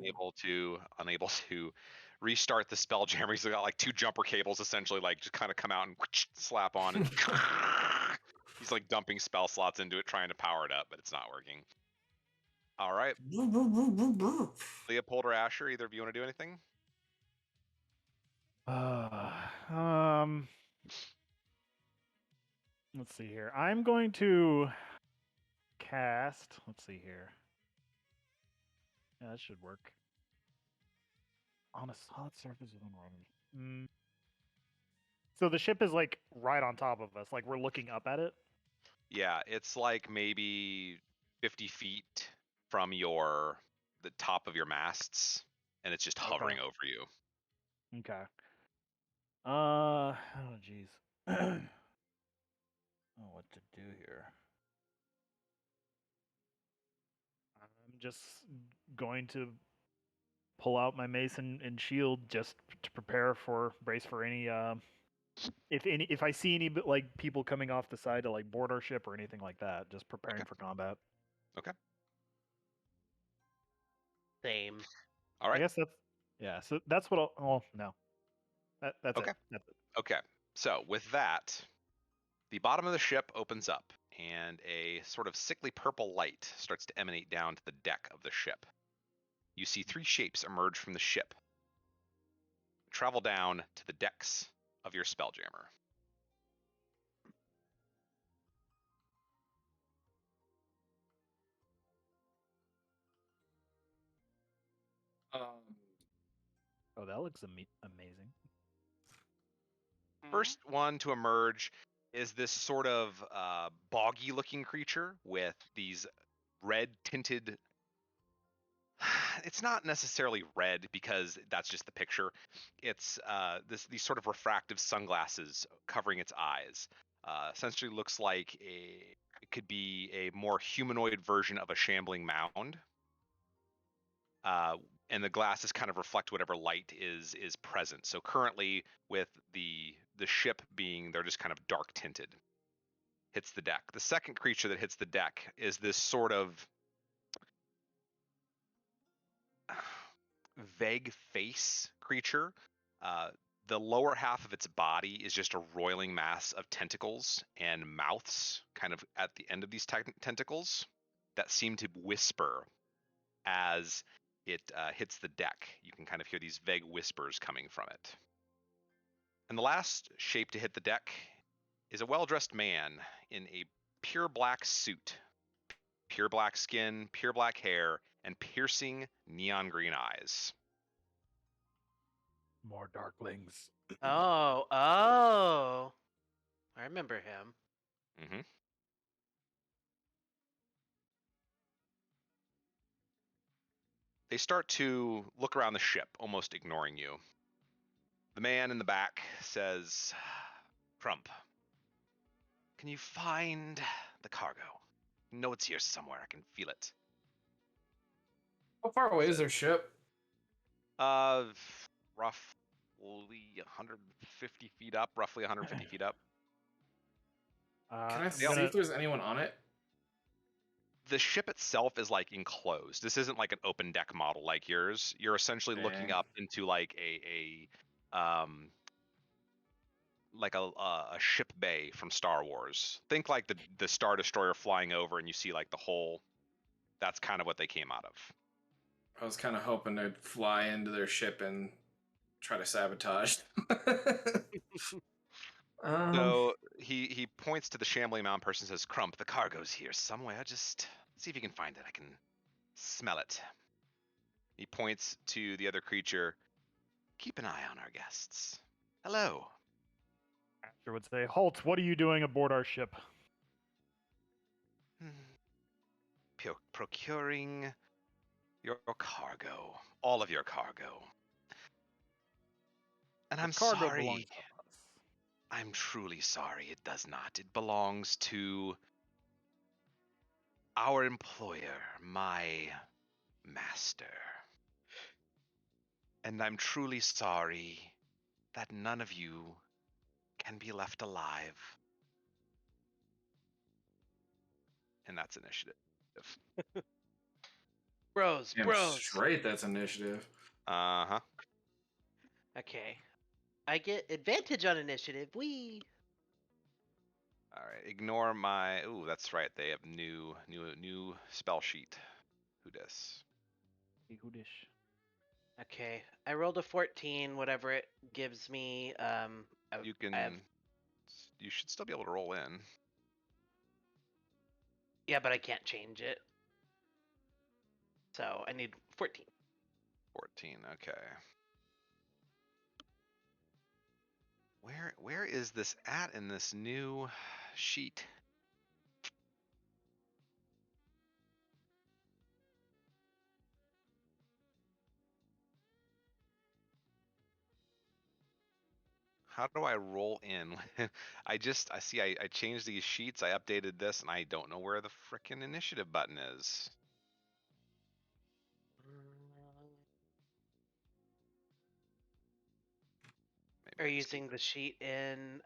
unable to restart the Spelljammer. He's got like 2 jumper cables essentially, like just kind of come out and slap on, and he's like dumping spell slots into it, trying to power it up, but it's not working. All right, Leopold or Asher, either of you want to do anything? Let's see here. I'm going to cast. Let's see here. Yeah, that should work. On a solid surface of unrunning. So the ship is like right on top of us. Like we're looking up at it. Yeah, it's like maybe 50 feet from the top of your masts, and it's just hovering over you. Okay. Oh jeez. Oh, what to do here? I'm just going to pull out my mace and shield just to brace for any if I see any like people coming off the side to like board our ship or anything like that, just preparing for combat. Same. All I right. guess so that's what I'll. Oh no, that's Okay. it. That's it. Okay. So with that, the bottom of the ship opens up, and a sort of sickly purple light starts to emanate down to the deck of the ship. You see 3 shapes emerge from the ship, travel down to the decks of your Spelljammer. Oh, that looks amazing. First one to emerge is this sort of boggy-looking creature with these red-tinted. It's not necessarily red because that's just the picture. It's these sort of refractive sunglasses covering its eyes. Essentially, looks like it could be a more humanoid version of a shambling mound. And the glasses kind of reflect whatever light is present. So currently, with the ship being, they're just kind of dark tinted. Hits the deck. The second creature that hits the deck is this sort of vague face creature. The lower half of its body is just a roiling mass of tentacles and mouths kind of at the end of these tentacles that seem to whisper as it hits the deck. You can kind of hear these vague whispers coming from it. And the last shape to hit the deck is a well-dressed man in a pure black suit, pure black skin, pure black hair, and piercing neon green eyes. More darklings. Oh. I remember him. Mm-hmm. They start to look around the ship, almost ignoring you. The man in the back says, Crump, can you find the cargo? I know it's here somewhere. I can feel it. How far away is their ship? Roughly 150 feet up. Roughly 150 feet up. Can I I'm see gonna- if there's anyone on it? The ship itself is like enclosed. This isn't like an open deck model like yours. You're essentially looking Okay. up into like a like a ship bay from Star Wars. Think like the Star Destroyer flying over, and you see like the whole. That's kind of what they came out of. I was kind of hoping to fly into their ship and try to sabotage. So he points to the shambling mound person and says, "Crump, the cargo's here somewhere. Just see if you can find it. I can smell it." He points to the other creature. "Keep an eye on our guests. Hello." Master would say, "Halt! What are you doing aboard our ship?" Procuring your cargo, all of your cargo. And The I'm cargo sorry. belongs to us. I'm truly sorry. It does not. It belongs to our employer, my master. And I'm truly sorry that none of you can be left alive. And that's initiative. Bros, Damn bros. straight, that's initiative. Uh-huh. Okay. I get advantage on initiative. Wee. All right. Ignore my. Ooh, that's right. They have new spell sheet. Who dis? Hoodish. Okay. I rolled a 14, whatever it gives me. You can. I have... You should still be able to roll in. Yeah, but I can't change it. So I need 14. 14. Okay. Where is this at in this new sheet? How do I roll in? I see I changed these sheets, I updated this, and I don't know where the frickin' initiative button is. Maybe Are I you just using the sheet in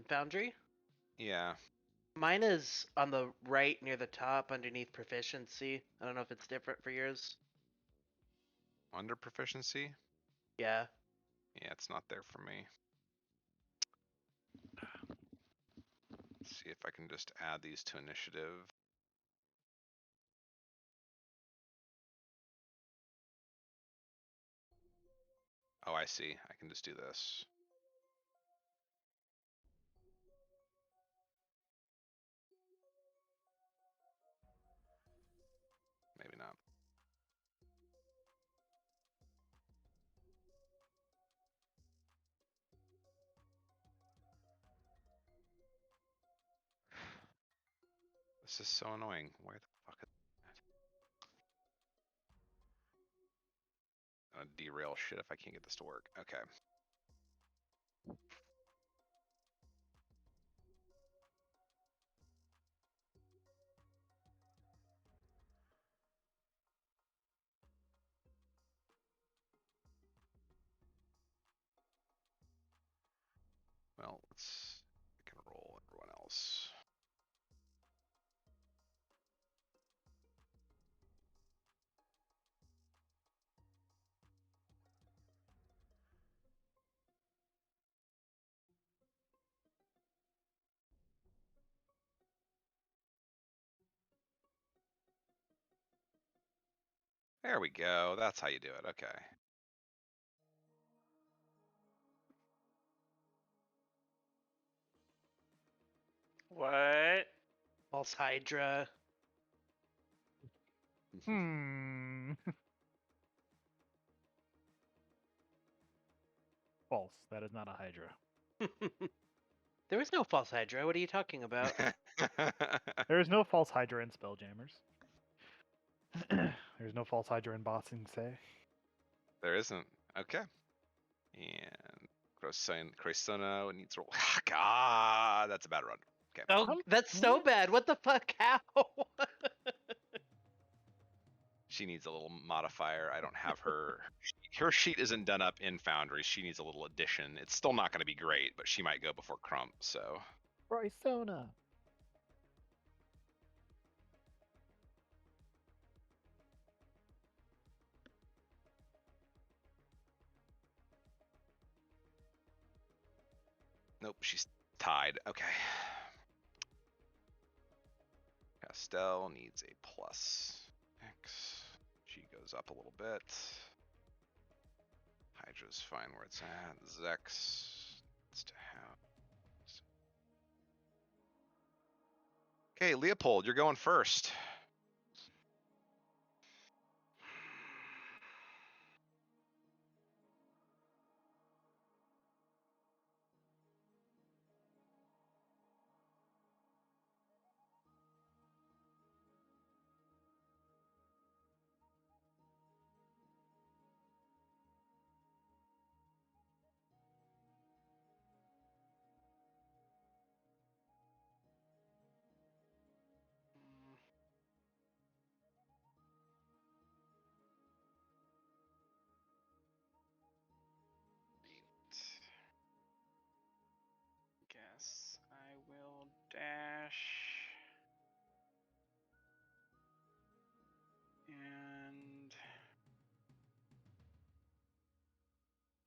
Foundry? Yeah. Mine is on the right near the top underneath proficiency. I don't know if it's different for yours. Under proficiency? Yeah. Yeah, it's not there for me. Let's see if I can just add these to initiative. Oh, I see. I can just do this. Maybe not. This is so annoying. Where the fuck is it? I'm gonna derail shit if I can't get this to work. Okay. Well, I can roll everyone else. There we go. That's how you do it. Okay. What? False Hydra. Hmm. False. That is not a Hydra. There was no false Hydra. What are you talking about? There is no false Hydra in Spelljammers. There's no false Hydra in Bossing Say. There isn't. Okay. And Cressona needs to roll. God, that's a bad run. Okay. Oh, that's so bad. What the fuck? How? She needs a little modifier. I don't have her. Her sheet isn't done up in Foundry. She needs a little addition. It's still not going to be great, but she might go before Crump. So Crysona. Nope, she's tied. Okay. Castell needs a plus X. She goes up a little bit. Hydra's fine where it's at. Zex needs to have. Okay, Leopold, you're going first. Guess I will dash. And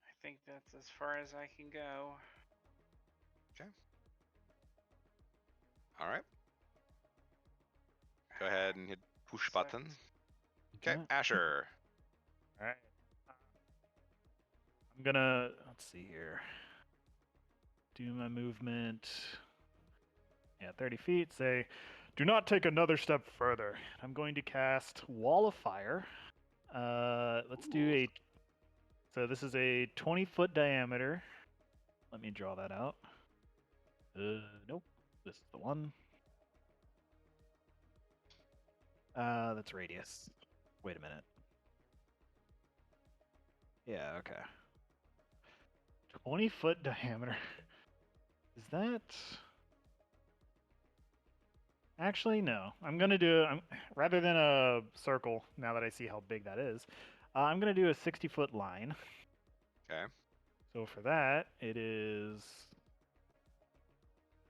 I think that's as far as I can go. Okay. All right. Go ahead and hit push button. Okay, Asher. All right. I'm gonna, let's see here. Do my movement. Yeah, 30 feet. Say, do not take another step further. I'm going to cast Wall of Fire. Let's do a. So this is a 20-foot diameter. Let me draw that out. Nope. This is the one. That's radius. Wait a minute. Yeah, okay. 20-foot diameter. Is that... Actually, no. I'm gonna do... rather than a circle, now that I see how big that is, I'm gonna do a 60-foot line. Okay. So for that, it is...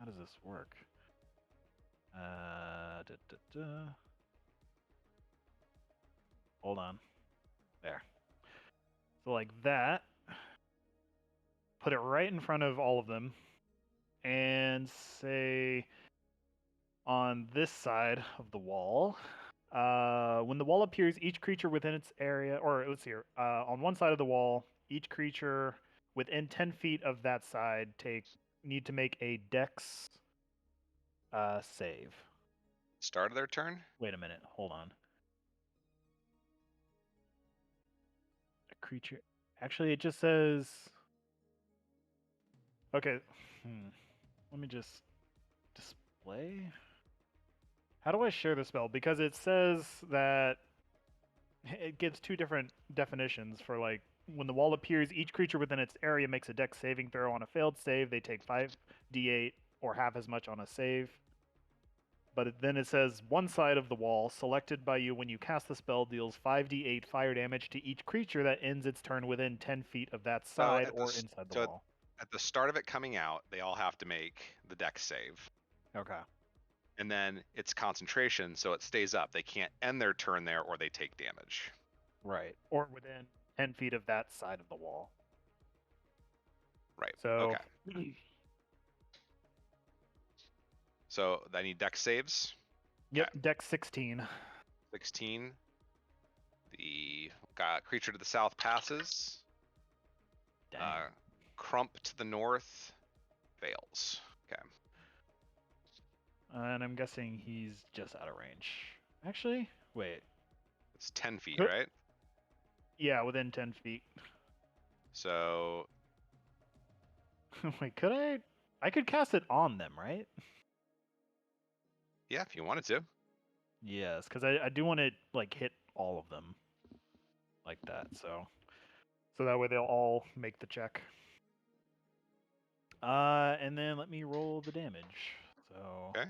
How does this work? Hold on. There. So like that. Put it right in front of all of them. And say on this side of the wall, when the wall appears, each creature within its area, or let's see here, on one side of the wall, each creature within 10 feet of that side need to make a Dex save. Start of their turn? Wait a minute, hold on. A creature. Actually, it just says. Okay. Let me just display. How do I share the spell? Because it says that it gives two different definitions for like when the wall appears, each creature within its area makes a Dex saving throw. On a failed save, they take 5d8 or half as much on a save. But then it says one side of the wall selected by you when you cast the spell deals 5d8 fire damage to each creature that ends its turn within 10 feet of that side or inside the wall. At the start of it coming out, they all have to make the Dex save. Okay. And then it's concentration, so it stays up. They can't end their turn there or they take damage. Right. Or within 10 feet of that side of the wall. Right. So, okay. So I need Dex saves. Yep, Okay. Dex 16. 16. The creature to the south passes. Dang. Crump to the north fails. Okay. And I'm guessing he's just out of range. Actually, wait. It's 10 feet, Good. right? Yeah, within 10 feet. So Wait, could I? I could cast it on them, right? yeah, if you wanted to. Yes, because I do want to like hit all of them like that, so that way they'll all make the check. And then let me roll the damage. So Okay.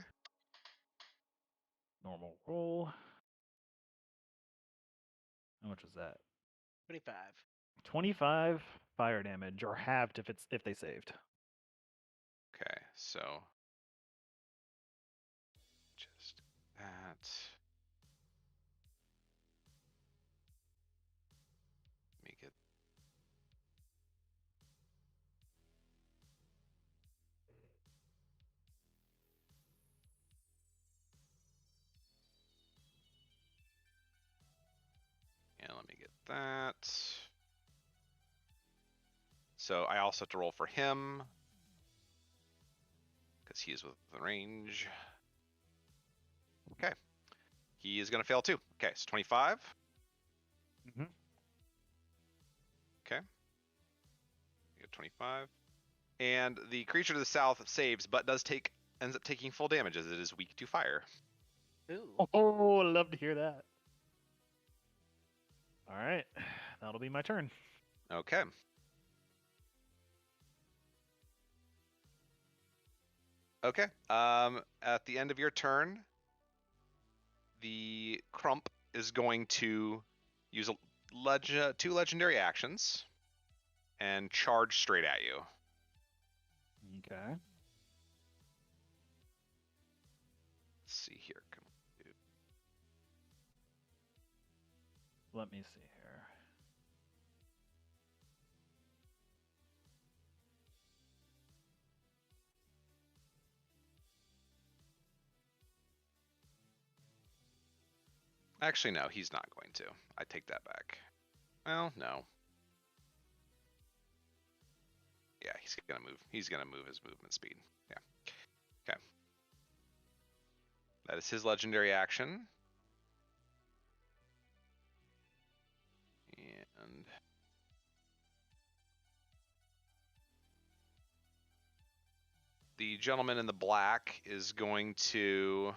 normal roll. How much was that? 25. 25 fire damage, or halved if they saved. Okay, so just that. Make it. that. So I also have to roll for him because he is within range. Okay. He is going to fail too. Okay, so 25. Mm-hmm. Okay. You get 25. And the creature to the south saves, but ends up taking full damage as it is weak to fire. Ooh. Oh, I love to hear that. All right, that'll be my turn. Okay. Okay. At the end of your turn, the Crump is going to use two legendary actions and charge straight at you. Okay. Let's see here. Let me see here. Actually, no, he's not going to. I take that back. Well, no. Yeah, he's gonna move. He's gonna move his movement speed. Yeah. Okay. That is his legendary action. And the gentleman in the black is going to,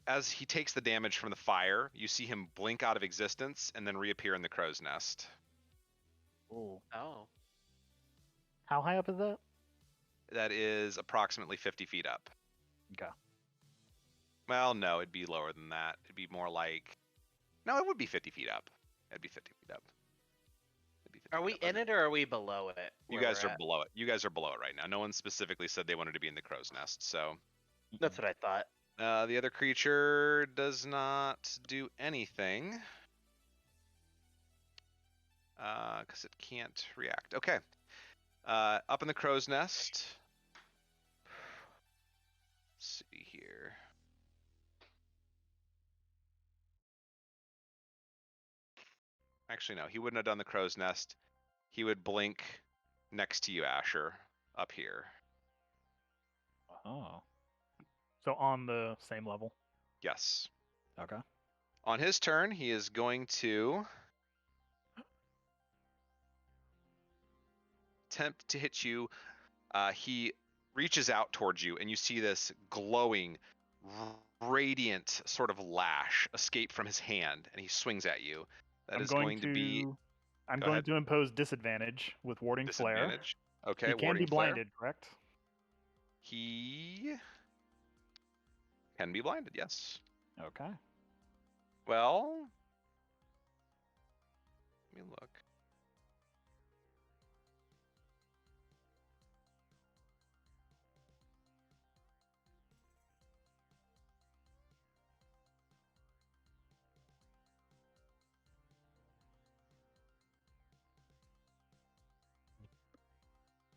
as he takes the damage from the fire, you see him blink out of existence and then reappear in the crow's nest. Oh. Oh. How high up is that? That is approximately 50 feet up. Okay. Well, no, it'd be lower than that. It'd be more like, no, it would be 50 feet up. It'd be 50 feet up. It'd be 50 Are feet we up. in it or are we below it? You where guys we're are at? below it. You guys are below it right now. No one specifically said they wanted to be in the crow's nest. So That's what I thought. the other creature does not do anything because it can't react. Okay. Up in the crow's nest. Let's see here. Actually, no, he wouldn't have done the crow's nest. He would blink next to you, Asher, up here. Oh. So on the same level. Yes. Okay. On his turn, he is going to attempt to hit you. He reaches out towards you, and you see this glowing, radiant sort of lash escape from his hand, and he swings at you. That is going to be. I'm Go going ahead. to impose disadvantage with warding flare. Disadvantage. Okay, He can warding be flare. blinded, correct? He can be blinded, yes. Okay. Well, let me look.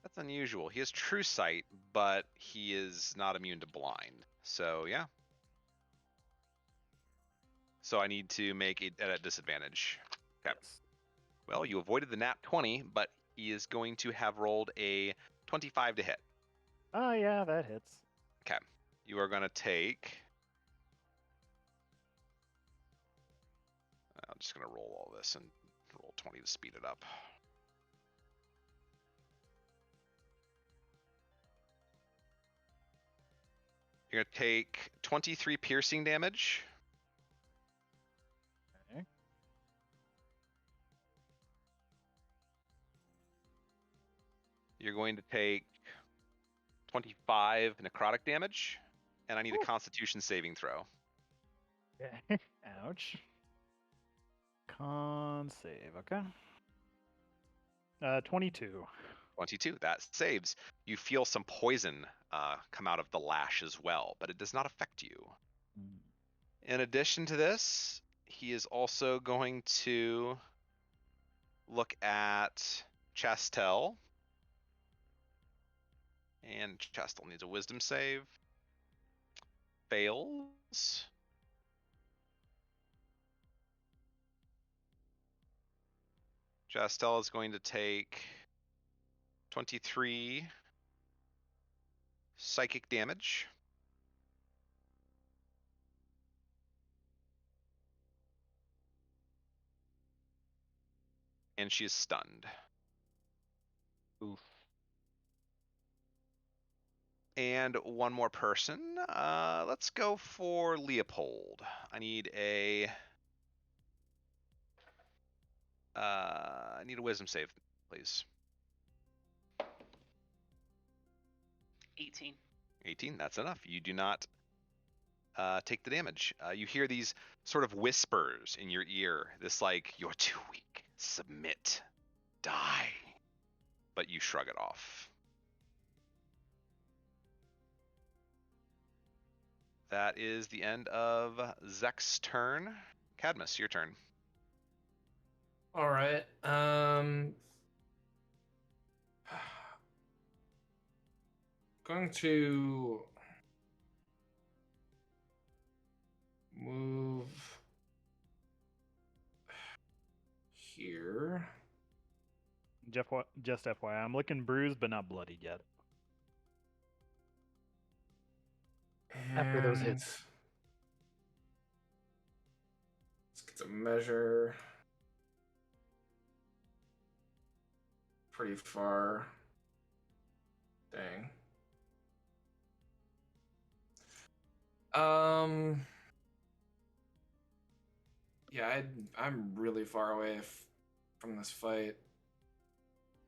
That's unusual. He has true sight, but he is not immune to blind. So, yeah. So I need to make it at a disadvantage. Okay. Yes. Well, you avoided the nat 20, but he is going to have rolled a 25 to hit. Oh yeah, that hits. Okay. You are going to take... I'm just going to roll all this and roll 20 to speed it up. You're going to take 23 piercing damage. Okay. You're going to take 25 necrotic damage, and I need a Constitution saving throw. Okay. Ouch. Con save. Okay. 22. 22. That saves. You feel some poison come out of the lash as well, but it does not affect you. In addition to this, he is also going to look at Chastel. And Chastel needs a wisdom save. Fails. Jastel is going to take 23 psychic damage. And she is stunned. Oof. And one more person. Let's go for Leopold. I need a wisdom save, please. 18. 18, that's enough. You do not take the damage. You hear these sort of whispers in your ear. This like, you're too weak. Submit. Die. But you shrug it off. That is the end of Zek's turn. Cadmus, your turn. All right. Going to move here. Just FYI, I'm looking bruised but not bloodied yet. After those And hits. Let's get to measure pretty far. Dang. Yeah, I'm really far away from this fight.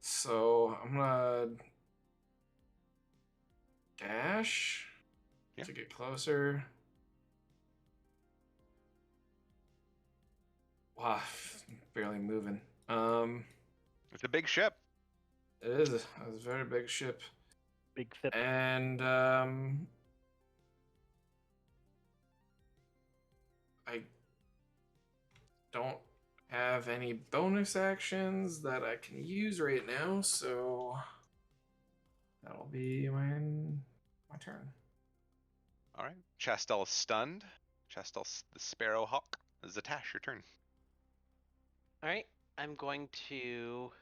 So I'm gonna dash to get closer. Wow, barely moving. It's a big ship. It is a very big ship. Big fit. And I don't have any bonus actions that I can use right now, so that'll be my turn. All right. Chastel is stunned. Chastel, the Sparrow Hawk. Zatash, your turn. Alright, I'm going to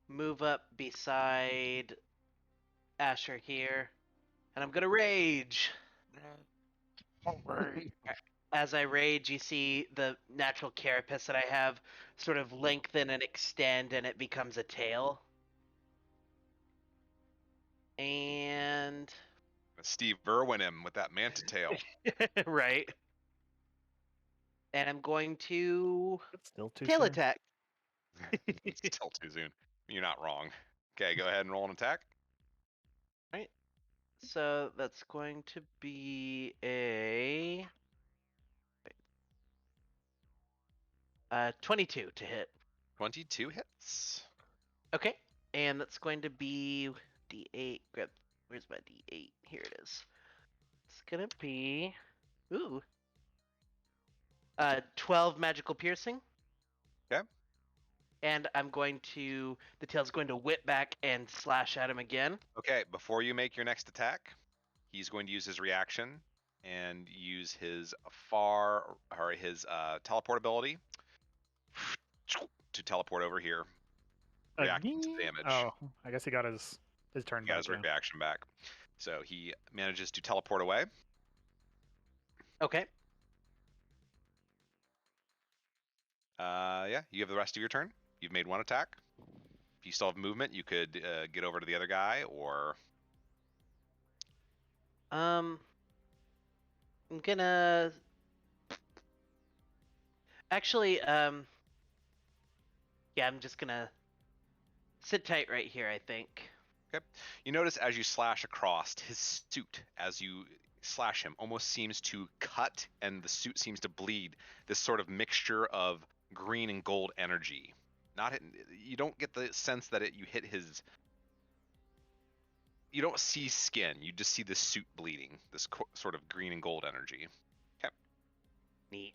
move up beside Asher here, and I'm gonna rage. As I rage, you see the natural carapace that I have sort of lengthen and extend, and it becomes a tail. And Steve Irwin him with that manta tail. right. And I'm going to It's still too tail soon. attack. Still too soon. You're not wrong. Okay, go ahead and roll an attack. Right. So that's going to be a 22 to hit. 22 hits. Okay. And that's going to be D8. Where's my D8? Here it is. It's gonna be 12 magical piercing. Okay. And the tail's going to whip back and slash at him again. Okay, before you make your next attack, he's going to use his reaction and use his teleport ability to teleport over here, reacting to damage. Oh, I guess he got his turn He got back. his Yeah. reaction back. So he manages to teleport away. Okay. Yeah, you have the rest of your turn. You've made one attack. If you still have movement, you could get over to the other guy, or I'm gonna actually yeah, I'm just gonna sit tight right here, I think. okay. You notice as you slash across, his suit, as you slash him, almost seems to cut, and the suit seems to bleed. This sort of mixture of green and gold energy. You don't get the sense that you hit his. You don't see skin. You just see the suit bleeding. This sort of green and gold energy. Okay. Neat.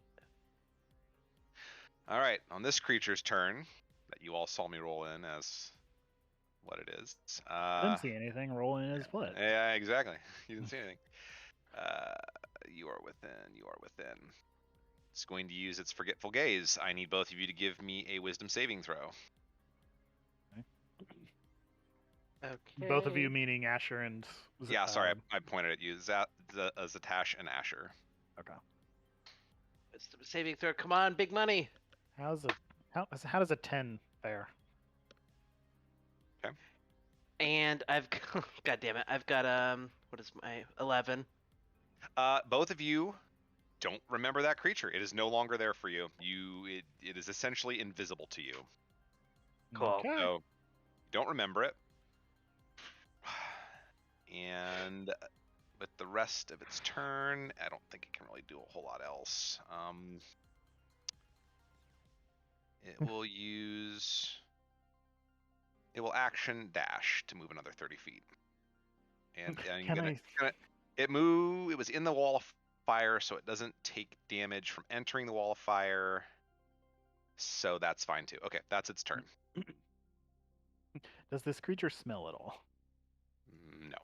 All right. On this creature's turn, that you all saw me roll in as what it is. I didn't see anything. Rolling is what? Yeah, exactly. You didn't see anything. You are within. It's going to use its Forgetful Gaze. I need both of you to give me a Wisdom saving throw. Okay. Both of you meaning Asher and. Yeah, sorry, I pointed at you. Zatash and Asher. Okay. Wisdom saving throw. Come on, big money. How does a 10 fare? And I've God damn it, I've got what is my 11? Both of you don't remember that creature. It is no longer there for you. It is essentially invisible to you. Cool. Okay. So don't remember it. And with the rest of its turn, I don't think it can really do a whole lot else. It will it will action dash to move another 30 feet. And it was in the wall of fire, so it doesn't take damage from entering the wall of fire. So that's fine too. Okay, that's its turn. Does this creature smell at all? No.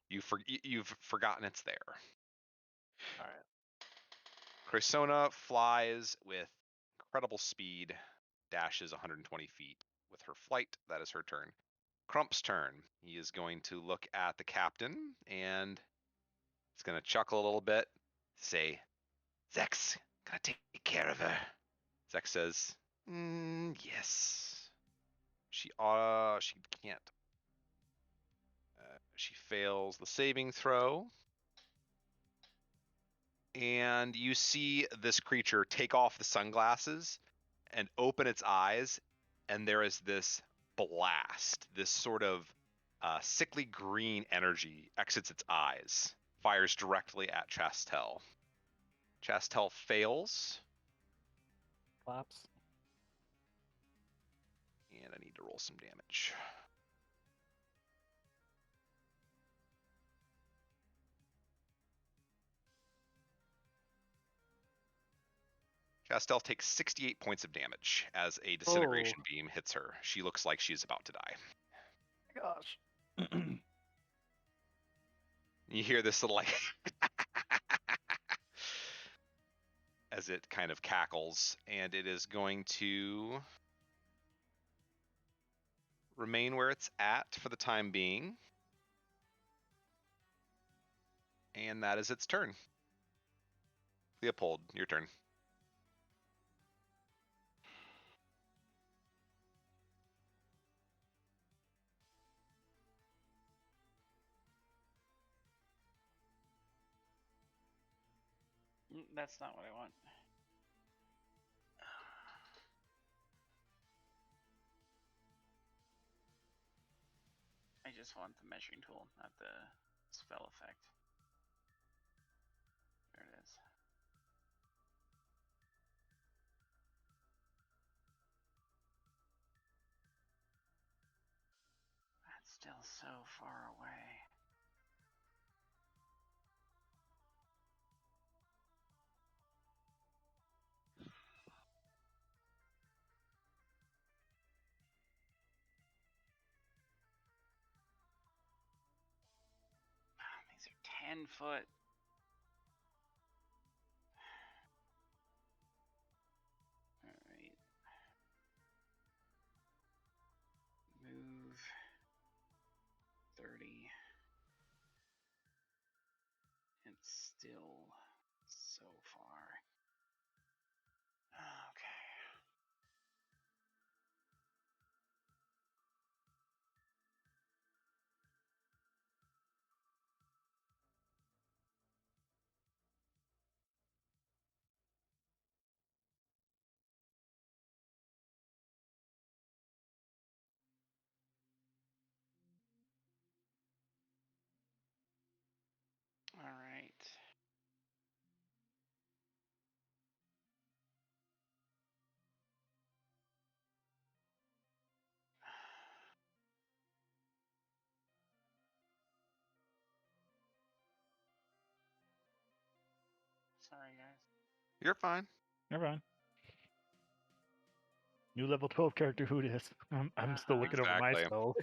You've forgotten it's there. All right. Chrysona flies with incredible speed, dashes 120 feet with her flight. That is her turn. Crump's turn. He is going to look at the captain and he's going to chuckle a little bit, say, Zex, gotta take care of her. Zex says, yes. She can't. She fails the saving throw. And you see this creature take off the sunglasses and open its eyes, and there is this blast, this sort of sickly green energy exits its eyes, fires directly at Chastel. Chastel fails. Claps. And I need to roll some damage. Chastel takes 68 points of damage as a disintegration beam hits her. She looks like she's about to die. Gosh. You hear this little like as it kind of cackles, and it is going to remain where it's at for the time being. And that is its turn. Leopold, your turn. That's not what I want. I just want the measuring tool, not the spell effect. There it is. That's still so far away. These are 10 foot. Alright. Move 30. It's still so far. Okay. All right. Sorry, guys. You're fine. Never mind. New level 12 character, who it is. I'm still looking over my Exactly. spell.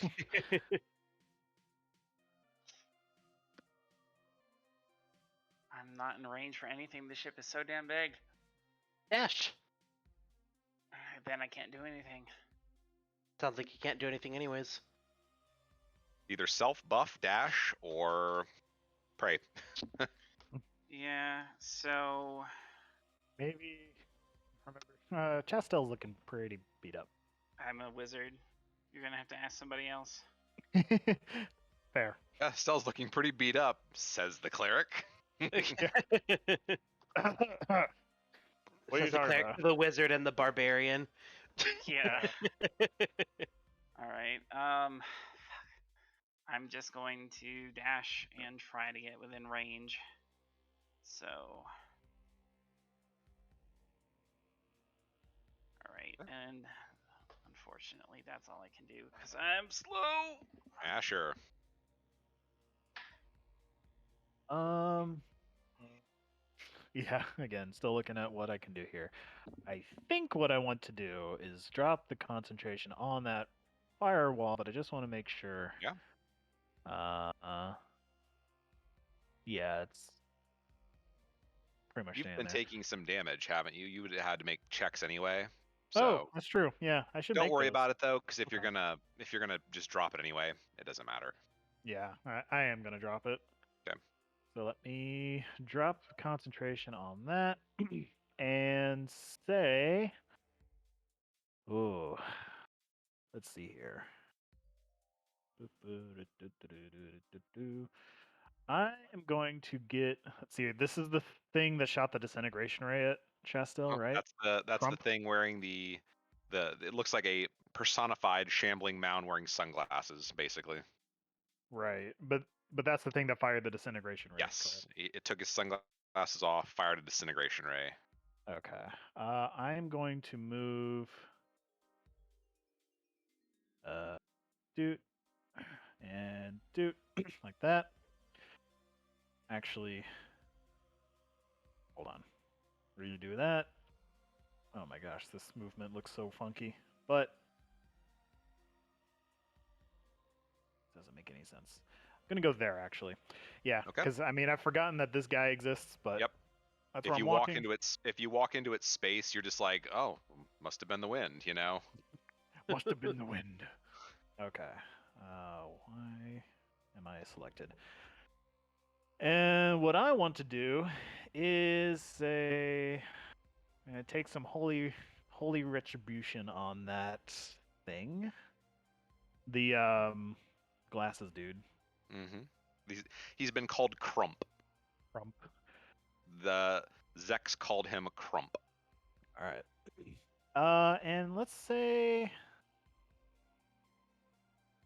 I'm not in range for anything. The ship is so damn big. Dash. Then I can't do anything. Sounds like you can't do anything anyways. Either self-buff, dash, or pray. Yeah, so Maybe. Remember. Chastel's looking pretty beat up. I'm a wizard. You're gonna have to ask somebody else. Fair. Estelle's looking pretty beat up, says the cleric. What are you Says the talking cleric, about? the wizard, and the barbarian. Yeah. All right. I'm just going to dash and try to get within range. So. All right, and unfortunately, that's all I can do because I'm slow. Yeah, sure. Yeah, again, still looking at what I can do here. I think what I want to do is drop the concentration on that firewall, but I just want to make sure. Yeah. Yeah, it's pretty much You've staying been there. taking some damage, haven't you? You would have had to make checks anyway. Oh, So that's true. Yeah, I should. don't make worry those. about it though, because if Okay. you're gonna just drop it anyway, it doesn't matter. Yeah, I am gonna drop it. Okay. So let me drop the concentration on that and say, ooh, let's see here. I am going to get. Let's see. This is the thing that shot the disintegration ray at Chastel, Oh, right? That's Crump? the thing wearing the it looks like a personified shambling mound wearing sunglasses, basically. Right, but that's the thing that fired the disintegration ray. Yes, it took his sunglasses off, fired a disintegration ray. Correct? Okay. I'm going to move. Doot and doot like that. Actually, hold on. Redo that. Oh my gosh, this movement looks so funky, but doesn't make any sense. I'm gonna go there actually. Yeah, Okay. because I mean I've forgotten that this guy exists, but Yep. that's If where you I'm walk walking. into its space, you're just like, oh, must have been the wind, you know. Must have been the wind. Okay. Why am I selected? And what I want to do is say, I'm gonna take some holy retribution on that thing. The glasses dude. Mm-hmm. He's been called Crump. Crump. The Zex called him Crump. All right. And let's say,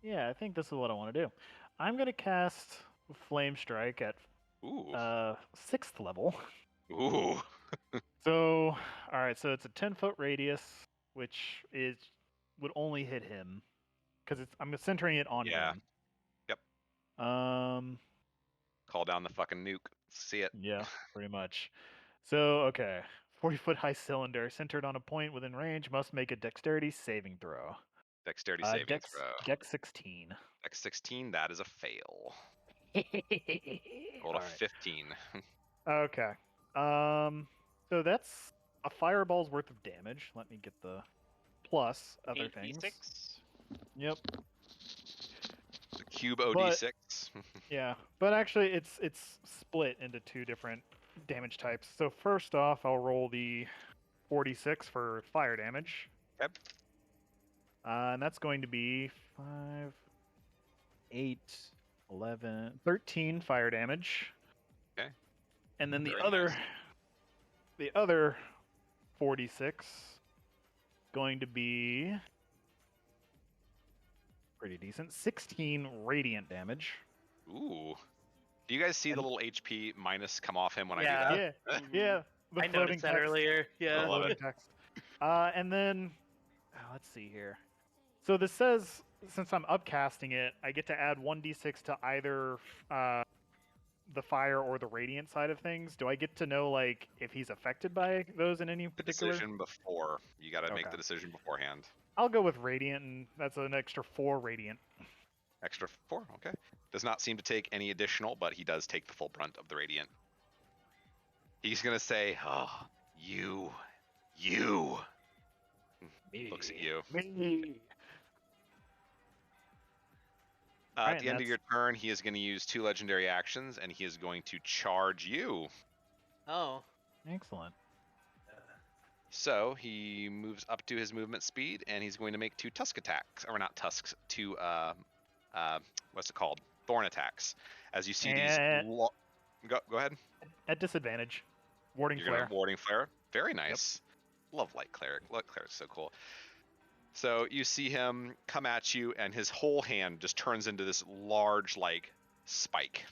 yeah, I think this is what I want to do. I'm gonna cast Flame Strike at Ooh. 6th level. Ooh. So, all right, so it's a 10-foot radius, which would only hit him because I'm centering it on Yeah. him. Yep. Call down the fucking nuke. See it. Yeah, pretty much. So, okay, 40-foot high cylinder centered on a point within range must make a dexterity saving throw. Dexterity saving throw. Dex 16. Dex 16. That is a fail. Rolled All a right. 15. Okay. So that's a fireball's worth of damage. Let me get the plus other things. 8d6. Yep. The cube OD6. Yeah, but actually it's split into 2 different damage types. So first off, I'll roll the 46 for fire damage. Yep. And that's going to be 5, 8, 11, 13 fire damage. Okay. And then Very the nice. other 46 going to be pretty decent. 16 radiant damage. Ooh. Do you guys see the little HP minus come off him when Yeah. I do that? Yeah. The I floating noticed that text. earlier. I Yeah. love Floating it. text. And then let's see here. So this says since I'm upcasting it, I get to add 1d6 to either the fire or the radiant side of things. Do I get to know like if he's affected by those in any The particular? decision before. You got to make Okay. the decision beforehand. I'll go with radiant, and that's an extra 4 radiant. Extra 4. Okay. Does not seem to take any additional, but he does take the full brunt of the radiant. He's gonna say, "Oh, you You. Me. Looks at you. Me. At Alright, the end of that's- your turn, he is going to use 2 legendary actions, and he is going to charge you. Oh. Excellent. So he moves up to his movement speed, and he's going to make 2 tusk attacks, or not tusks, 2 what's it called? Thorn attacks. As you see these. Go ahead. At disadvantage. Warding You're flare. gonna warding flare. Very nice. Love light cleric. Light cleric's so cool. So you see him come at you, and his whole hand just turns into this large, like, spike.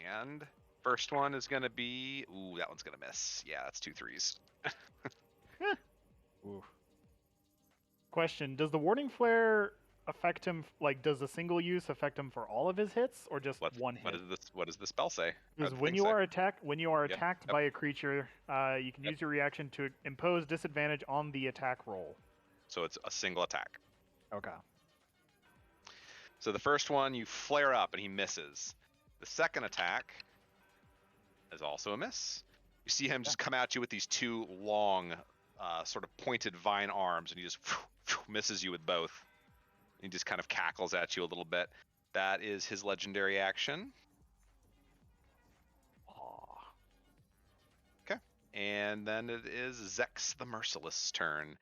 And first one is gonna be, ooh, that one's gonna miss. Yeah, that's 2 3s. Ooh. Question: does the warding flare affect him? Like, does a single use affect him for all of his hits, or just one hit? What does the spell say? Because Or the when thing you say? are Yep, attacked yep. by a creature, you can Yep. use your reaction to impose disadvantage on the attack roll. So it's a single attack. Okay. So the first one, you flare up and he misses. The second attack is also a miss. You see him just come at you with these 2 long, sort of pointed vine arms, and he just misses you with both. He just kind of cackles at you a little bit. That is his legendary action. Aw. Okay. And then it is Zex the Merciless' turn.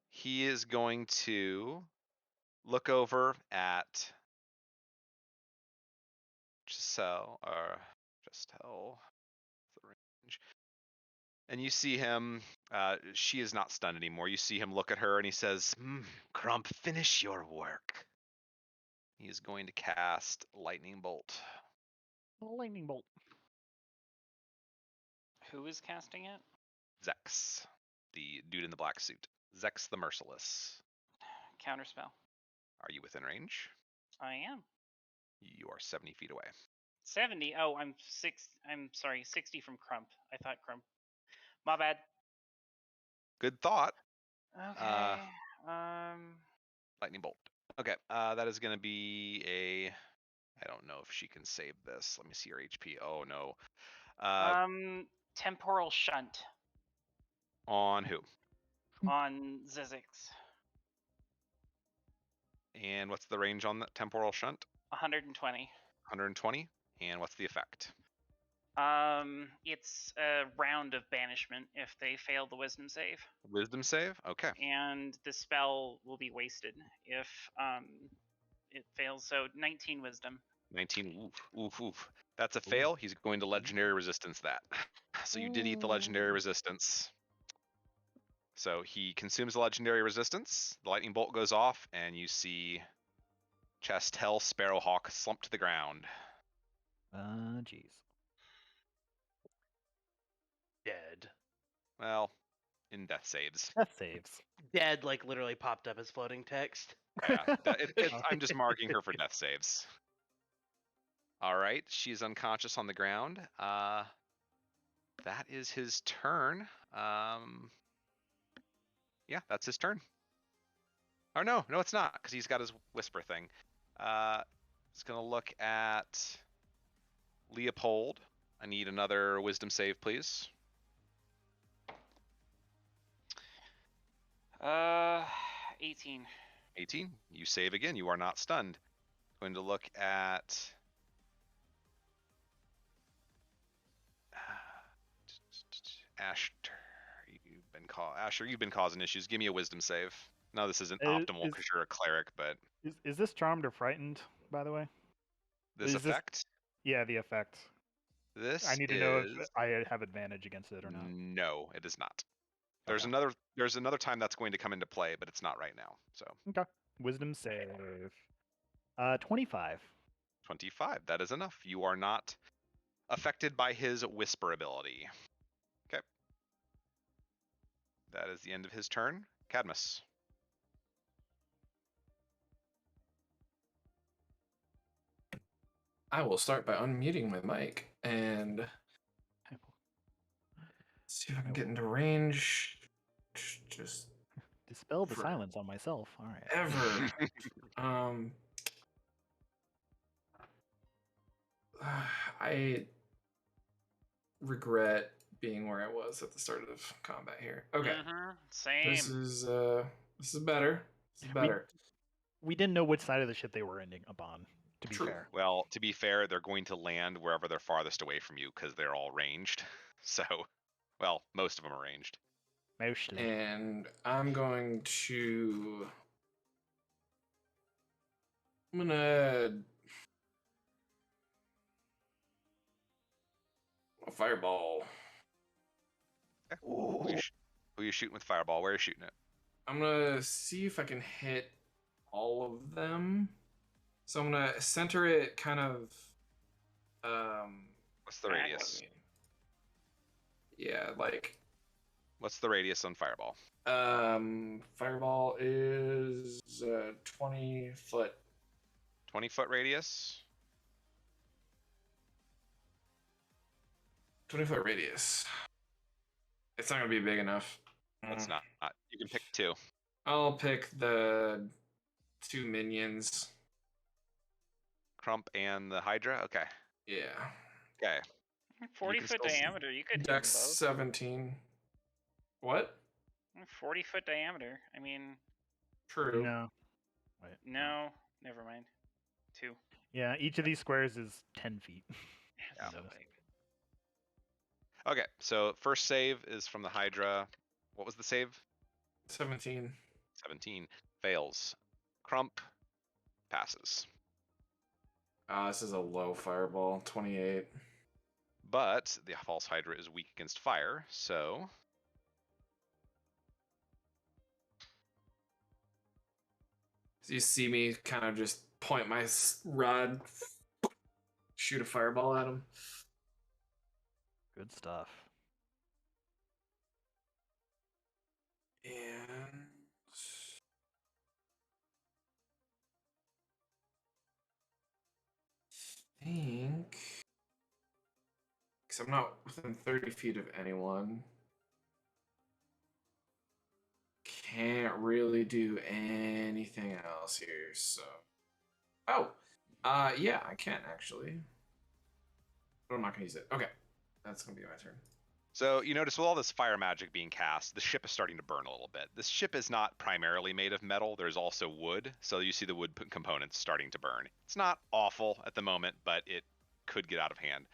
He is going to look over at Giselle, the range. And you see him, she is not stunned anymore. You see him look at her and he says, Crump, finish your work. He is going to cast Lightning Bolt. Lightning bolt. Who is casting it? Zex, the dude in the black suit. Zex the Merciless. Counterspell. Are you within range? I am. You are 70 feet away. 70. Oh, I'm 60 from Crump. I thought Crump. My bad. Good thought. Okay. Lightning Bolt. Okay, that is going to be a... I don't know if she can save this. Let me see her HP. Oh, no. Temporal Shunt On who? on Zizix. And what's the range on that temporal shunt? 120. 120. And what's the effect? It's a round of banishment if they fail the wisdom save, Wisdom save? Okay. and the spell will be wasted if it fails. So 19 wisdom. 19. Oof. That's a fail. He's going to legendary resistance that. So you did eat the legendary resistance. So he consumes the legendary resistance. The lightning bolt goes off, and you see Chastel Sparrowhawk slump to the ground. Jeez. Dead. Well, in death saves. Death saves. Dead, like, literally popped up as floating text. Yeah, I'm just marking her for death saves. All right, she's unconscious on the ground. That is his turn. Yeah, that's his turn. Oh, no, it's not, because he's got his whisper thing. He's going to look at Leopold. I need another wisdom save, please. 18. 18. You save again. You are not stunned. Going to look at... Asher, you've been causing issues. Give me a wisdom save. No, this isn't optimal because you're a cleric, but... Is this charmed or frightened, by the way? This Is this- effect? Yeah, the effect. This I need to know if I have advantage against it or not. No, it is not. There's Okay. another time that's going to come into play, but it's not right now. So Okay. Wisdom save. 25. 25. That is enough. You are not affected by his whisper ability. Okay. That is the end of his turn. Cadmus. I will start by unmuting my mic and see if I can get into range. Just Dispel the For- silence on myself. All right. ever. I regret being where I was at the start of combat here. Okay. Same. This is better. This is better. We didn't know which side of the ship they were ending up on, to be True. fair. Well, to be fair, they're going to land wherever they're farthest away from you because they're all ranged. So, well, most of them are ranged. Mostly. And I'm going to. I'm gonna. A fireball. Who are you shooting with fireball? Where are you shooting it? I'm gonna see if I can hit all of them. So I'm gonna center it kind of. What's the radius? Yeah, like. What's the radius on fireball? Fireball is 20 foot. 20-foot radius? 20-foot radius. It's not gonna be big enough. It's not. You can pick 2. I'll pick the 2 minions. Crump and the Hydra? Okay. Yeah. Okay. 40-foot still see- diameter. You could hit them Dex both. 17. What? 40-foot diameter. I mean, True. No. Wait. no, never mind. 2. Yeah, each of these squares is 10 feet. Yeah, so big. Okay, so first save is from the Hydra. What was the save? 17. 17. Fails. Crump passes. This is a low fireball. 28. But the false Hydra is weak against fire, so So you see me kind of just point my rod, shoot a fireball at him. Good stuff. And I think because I'm not within 30 feet of anyone, can't really do anything else here. So, yeah, I can actually, but I'm not gonna use it. Okay, that's gonna be my turn. So you notice with all this fire magic being cast, the ship is starting to burn a little bit. This ship is not primarily made of metal. There's also wood, so you see the wood components starting to burn. It's not awful at the moment, but it could get out of hand.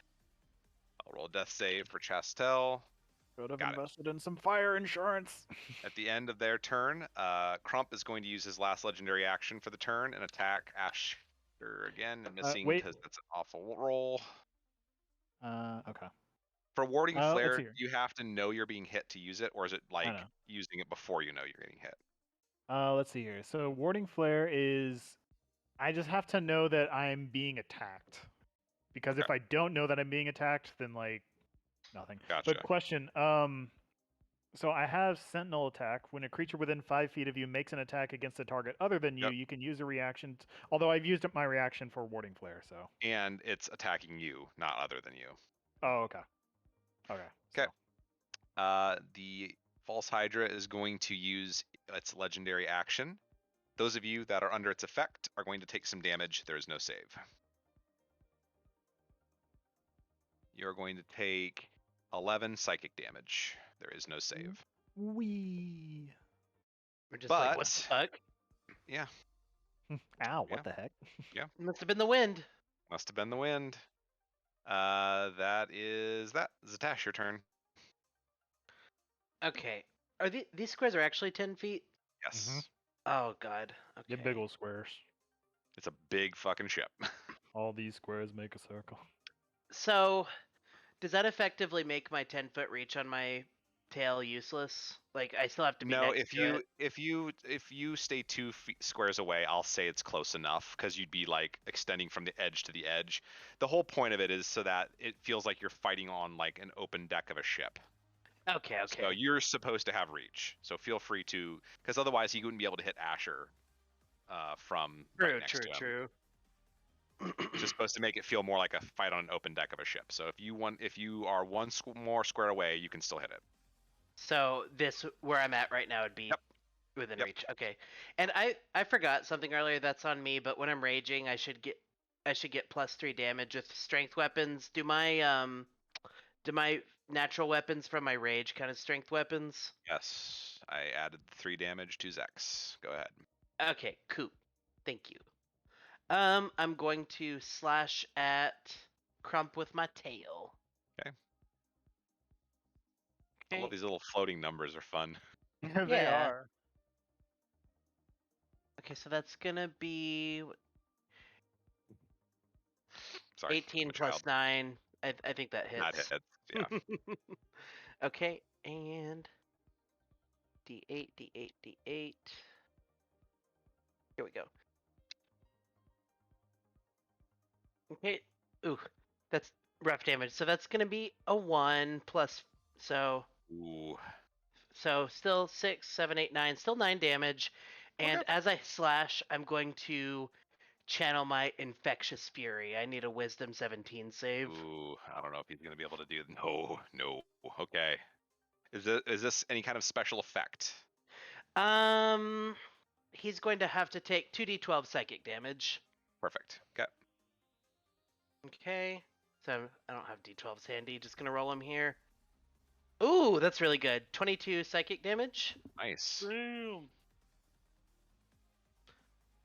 I'll roll a death save for Chastel. Could have Got it. invested in some fire insurance. At the end of their turn, Crump is going to use his last legendary action for the turn and attack Asher again, missing wait. because that's an awful roll. Okay. For warding let's flare, see here. you have to know you're being hit to use it, or is it like know. using it before you know you're getting hit? Let's see here. So warding flare is, I just have to know that I'm being attacked, because if I don't know that I'm being attacked, then like nothing. Gotcha. But question, so I have Sentinel attack. When a creature within 5 feet of you makes an attack against a target other than you, Yep. you can use a reaction. Although I've used up my reaction for warding flare, so. And it's attacking you, not other than you. Oh, okay. Okay. Okay. so- The false Hydra is going to use its legendary action. Those of you that are under its effect are going to take some damage. There is no save. You're going to take 11 psychic damage. There is no save. Wee. We're just like, what But- the fuck? Yeah, Ow! What Yeah. the heck? It must have been the wind. must have been the wind. That is that. Zatash, your turn. Okay. Are these squares are actually 10 feet? Yes. Mhm. Oh god. Okay. The big old squares. It's a big fucking ship. All these squares make a circle. So, does that effectively make my 10-foot reach on my tail useless? Like, I still have to be No, next to it? if you stay 2 squares away, I'll say it's close enough because you'd be like extending from the edge to the edge. The whole point of it is so that it feels like you're fighting on like an open deck of a ship. Okay. So you're supposed to have reach. So feel free to, because otherwise he wouldn't be able to hit Asher from right next to him. True. It's just supposed to make it feel more like a fight on an open deck of a ship. So if you are one more square away, you can still hit it. So this where I'm at right now would be Yep. within Yep. reach. Okay. And I forgot something earlier. That's on me. But when I'm raging, I should get +3 damage with strength weapons. Do my natural weapons from my rage kind of strength weapons? Yes, I added 3 damage to Zex. Go ahead. Okay, cool. Thank you. I'm going to slash at Crump with my tail. I love these little floating numbers are fun. They Yeah. are. Okay, so that's gonna be Sorry. 18 I'm a plus child. 9. I think that That hits. hits. Yeah. Okay, and D8, D8, D8. Here we go. Okay. Ooh, that's rough damage. So that's gonna be a 1 plus. So Ooh. still 6, 7, 8, 9. Still 9 damage. And Okay. as I slash, I'm going to channel my infectious fury. I need a wisdom 17 save. Ooh. I don't know if he's gonna be able to do. No. Okay. Is this any kind of special effect? He's going to have to take 2d12 psychic damage. Perfect. Okay. Okay. So I don't have d12s handy. Just gonna roll them here. Ooh, that's really good. 22 psychic damage. Nice. Boom.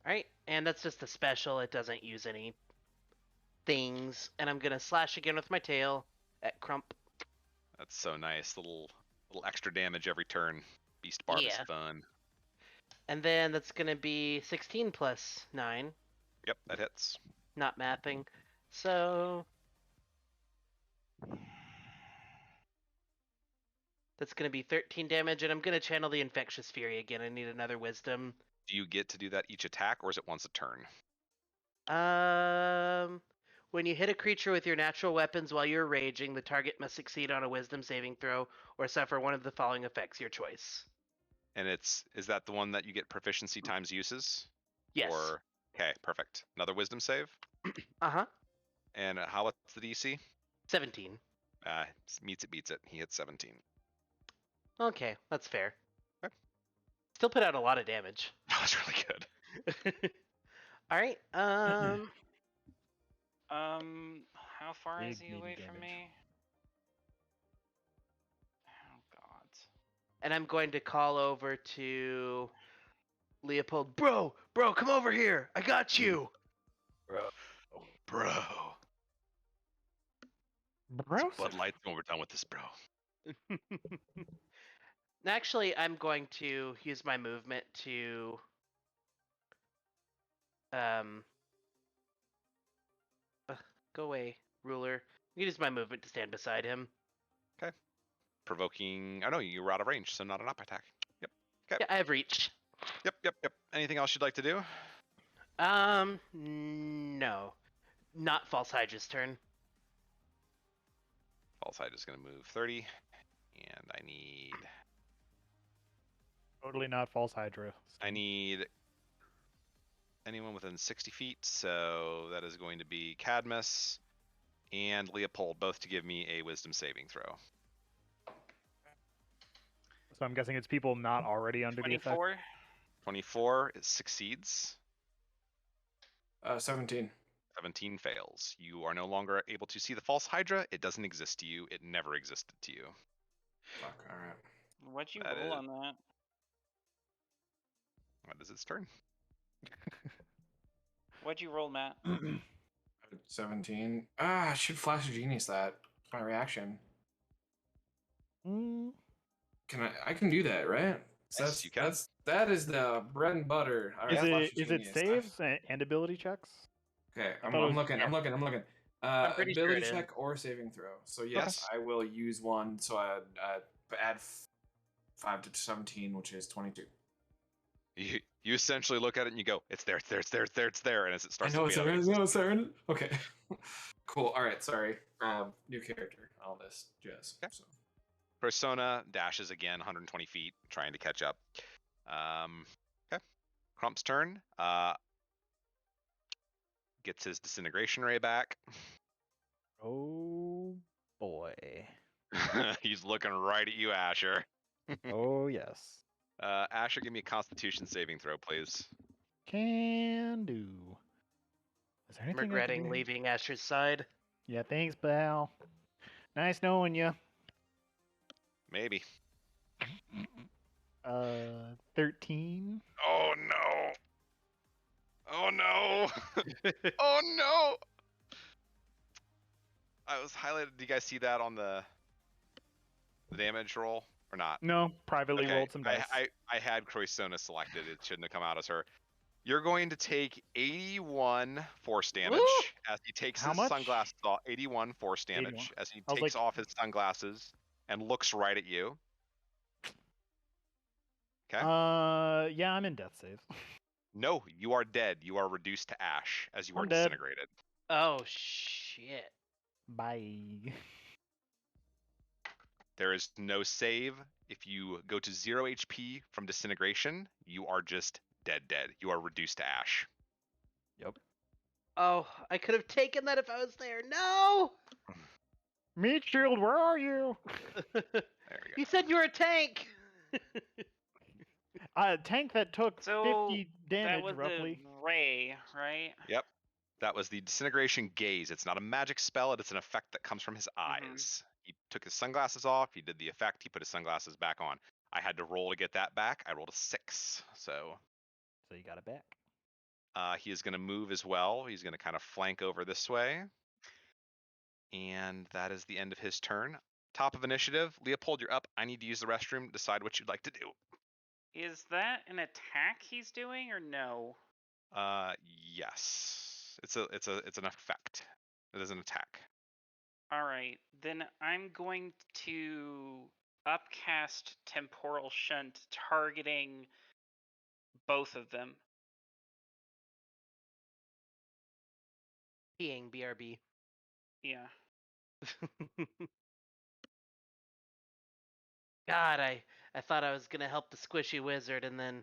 Alright, and that's just a special. It doesn't use any things. And I'm gonna slash again with my tail at Crump. That's so nice. Little extra damage every turn. Beast Barb is Yeah. fun. And then that's gonna be 16 plus 9. Yep, that hits. Not mathing. So that's gonna be 13 damage, and I'm gonna channel the infectious fury again. I need another wisdom. Do you get to do that each attack, or is it once a turn? When you hit a creature with your natural weapons while you're raging, the target must succeed on a wisdom saving throw or suffer one of the following effects, your choice. And is that the one that you get proficiency times uses? Yes. Or okay, perfect. Another wisdom save. Uh-huh. And what's the DC? 17. Meets it, beats it. He hits 17. Okay, that's fair. Okay. Still put out a lot of damage. That was really good. Alright, How far is Big he away meaty from damage. me? Oh God. and I'm going to call over to Leopold. Bro, come over here. I got you. Bro. Bro, Bud Light's when we're done with this, bro. Actually, I'm going to use my movement to go away, ruler. I'm gonna use my movement to stand beside him. Provoking. Oh no, you were out of range, so not an up attack. Yep. Okay. Yeah, I have reach. Yep. Anything else you'd like to do? No. Not False Hydra's turn. False Hydra is going to move 30, and I need totally not false Hydra. anyone within 60 feet, so that is going to be Cadmus and Leopold, both to give me a wisdom saving throw. So I'm guessing it's people not already under the effect. 24. 24 succeeds. 17. 17 fails. You are no longer able to see the false Hydra. It doesn't exist to you. It never existed to you. Fuck, alright. What'd you That roll is- on that? That is its turn. What'd you roll, Matt? 17. Ah, I should flash a genius that. It's my reaction. Mm, I can do that, right? Yes, you can. That is the bread and butter. All right, flash a is it genius. saves and ability checks? Okay, I I'm thought it was- looking. yeah. I'm looking. I'm pretty sure Ability it is. check or saving throw. So yes, I will use one. So I add 5 to 17, which is 22. You essentially look at it and you go, it's there, and as it starts I know to it's fade out, there. No, sir. Okay. Cool. All right. Sorry. New character. All this jazz. Okay. So. Persona dashes again 120 feet, trying to catch up. Okay. Crump's turn. Gets his disintegration ray back. Oh boy. He's looking right at you, Asher. Oh yes. Asher, give me a Constitution saving throw, please. Can do. Is there anything I can Regretting do? leaving Asher's side. Yeah, thanks, pal. Nice knowing you. Maybe. 13. Oh no! Oh no! Oh no! I was highlighted. Do you guys see that on the damage roll or not? No, privately Okay, rolled some dice. I had Croissona selected. It shouldn't have come out as her. You're going to take 81 force damage Woo! as he takes How his much? sunglasses off. 81 force 81. damage as he I was takes like- off his sunglasses and looks right at you. Okay. Yeah, I'm in death save. No, you are dead. You are reduced to ash as you are I'm dead. disintegrated. Oh shit. Bye. There is no save. If you go to 0 HP from disintegration, you are just dead. You are reduced to ash. Yep. Oh, I could have taken that if I was there. No. Meat Shield, where are you? There we go. You said you were a tank. A tank that took So 50 that damage, was roughly. the ray, right? Yep. That was the disintegration gaze. It's not a magic spell. It's an effect that comes from his Mhm. eyes. He took his sunglasses off. He did the effect. He put his sunglasses back on. I had to roll to get that back. I rolled a 6. So So you got it back. he is going to move as well. He's going to kind of flank over this way. And that is the end of his turn. Top of initiative. Leopold, you're up. I need to use the restroom. Decide what you'd like to do. Is that an attack he's doing or no? Yes. It's an effect. It is an attack. All right, then I'm going to upcast Temporal Shunt, targeting both of them. Peeing, BRB. Yeah. God, I thought I was gonna help the squishy wizard, and then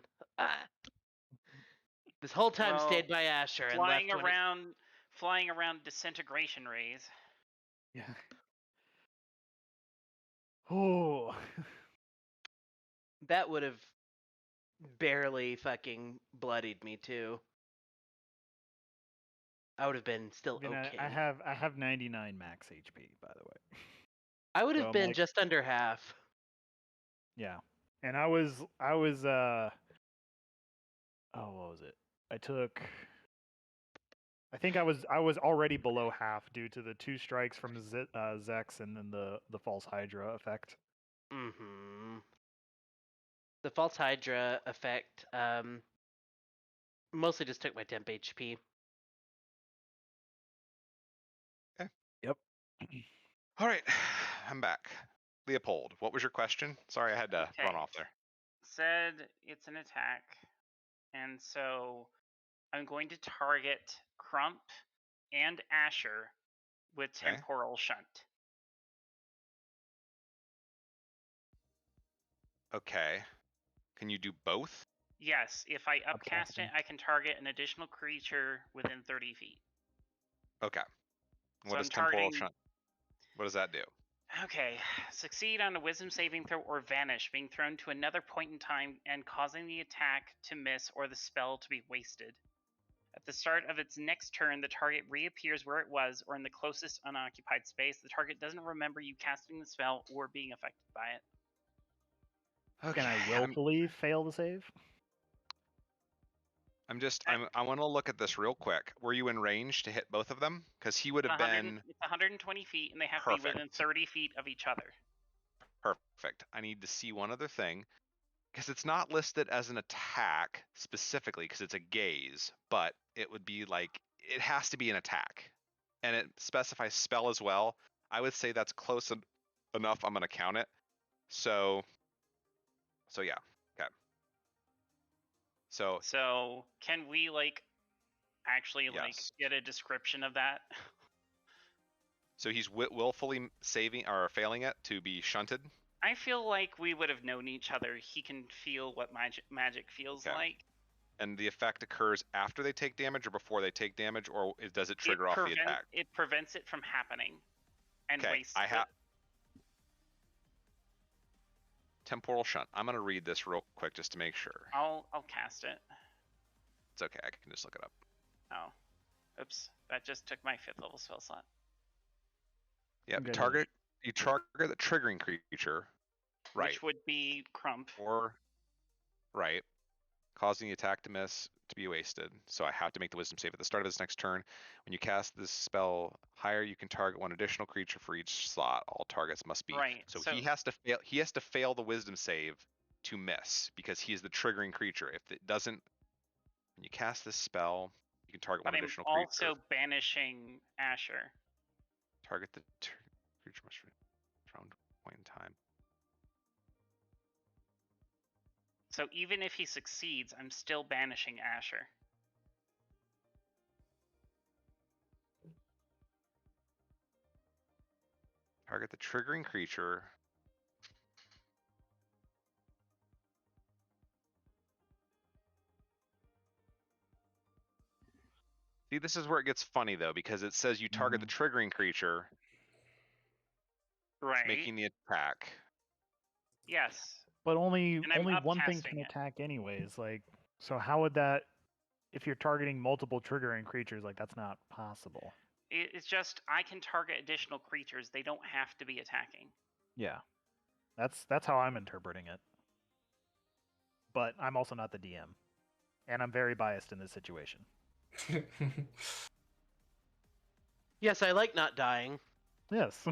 this whole time Well, stayed by Asher and Flying left when it- around disintegration rays. Yeah. Oh. that would have barely fucking bloodied me too. I would have been still I mean, okay. I have 99 max HP, by the way. I would so have I'm been like- just under half. Yeah. And I was oh, what was it? I think I was already below half due to the 2 strikes from Zex and then the false Hydra effect. Mm-hmm. The false Hydra effect mostly just took my temp HP. Yep. All right. I'm back. Leopold, what was your question? Sorry, I had to run Okay. off there. Said it's an attack, and so I'm going to target Crump and Asher with Okay. Temporal Shunt. Okay. Can you do both? Yes, if I upcast Upcasting. it, I can target an additional creature within 30 feet. Okay. What So does I'm temporal targeting- shunt? What does that do? Okay. Succeed on a wisdom saving throw or vanish, being thrown to another point in time and causing the attack to miss or the spell to be wasted. At the start of its next turn, the target reappears where it was or in the closest unoccupied space. The target doesn't remember you casting the spell or being affected by it. Okay. Can I willfully fail the save? I want to look at this real quick. Were you in range to hit both of them? Because he would have been It's 120 feet, and they have to be within Perfect. 30 feet of each other. perfect. I need to see one other thing. Because it's not listed as an attack specifically because it's a gaze, but it would be like, it has to be an attack. And it specifies spell as well. I would say that's close enough. I'm going to count it. So yeah. Okay. So So, can we actually Yes. get a description of that? he's willfully saving or failing it to be shunted. I feel like we would have known each other. He can feel what magic feels Okay. like. And the effect occurs after they take damage or before they take damage, or does it trigger off the attack? It prevents it from happening, and Okay, wastes I have it. temporal shunt. I'm gonna read this real quick just to make sure. I'll cast it. It's okay. I can just look it up. Oh, oops! That just took my 5th level spell slot. Yeah, Okay. you target the triggering creature Right. Which would be Crump. Or, right. Causing the attack to miss to be wasted. So I have to make the wisdom save at the start of this next turn. When you cast this spell higher, you can target one additional creature for each slot. All targets must be. Right. So he has to fail. He has to fail the wisdom save to miss because he is the triggering creature. If it doesn't, when you cast this spell, you can target But one I'm additional creature. also banishing Asher. Target the creature must round point in time. So even if he succeeds, I'm still banishing Asher. Target the triggering creature. See, this is where it gets funny though, because it says you target the triggering creature, Right. making the attack. Yes. But only And I'm one thing upcasting can it. attack anyways. Like, so how would that? If you're targeting multiple triggering creatures, like that's not possible. It's just I can target additional creatures. They don't have to be attacking. Yeah, that's how I'm interpreting it. But I'm also not the DM, and I'm very biased in this situation. Yes, I like not dying. Yes,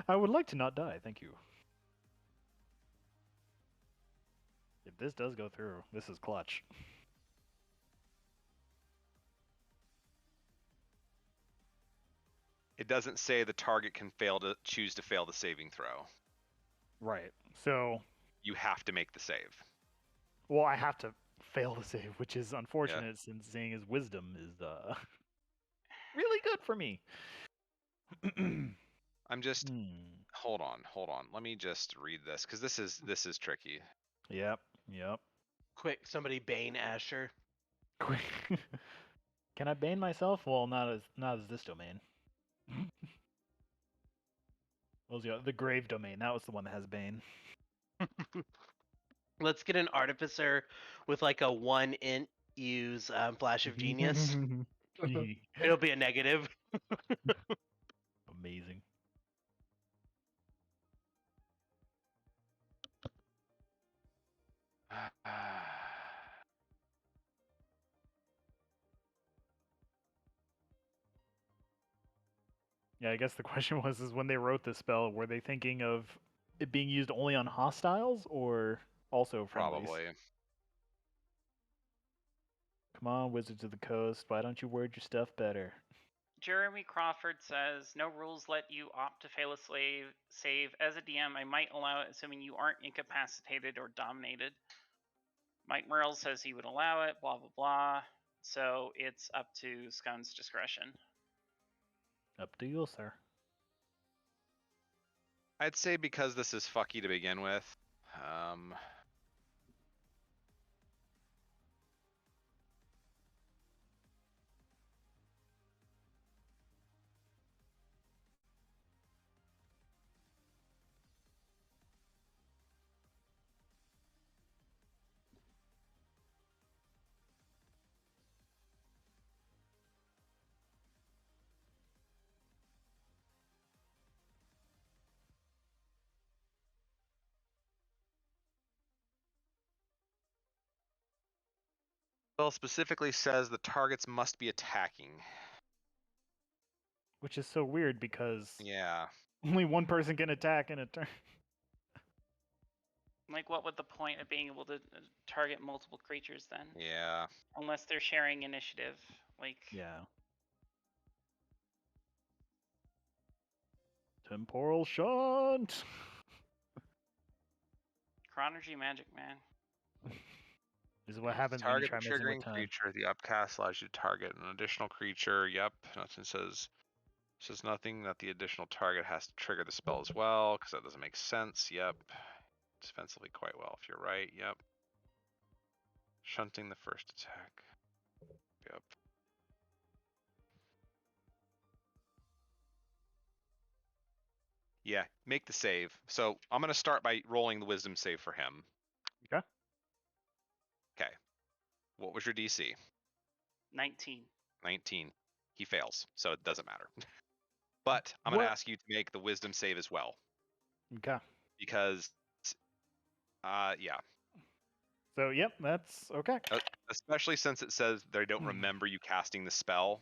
I would like to not die. Thank you. If this does go through, this is clutch. It doesn't say the target can choose to fail the saving throw. Right. So, You have to make the save. well, I have to fail the save, which is unfortunate since seeing his wisdom is really good for me. I'm just hold on. Let me just read this because this is tricky. Yep. Quick, somebody bane Asher. Quick. Can I bane myself? Well, not as this domain. What was the grave domain? That was the one that has bane. Let's get an artificer with like a 1 int use flash of genius. It'll be a negative. Amazing. Yeah, I guess the question was is when they wrote this spell, were they thinking of it being used only on hostiles or also friendlies? Probably. Come on, Wizards of the Coast, why don't you word your stuff better? Jeremy Crawford says, no rules let you opt to fail a save. As a DM, I might allow it, assuming you aren't incapacitated or dominated. Mike Merle says he would allow it, blah, blah, blah. So it's up to Scones' discretion. Up to you, sir. I'd say because this is fucky to begin with. Well, specifically says the targets must be attacking. Which is so weird because Yeah. only one person can attack in a turn. Like, what would the point of being able to target multiple creatures then? Yeah. Unless they're sharing initiative. Like, Yeah. Temporal shunt. Chronergy magic, man. This is what happens when you Target try the messing with triggering time. creature. The upcast allows you to target an additional creature. Yep. Nothing says nothing that the additional target has to trigger the spell as well, because that doesn't make sense. Yep. Defensively quite well, if you're right. Yep. Shunting the first attack. Yep. Yeah, make the save. So I'm going to start by rolling the wisdom save for him. Okay. Okay. What was your DC? 19. 19. He fails, so it doesn't matter. But I'm going to ask you to make the wisdom save as well. Okay. Because Yeah. So yep, that's okay. Especially since it says they don't remember you casting the spell.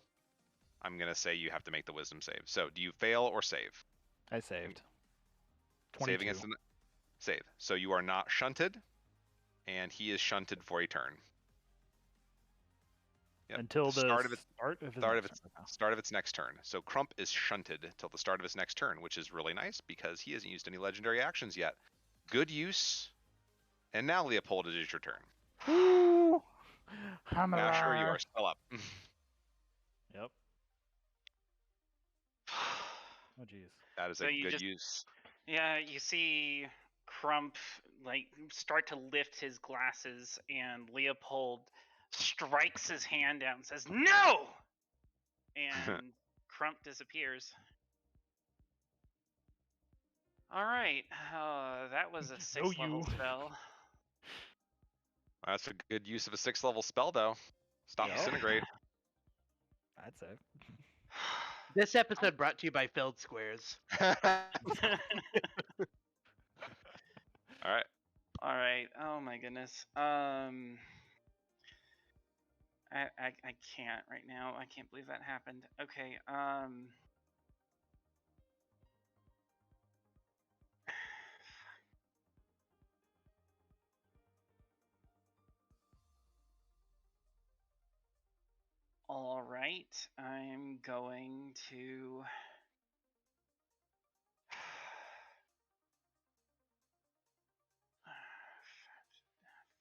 I'm gonna say you have to make the wisdom save. So do you fail or save? I saved. Save 22. against the save. So you are not shunted, and he is shunted for a turn. Yep. Until the start of its start of its next turn. So Crump is shunted till the start of his next turn, which is really nice because he hasn't used any legendary actions yet. Good use. And now Leopold, it is your turn. Woo! I'm Asher, you alive. are still up. Yep. Oh jeez. That is So a you good just- use. Yeah, you see Crump like start to lift his glasses, and Leopold strikes his hand out and says, "No!" And Crump disappears. All right, that was a 6th level you. spell. That's a good use of a 6th level spell, though. Stop Yeah. disintegrate. I'd say. This episode brought to you by Filled Squares. All right. All right. Oh my goodness. I can't right now. I can't believe that happened. Okay. All right. I'm going to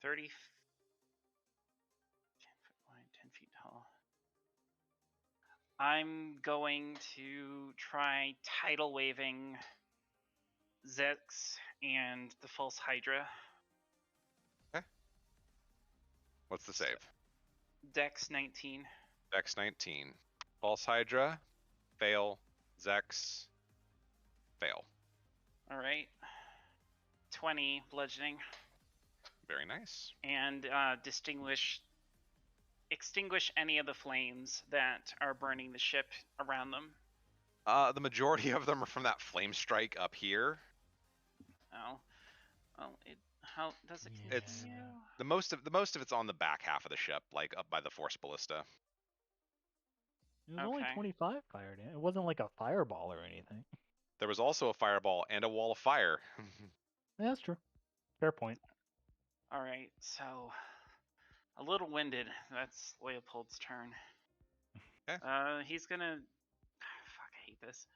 30 10 foot wide, 10 feet tall. I'm going to try tidal waving Zex and the false Hydra. What's the save? Dex 19. Dex 19. False Hydra. Fail. Zex. Fail. All right. 20 bludgeoning. Very nice. And extinguish any of the flames that are burning the ship around them. The majority of them are from that flame strike up here. Oh, well, how does it? It's- continue? The most of it's on the back half of the ship, like up by the force ballista. It was only Okay. 25 fire damage. It wasn't like a fireball or anything. There was also a fireball and a wall of fire. Yeah, that's true. Fair point. All right, so a little winded. That's Leopold's turn. Okay. He's gonna. Fuck, I hate this.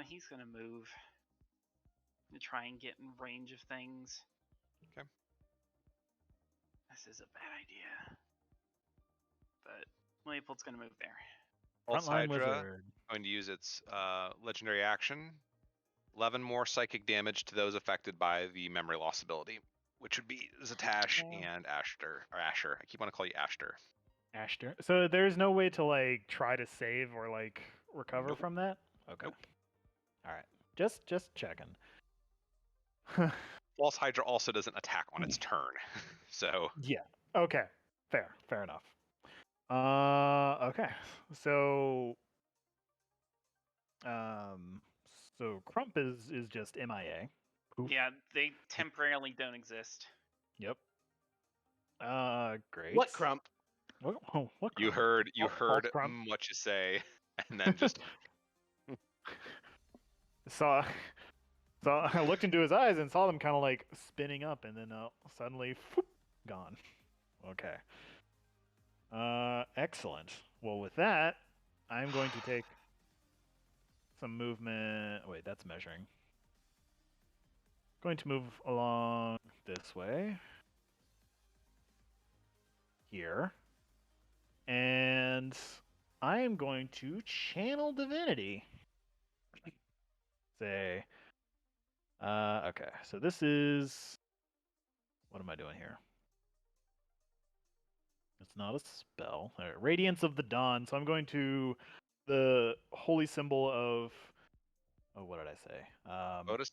He's gonna move to try and get in range of things. Okay. This is a bad idea. But Leopold's gonna move there. False Frontline Hydra wizard. going to use its legendary action. 11 more psychic damage to those affected by the memory loss ability, which would be Zatash Okay. and Asher. I keep wanting to call you Ashter. Ashter. So there's no way to like try to save or like recover Nope. from that? Okay. Nope. All right. Just checking. False Hydra also doesn't attack on its turn. So Yeah. Okay. Fair enough. Okay. So so Crump is just MIA. Poof. Yeah, they temporarily don't exist. Yep. Great. What Crump? What you Crump? heard False Crump. what you say, and then just saw I looked into his eyes and saw them kind of like spinning up, and then suddenly whoop, gone. Okay. Excellent. Well, with that, I'm going to take some movement. Wait, that's measuring. Going to move along this way. Here. And I am going to channel divinity. Say, okay, so this is, what am I doing here? It's not a spell. All right, Radiance of the Dawn. So I'm going to the holy symbol of, oh, what did I say? Otis,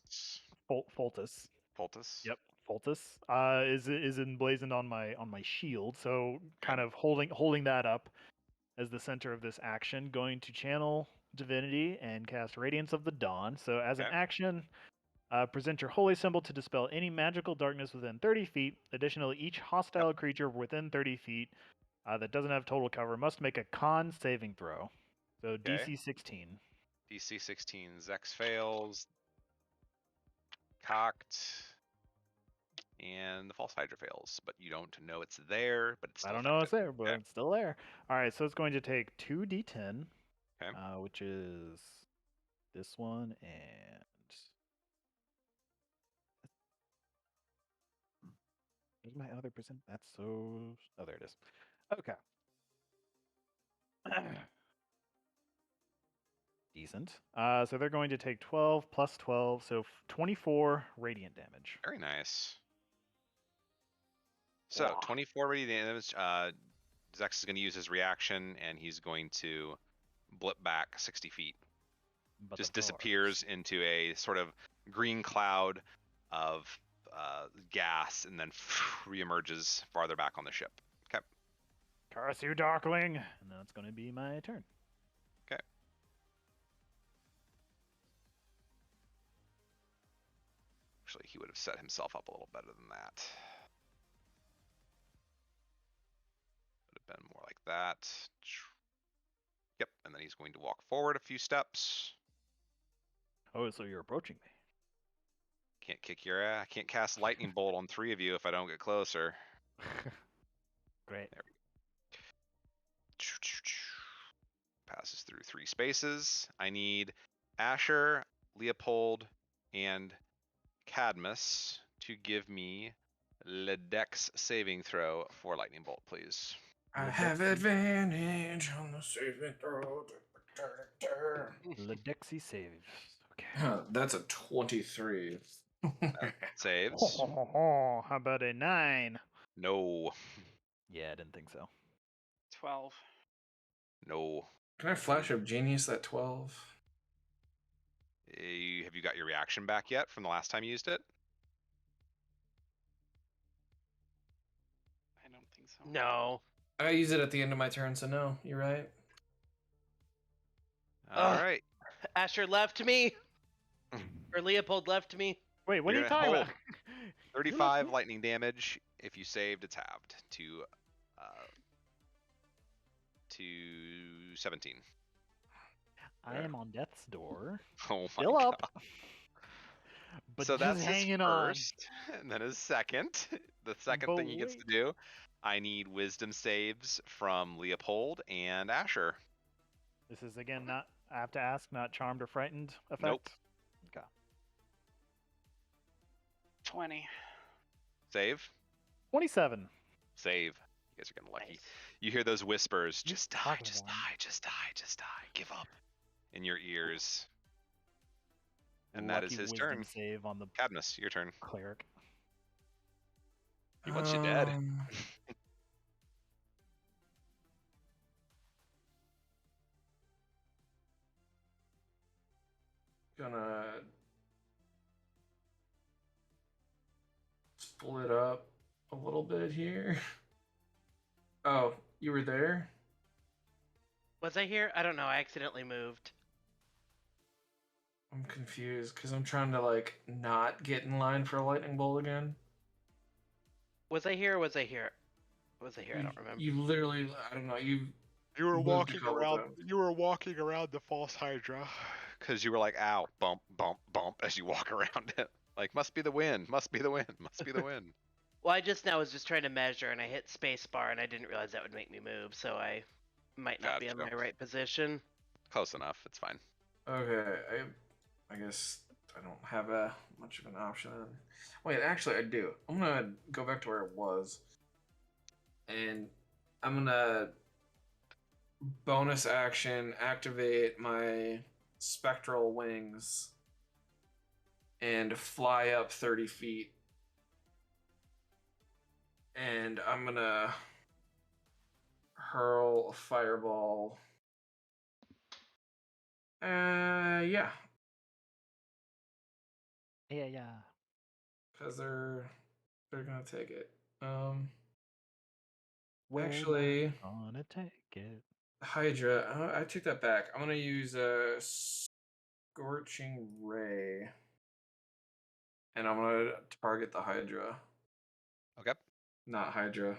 Foltus. Poltus. Yep, Foltus is emblazoned on my shield. So kind of holding that up as the center of this action. Going to channel divinity and cast Radiance of the Dawn. So as an Okay. action, Present your holy symbol to dispel any magical darkness within 30 feet. Additionally, each hostile creature within 30 feet that doesn't have total cover must make a con saving throw. So Okay. DC 16. DC 16. Zex fails. Cocked. And the false Hydra fails, but you don't know it's there, but it's still I don't know it's effective. there, but it's still there. All right, so it's going to take 2d10, Okay. which is this one and where's my other percent? That's so. Oh, there it is. Okay. Decent. So they're going to take 12 plus 12, so 24 radiant damage. Very nice. So, Wow. 24 radiant damage. Zex is going to use his reaction, and he's going to blip back 60 feet. But Just the disappears into a sort of green cloud of gas, and then reemerges farther back on the ship. Okay. Curse you, Darkling! And then it's going to be my turn. Okay. Actually, he would have set himself up a little better than that. Would have been more like that. Yep, and then he's going to walk forward a few steps. Oh, so you're approaching me. Can't kick your ass. I can't cast lightning bolt on 3 of you if I don't get closer. Great. There we go. Passes through 3 spaces. I need Asher, Leopold, and Cadmus to give me the Dex saving throw for lightning bolt, please. I have advantage on the saving throw. Ledexi saves. Okay. That's a 23. Saves. How about a 9? No. Yeah, I didn't think so. 12. No. Can I flash of genius that 12? Have you got your reaction back yet from the last time you used it? I don't think so. No. I use it at the end of my turn, so no, you're right. All Ugh. right. Asher left me. Or Leopold left me. Wait, what You're are you gonna talking hold about? 35 lightning damage. If you saved, it's halved to 17. I am on death's door. Oh my Still god. up. But So just that's his hanging on. first, and then his second. The second thing he gets to do, I need wisdom saves from Leopold and Asher. This is again not. I have to ask, not charmed or frightened effect. Nope. Okay. 20. Save. 27. Save. You guys are getting lucky. Nice. You hear those whispers, just die, fucking just won. die, just die, just die, give up, in your ears. And that is Lucky his wisdom turn. save on the Cadmus, your turn. cleric. He wants you dead. Gonna split up a little bit here. Oh, you were there? Was I here? I don't know. I accidentally moved. I'm confused because I'm trying to like not get in line for a lightning bolt again. Was I here or was I here? Was I here? I don't remember. You literally, I don't know. You were moved walking a couple around. times. You were walking around the false Hydra because you were like, "Ow, bump, bump, bump," as you walk around it. Like, must be the wind. Must be the wind. Must be the wind. Well, I just now was just trying to measure and I hit spacebar and I didn't realize that would make me move, so I might not be in Gotcha. my right position. Close enough. It's fine. Okay, I guess I don't have a much of an option. Wait, actually, I do. I'm gonna go back to where it was, and I'm gonna bonus action activate my spectral wings and fly up 30 feet. And I'm gonna hurl a fireball. Yeah. Yeah. Because they're gonna take it. We're Actually, gonna take it. Hydra. I take that back. I'm gonna use a scorching ray. and I'm gonna target the Hydra. Okay. Not Hydra.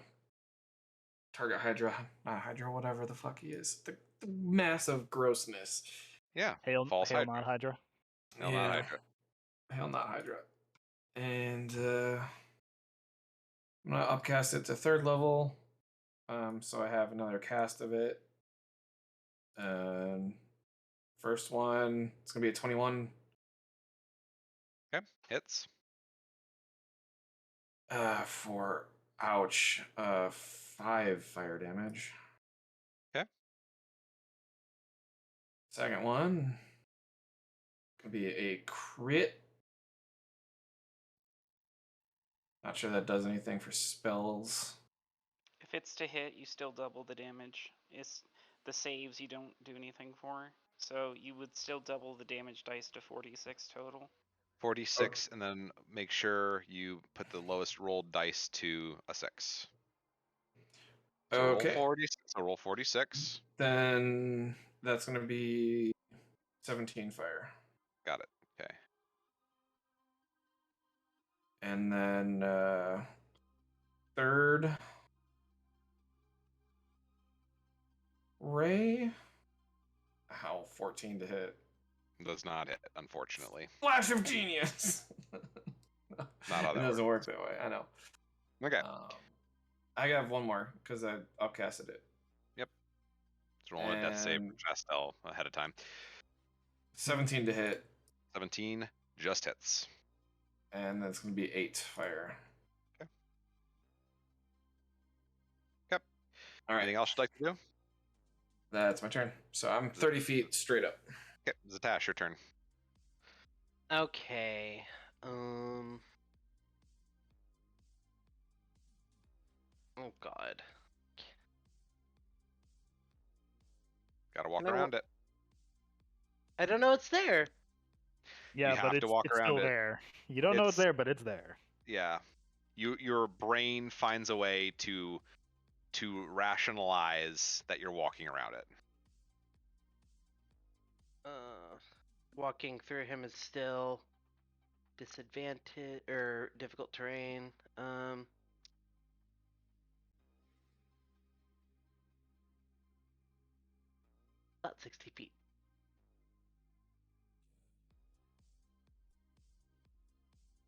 Target Hydra, not Hydra, whatever the fuck he is. The massive grossness. Yeah. Hail, False hail Hydra. not Hydra. No, not Hydra. Hell, not Hydra. And I'm gonna upcast it to 3rd level. So I have another cast of it. First one, it's gonna be a 21. Okay. Hits. For ouch, 5 fire damage. Okay. Second one, gonna be a crit. Not sure that does anything for spells. If it's to hit, you still double the damage. It's the saves you don't do anything for, so you would still double the damage dice to 46 total. 46, and then make sure you put the lowest rolled dice to a 6. So Okay. roll 40. So roll 46. Then that's gonna be 17 fire. Got it. Okay. And then third ray. How 14 to hit. Does not hit, unfortunately. Flash of genius. Not how it that doesn't work that way. I know. Okay. I got one more because I upcasted it. Yep. It's rolling a death save And from Chastel ahead of time. 17 to hit. 17 just hits. And that's going to be 8 fire. Okay. Yep. All right. Anything else you'd like to do? That's my turn. So I'm 30 feet straight up. Okay. Zatash, your turn. Okay. Oh God. Gotta walk Can I around it. I don't know it's there. Yeah, have but to it's, walk it's around still it. there. You don't know it's It's- there, but it's there. Yeah. Your brain finds a way to rationalize that you're walking around it. Walking through him is still disadvantage or difficult terrain. About 60 feet.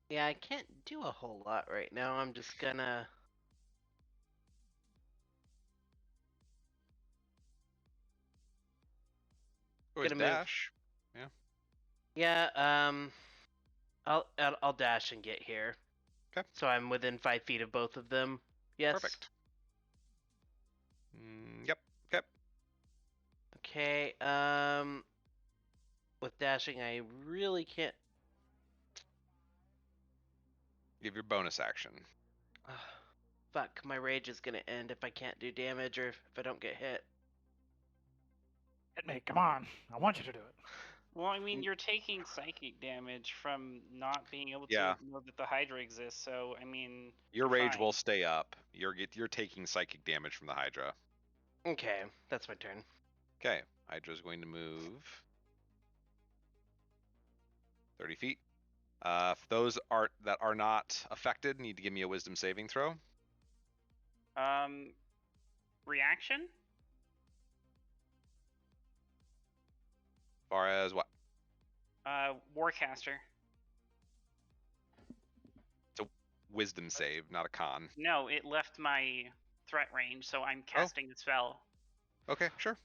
Yeah, I can't do a whole lot right now. I'm just gonna. Oh, it's Gonna move. dash. Yeah. I'll dash and get here. Okay. So I'm within 5 feet of both of them. Yes. Perfect. Yep. Okay. Okay. With dashing, I really can't. Give your bonus action. Fuck, my rage is gonna end if I can't do damage or if I don't get hit. Hit me, come on. I want you to do it. Well, I mean, you're taking psychic damage from not being able to Yeah. know that the Hydra exists, so, I mean... Your you're rage fine. will stay up. You're taking psychic damage from the Hydra. Okay, that's my turn. Okay. Hydra's going to move 30 feet. If those that are not affected, need to give me a wisdom saving throw. Reaction? As far as what? Warcaster. It's a wisdom save, not a con. No, it left my threat range, so I'm casting the spell. Okay, sure.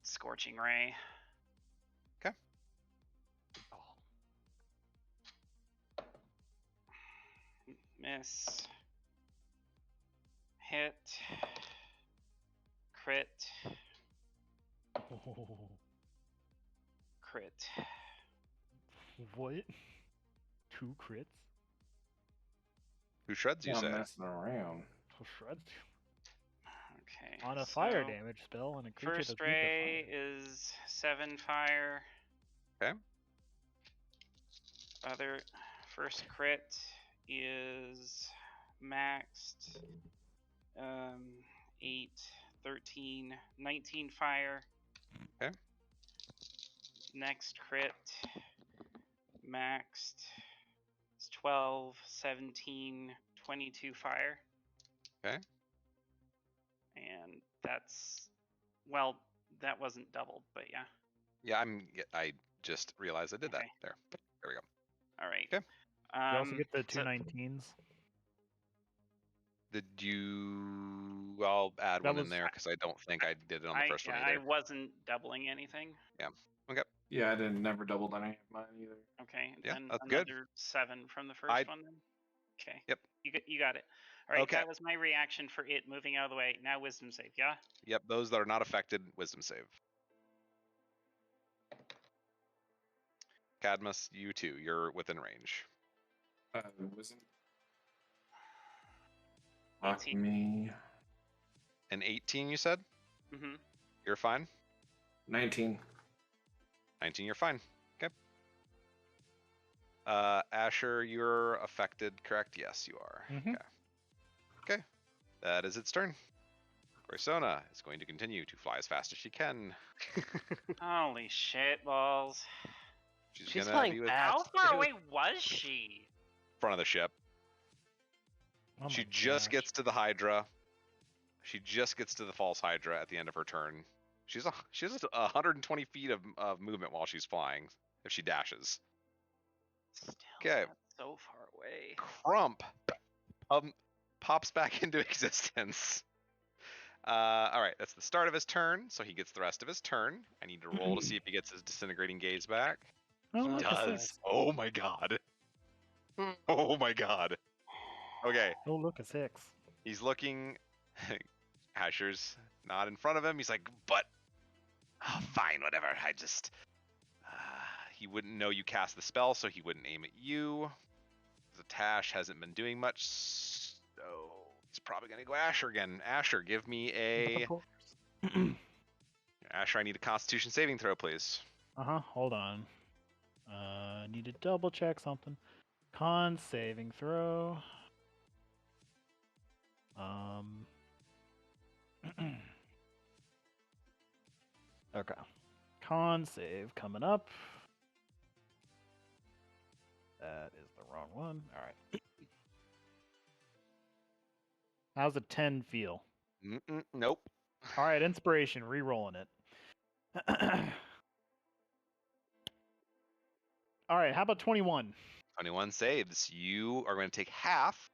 Scorching Ray. Okay. Miss. Hit. Crit. Crit. What? 2 crits? Who shreds you I'm say? messing around. Oh, shreds. Okay. On a fire so damage spell on a creature that's First weak to ray fire. is 7 fire. Okay. First crit is maxed 8, 13, 19 fire. next crit maxed is 12, 17, 22 fire. Okay. And that's, well, that wasn't doubled, but yeah. Yeah, I just realized I did that. Okay. There we go. All right. Okay. You also get the two so- 19s. Did you? I'll add That one in was- there because I don't think I did it on the first one I either. wasn't doubling anything. Yeah, I didn't never doubled any of mine either. Okay, Yeah, then that's good. another 7 from the first I- one then. Okay. Yep. You got it. All right, Okay. that was my reaction for it moving out of the way. Now wisdom save, yeah? Yep, those that are not affected, wisdom save. Cadmus, you too. You're within range. Wisdom. Fuck 18. me. An 18, you said? Mm-hmm. You're fine? 19. 19, you're fine. Okay. Asher, you're affected, correct? Yes, you are. Mhm. Okay. Okay. That is its turn. Persona is going to continue to fly as fast as she can. Holy shit balls. She's gonna flying be with fast. How far too. away was she? front of the ship. Oh She my just gosh. gets to the Hydra. She just gets to the false Hydra at the end of her turn. She has 120 feet of movement while she's flying if she dashes. Still, Okay. that's so far away. Crump pops back into existence. All right, that's the start of his turn, so he gets the rest of his turn. I need to roll to see if he gets his disintegrating gaze back. Oh, He look, a does. six. Oh my god. Oh my god. Okay, Oh, look, a 6. he's looking. Asher's not in front of him. He's like, but fine, whatever. I just he wouldn't know you cast the spell, so he wouldn't aim at you. The Tash hasn't been doing much, so he's probably gonna go Asher again. Asher, give me a Of course. Asher. I need a Constitution saving throw, please. Hold on. Need to double check something. Con saving throw. Okay. Con save coming up. That is the wrong one. All right. How's a 10 feel? Nope. All right, inspiration, re-rolling it. All right, how about 21? 21 saves. You are going to take half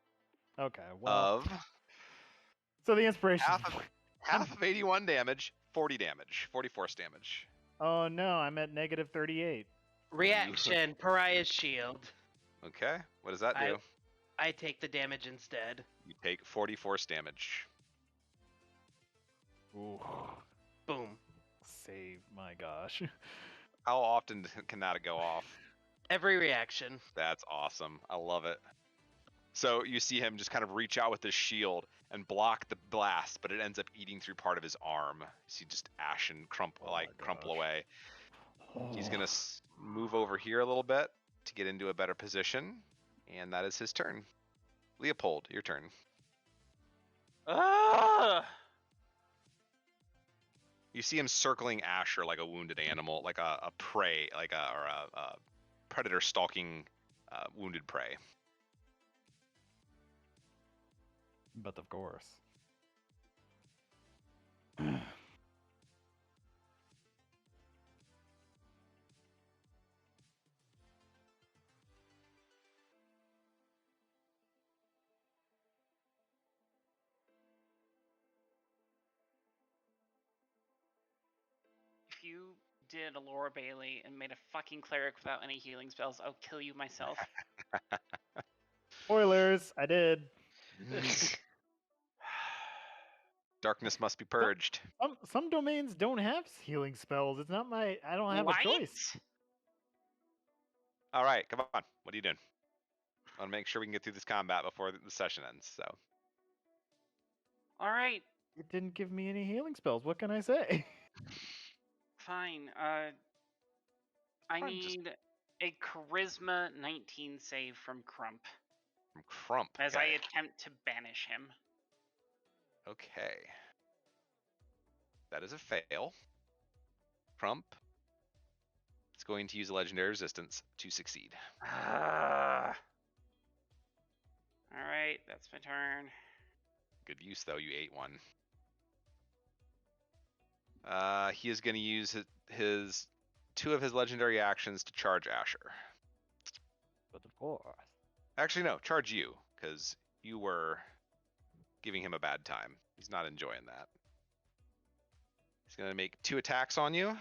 Okay, well. of So the inspiration. half of 81 damage, 40 damage, 40 force damage. Oh no, I'm at negative 38. Reaction, Pariah's shield. Okay, what does that do? I take the damage instead. You take 40 force damage. Ooh, Boom. save, my gosh. How often can that go off? Every reaction. That's awesome. I love it. So you see him just kind of reach out with his shield and block the blast, but it ends up eating through part of his arm. You see just ashen crumple away. He's gonna move over here a little bit to get into a better position, and that is his turn. Leopold, your turn. Ah! You see him circling Asher like a wounded animal, like a prey, like a predator stalking wounded prey. But of course. If you did a Laura Bailey and made a fucking cleric without any healing spells, I'll kill you myself. Spoilers, I did. Darkness must be purged. Some domains don't have healing spells. It's not my. I don't have a choice. All right, come on. What are you doing? I want to make sure we can get through this combat before the session ends. So. All right, It didn't give me any healing spells. What can I say? fine. I I'm just- need a charisma 19 save from Crump From Crump. as I okay. attempt to banish him. Okay. That is a fail. Crump. It's going to use a legendary resistance to succeed. Alright, that's my turn. Good use, though. You ate one. He is going to use his 2 of his legendary actions to charge Asher. But of course. Actually, no, charge you, because you were giving him a bad time. He's not enjoying that. He's going to make 2 attacks on you.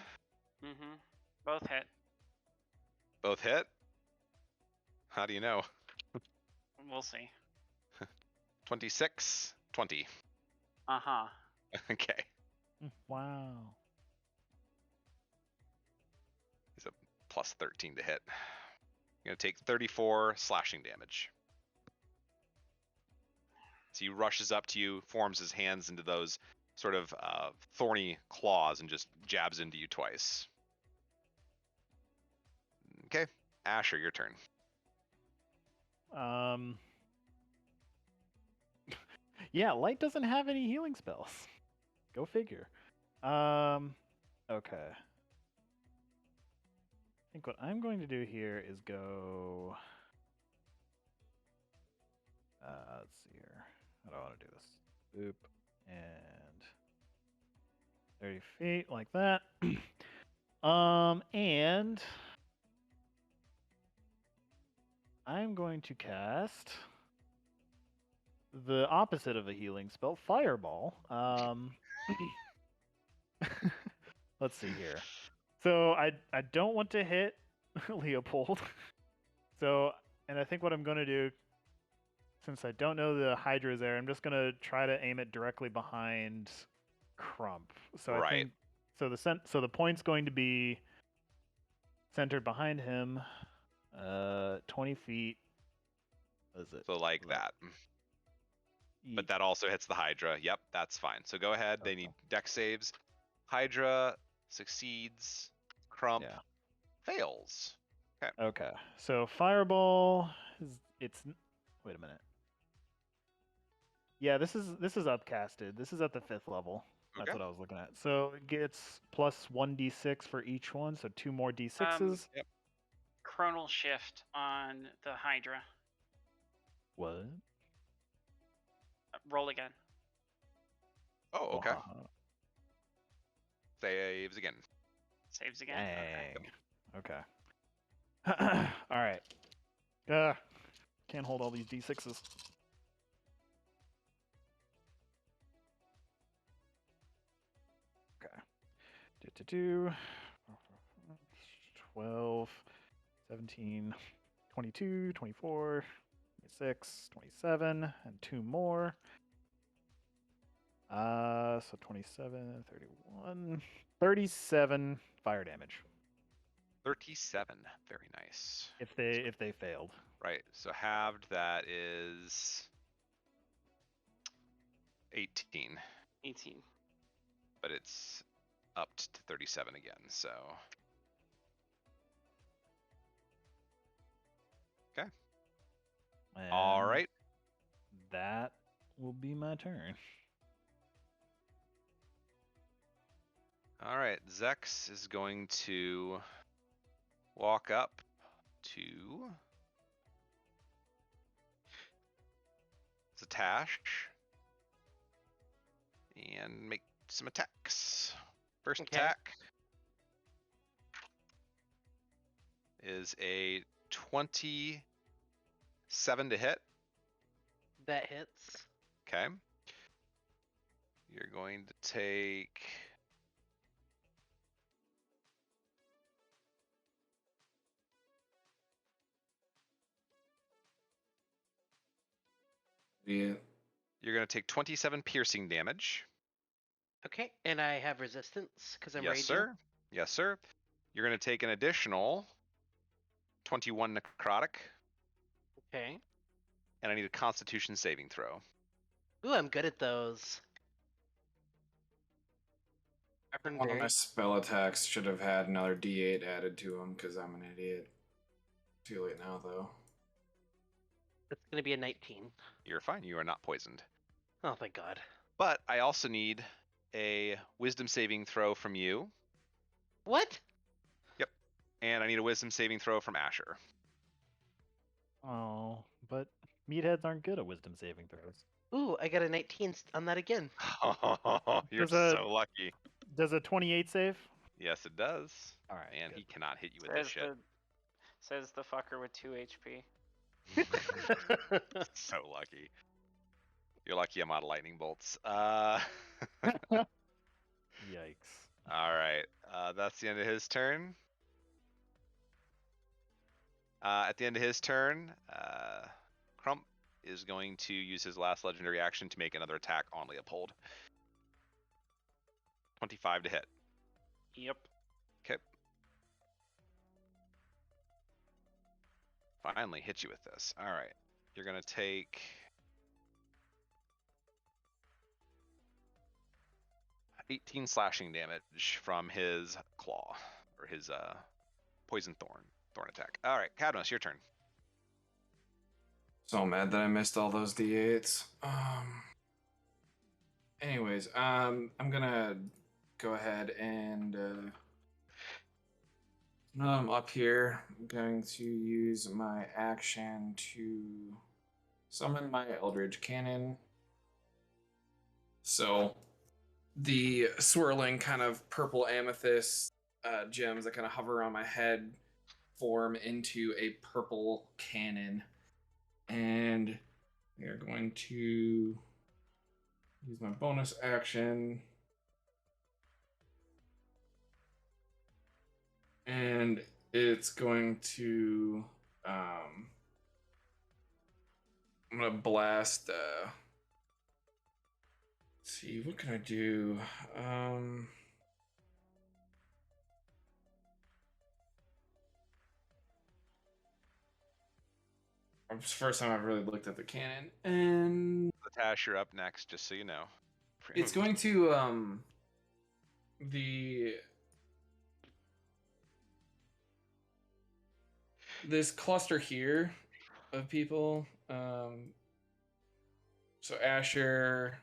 Mm-hmm. Both hit. Both hit. How do you know? We'll see. 26, 20. Uh-huh. Okay. Wow. He's a plus 13 to hit. You're going to take 34 slashing damage. So he rushes up to you, forms his hands into those sort of thorny claws, and just jabs into you twice. Okay. Asher, your turn. Yeah, light doesn't have any healing spells. Go figure. Okay. I think what I'm going to do here is go. Let's see here. How do I want to do this? Boop. And 30 feet like that. And I'm going to cast the opposite of a healing spell, Fireball. Let's see here. So I don't want to hit Leopold. So, and I think what I'm going to do, since I don't know the Hydra is there, I'm just going to try to aim it directly behind Crump. So I think so the point's going to be centered behind him, 20 feet. What is it? So like that. But that also hits the Hydra. Yep, that's fine. So go ahead. They need dex saves. Hydra succeeds. Crump fails. Okay. Okay. So Fireball it's wait a minute. Yeah, this is upcasted. This is at the 5th level. That's what I was looking at. So it gets plus 1d6 for each one, so 2 more d6s. Yep. Chronal shift on the Hydra. What? Roll again. Oh, okay. Saves again. Saves again. Dang. Okay. All right. Can't hold all these d6s. Okay. 12, 17, 22, 24, 26, 27, and 2 more. So 27, 31, 37 fire damage. 37. Very nice. If they failed. Right. So halved, that is 18. 18. But it's upped to 37 again, so. Okay. And all right. That will be my turn. All right. Zex is going to walk up to Zatash and make some attacks. First attack is a 27 to hit. That hits. Okay. You're going to take You're going to take 27 piercing damage. Okay, and I have resistance because I'm raging. Sir. Yes, sir. You're going to take an additional 21 necrotic. Okay. And I need a Constitution saving throw. Ooh, I'm good at those. One of my spell attacks should have had another D8 added to them because I'm an idiot. Too late now, though. It's going to be a 19. You're fine. You are not poisoned. Oh, thank God. But I also need a Wisdom saving throw from you. What? Yep. And I need a wisdom saving throw from Asher. Oh, but meatheads aren't good at wisdom saving throws. Ooh, I got a 19 on that again. You're Does a- so lucky. Does a 28 save? Yes, it does. All right. Man, good. he cannot hit you with this shit. Says the fucker with 2 HP. So lucky. You're lucky I'm out of lightning bolts. Yikes. Alright. That's the end of his turn. At the end of his turn, Crump is going to use his last legendary action to make another attack on Leopold. 25 to hit. Yep. Okay. Finally hit you with this. Alright. You're going to take 18 slashing damage from his claw, or his poison thorn attack. All right, Cadmus, your turn. So mad that I missed all those d8s. Anyways, I'm gonna go ahead and now I'm up here. I'm going to use my action to summon my Eldritch Cannon. So the swirling kind of purple amethyst gems that kind of hover around my head form into a purple cannon. And we are going to use my bonus action. And it's going to I'm gonna blast let's see, what can I do? It's the first time I've really looked at the cannon, and Tash, you're up next, just so you know. it's going to this cluster here of people. So Asher,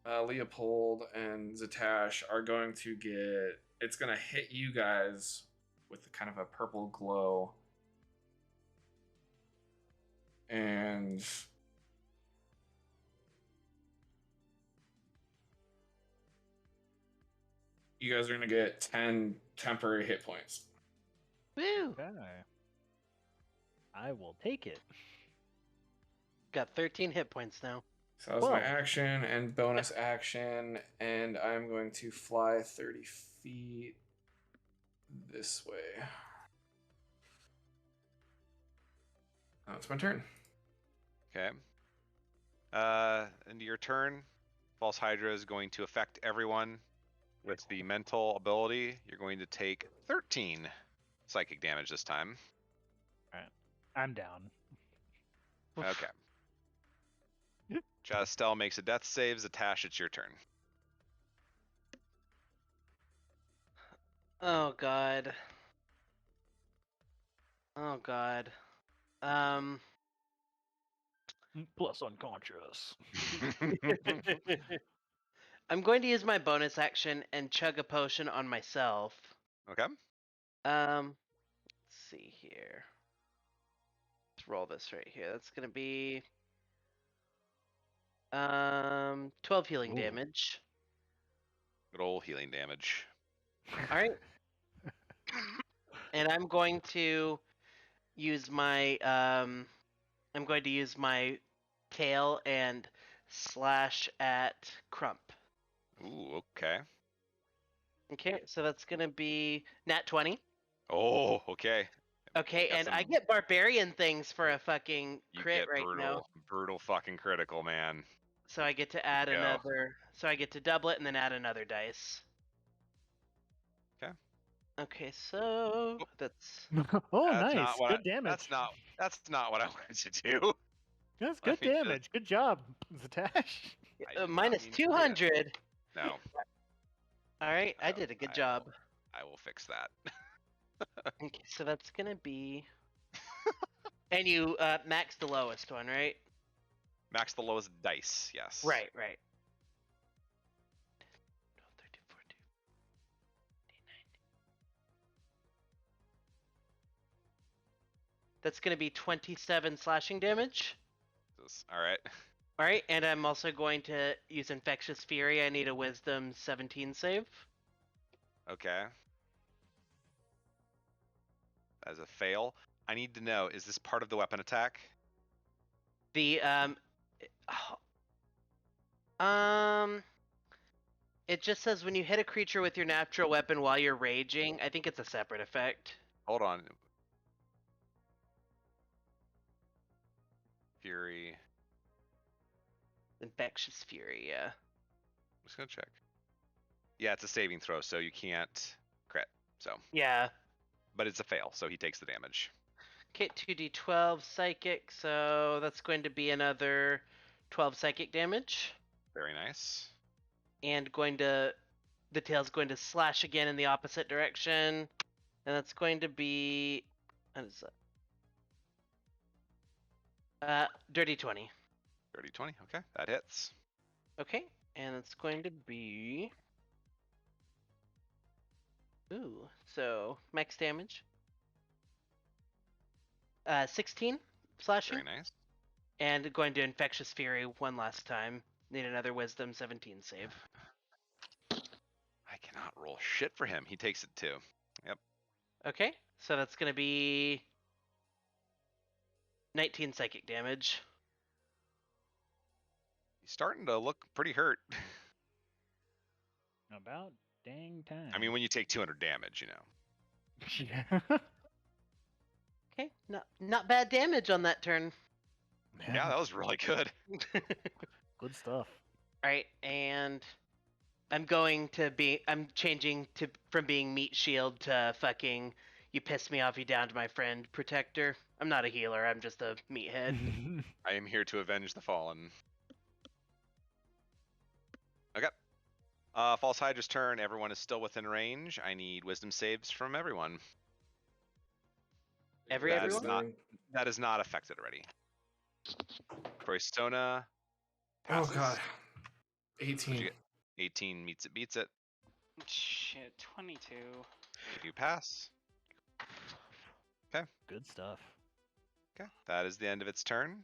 Leopold, and Zatash are going to get. It's going to hit you guys with kind of a purple glow. And you guys are going to get 10 temporary hit points. Woo! Okay. I will take it. Got 13 hit points now. So that was my action and bonus action, and I'm going to fly 30 feet this way. Oh, it's my turn. Okay. Into your turn, False Hydra is going to affect everyone with the mental ability. You're going to take 13 psychic damage this time. I'm down. Okay. Jastel makes a death save. Zatash, it's your turn. Oh god. Oh god. Plus unconscious. I'm going to use my bonus action and chug a potion on myself. Okay. Let's see here. Let's roll this right here. That's gonna be 12 healing Ooh. damage. Good old healing damage. All right. And I'm going to use my tail and slash at Crump. Ooh, okay. Okay, so that's gonna be nat 20. Oh, okay. Okay, Got and I some- get barbarian things for a fucking You crit get right now. brutal fucking critical, man. So I get to add Go. another. So I get to double it and then add another dice. Okay. Okay, so that's Oh, That's nice. not what Good damage. That's not what I wanted to do. That's Let good me just- damage. Good job, Zatash. I did not minus mean to do that. 200. No, All right, I No, did a good I job. I will fix that. Okay, so that's gonna be. And you max the lowest one, right? Max the lowest dice, yes. Right. 12, 13, 14, That's going to be 27 slashing damage. All right. All right, and I'm also going to use Infectious Fury. I need a Wisdom 17 save. Okay. As a fail, I need to know: is this part of the weapon attack? The um, it just says when you hit a creature with your natural weapon while you're raging. I think it's a separate effect. Hold on. Fury. Infectious Fury, yeah. I'm just gonna check. Yeah, it's a saving throw, so you can't crit. So, Yeah. but it's a fail, so he takes the damage. Okay, 2d12 psychic, so that's going to be another 12 psychic damage. Very nice. And the tail's going to slash again in the opposite direction. And that's going to be, what is that? Dirty 20. Dirty 20. Okay, that hits. Okay, and it's going to be, ooh, so max damage. 16 slashing. Very nice. And going to Infectious Fury one last time. Need another Wisdom 17 save. I cannot roll shit for him. He takes it too. Yep. Okay, so that's going to be 19 psychic damage. He's starting to look pretty hurt. About dang time. I mean, when you take 200 damage, you know. Yeah. Okay, not bad damage on that turn. Yeah, that was really good. Good stuff. Alright, and I'm changing from being meat shield to fucking you pissed me off, you downed my friend protector. I'm not a healer, I'm just a meathead. I am here to avenge the fallen. Okay. False Hydra's turn. Everyone is still within range. I need wisdom saves from everyone. Everyone? That is not affected already. Croystona Oh passes. god. What'd you 18. get? 18 meets it, beats it. Shit, 22. You do pass. Good stuff. Okay, that is the end of its turn.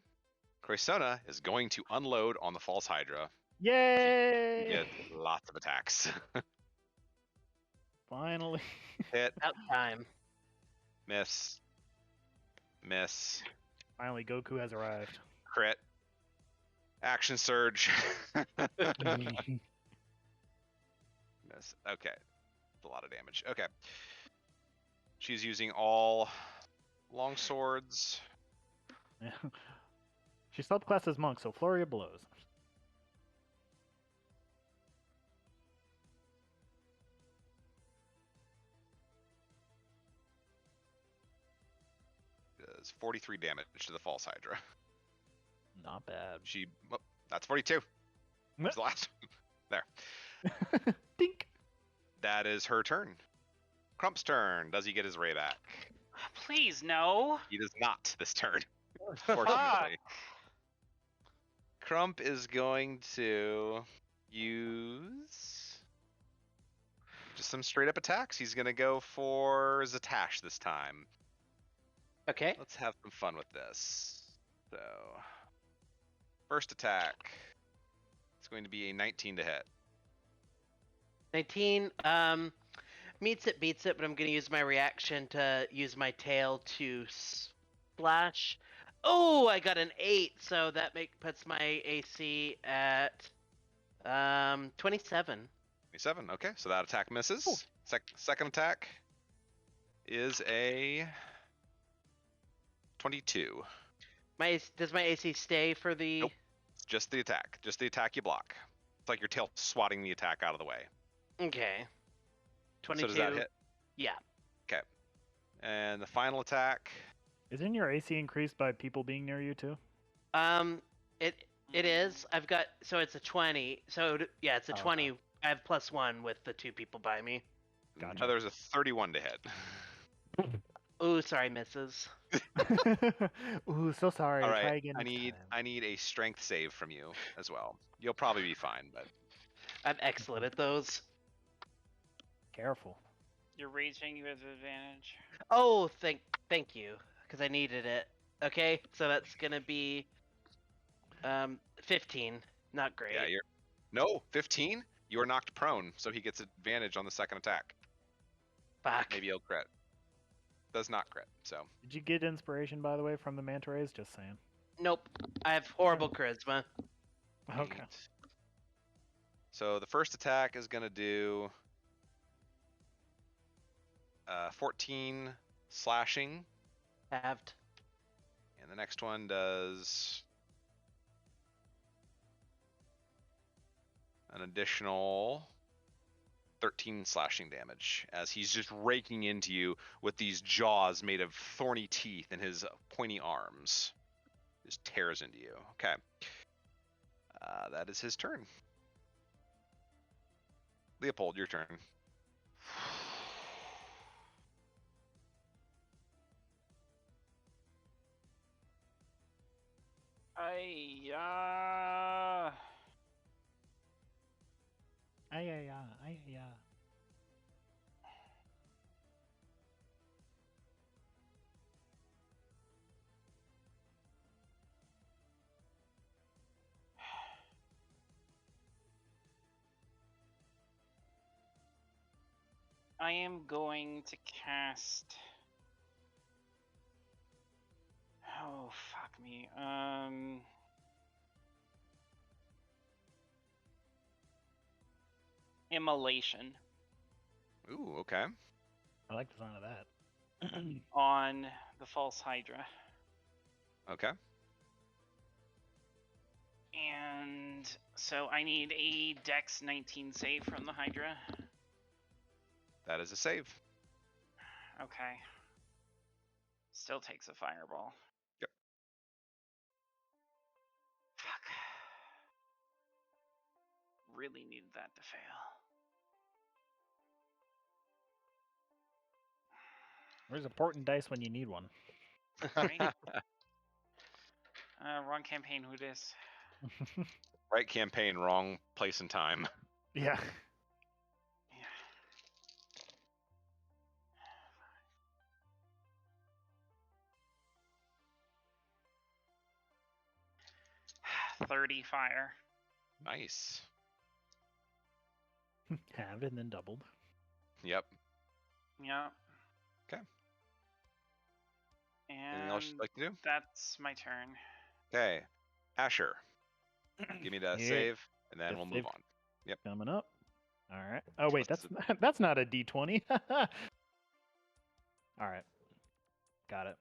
Croystona is going to unload on the False Hydra. Yay! You get lots of attacks. Finally. Hit, About time. miss, miss, Finally, Goku has arrived. crit, action surge. Miss. Okay, it's a lot of damage. Okay. She's using all long swords. Yeah. She subclassed as monk, so flurry of blows. Does 43 damage to the False Hydra. Not bad. That's 42. That's the last one. There. Dink. That is her turn. Crump's turn. Does he get his ray back? Please, no. He does not this turn. Fortunately. Crump is going to use just some straight up attacks. He's going to go for Zatash this time. Okay. Let's have some fun with this. So, first attack. It's going to be a 19 to hit. 19, meets it, beats it, but I'm going to use my reaction to use my tail to splash. Oh, I got an 8, so that puts my AC at 27. 27. Okay, so that attack misses. Cool. Second attack is a 22. Does my AC stay for the... Nope. It's just the attack. Just the attack you block. It's like your tail swatting the attack out of the way. Okay. 22. So does that hit? Yeah. Okay. And the final attack. Isn't your AC increased by people being near you too? It is. I've got, so it's a 20. So yeah, it's a Oh, 20. okay. I have +1 with the 2 people by me. Gotcha. There's a 31 to hit. Ooh, sorry, misses. Ooh, so sorry. All Try right. again next time. I need a strength save from you as well. You'll probably be fine, but I'm excellent at those. Careful. You're raging, you have advantage. Oh, thank you. because I needed it. Okay, so that's gonna be 15. Not great. Yeah, you're. No, 15. You are knocked prone, so he gets advantage on the second attack. Fuck. Maybe he'll crit. Does not crit. So. Did you get inspiration, by the way, from the manta rays? Just saying. Nope. I have horrible charisma. Okay. 8. So the first attack is gonna do 14 slashing, Halved. and the next one does an additional 13 slashing damage as he's just raking into you with these jaws made of thorny teeth and his pointy arms. Just tears into you. Okay. That is his turn. Leopold, your turn. I Ay. I am going to cast. Oh fuck me. Immolation Ooh, okay. I like the sound of that. on the false Hydra. Okay. And so I need a Dex 19 save from the Hydra. That is a save. Okay. Still takes a fireball. Yep. Fuck. Really needed that to fail. Where's important dice when you need one? Right? Wrong campaign, who dis? Right campaign, wrong place and time. Yeah. Yeah. 30 fire. Nice. Halved and then doubled. Yep. Yeah. Okay. Anything else And you'd like to do? that's my turn. Okay. Asher. Give me that Yeah. save, and then Yep, we'll move save. on. Yep. Coming up. All right. Oh wait, What's that's not a D20. All right. Got it.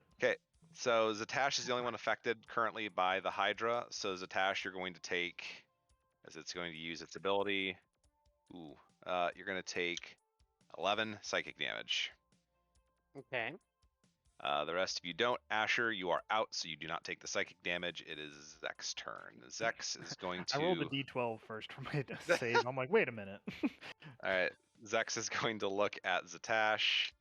So Zatash is the only one affected currently by the Hydra. So Zatash, you're going to take, as it's going to use its ability. Ooh. You're going to take 11 psychic damage. Okay. The rest of you don't. Asher, you are out, so you do not take the psychic damage. It is Zek's turn. Zex is going to. I rolled a D12 first for my save. I'm like, wait a minute. All right. Zex is going to look at Zatash.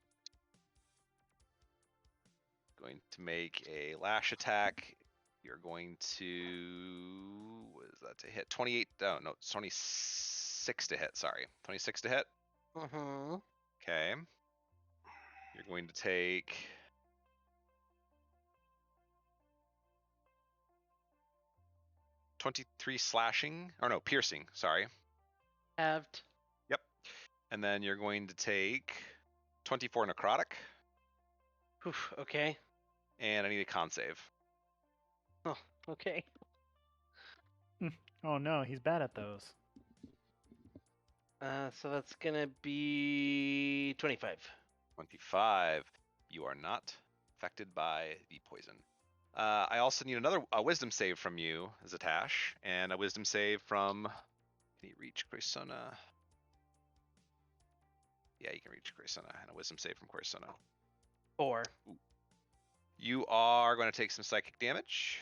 Going to make a lash attack. You're going to. What is that to hit? 28. Oh, no, it's 26 to hit. Sorry. 26 to hit. Mm-hmm. Okay. You're going to take. 23 slashing. Or no, piercing. Sorry. Halved. Yep. And then you're going to take 24 necrotic. Oof, okay. And I need a con save. Oh, okay. Oh no, he's bad at those. So that's gonna be 25. 25. You are not affected by the poison. I also need another wisdom save from you, Zatash, and a wisdom save from. Can you reach Corisona? Yeah, you can reach Corisona, and a wisdom save from Corisona. 4. You are going to take some psychic damage.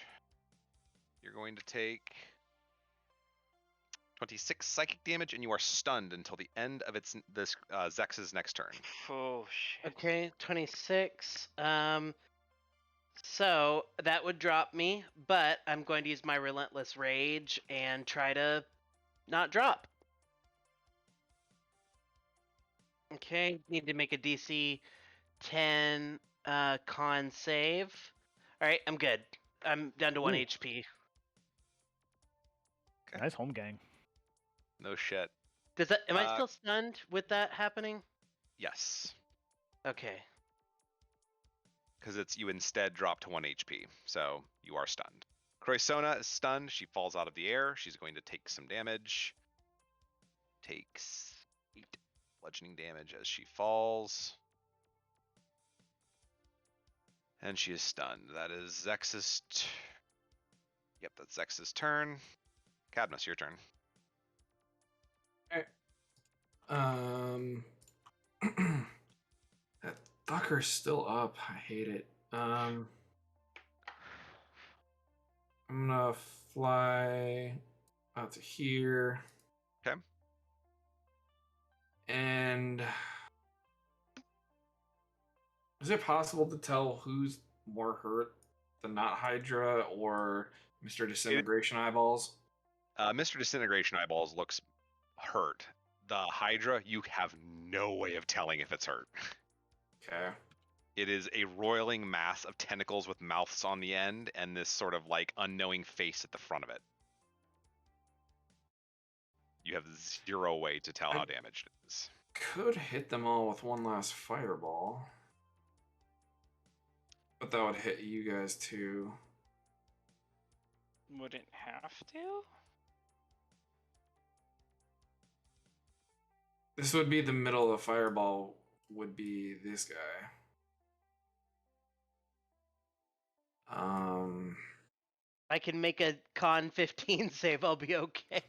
You're going to take 26 psychic damage, and you are stunned until the end of Zex's next turn. Oh shit. Okay, 26. So that would drop me, but I'm going to use my relentless rage and try to not drop. Okay, need to make a DC 10 Con save. All right, I'm good. I'm down to 1 Ooh. HP. Okay. Nice home gang. No shit. Does that? Am I Uh, still stunned with that happening? Yes. Okay. Because it's you instead drop to 1 HP, so you are stunned. Croissona is stunned. She falls out of the air. She's going to take some damage. Takes 8 bludgeoning damage as she falls. And she is stunned. That is Zex's. Yep, that's Zex's turn. Cadmus, your turn. That fucker's still up. I hate it. I'm gonna fly out to here. Okay. And is it possible to tell who's more hurt, the Not Hydra or Mr. Disintegration Eyeballs? Mr. Disintegration Eyeballs looks hurt. The Hydra, you have no way of telling if it's hurt. Okay. It is a roiling mass of tentacles with mouths on the end and this sort of like unknowing face at the front of it. You have 0 way to tell how damaged it is. Could hit them all with one last fireball. But that would hit you guys too. Wouldn't have to? This would be the middle of the fireball, would be this guy. I can make a con 15 save. I'll be okay.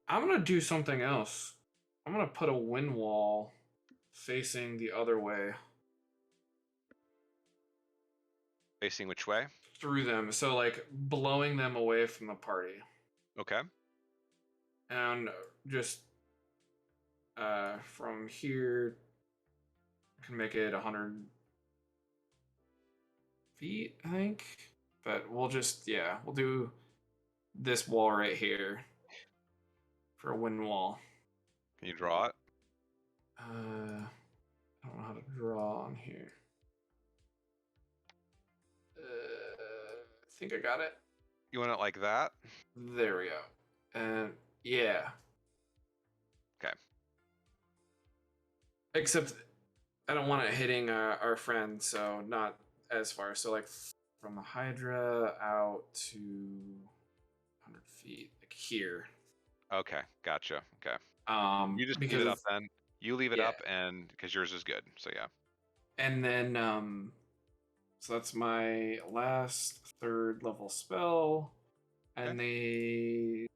I'm gonna do something else. I'm gonna put a wind wall facing the other way Facing which way? through them, so like blowing them away from the party, Okay. and just from here, I can make it 100 feet, I think. But we'll just we'll do this wall right here for a wind wall. Can you draw it? I don't know how to draw on here. I think I got it. You want it like that? There we go. And yeah. Okay. Except I don't want it hitting our friend, so not as far. So like from the Hydra out to 100 feet, like here. Okay, gotcha. Okay. You just leave because it up then. You leave it yeah. up, and because yours is good. So yeah. And then so that's my last 3rd level spell, and they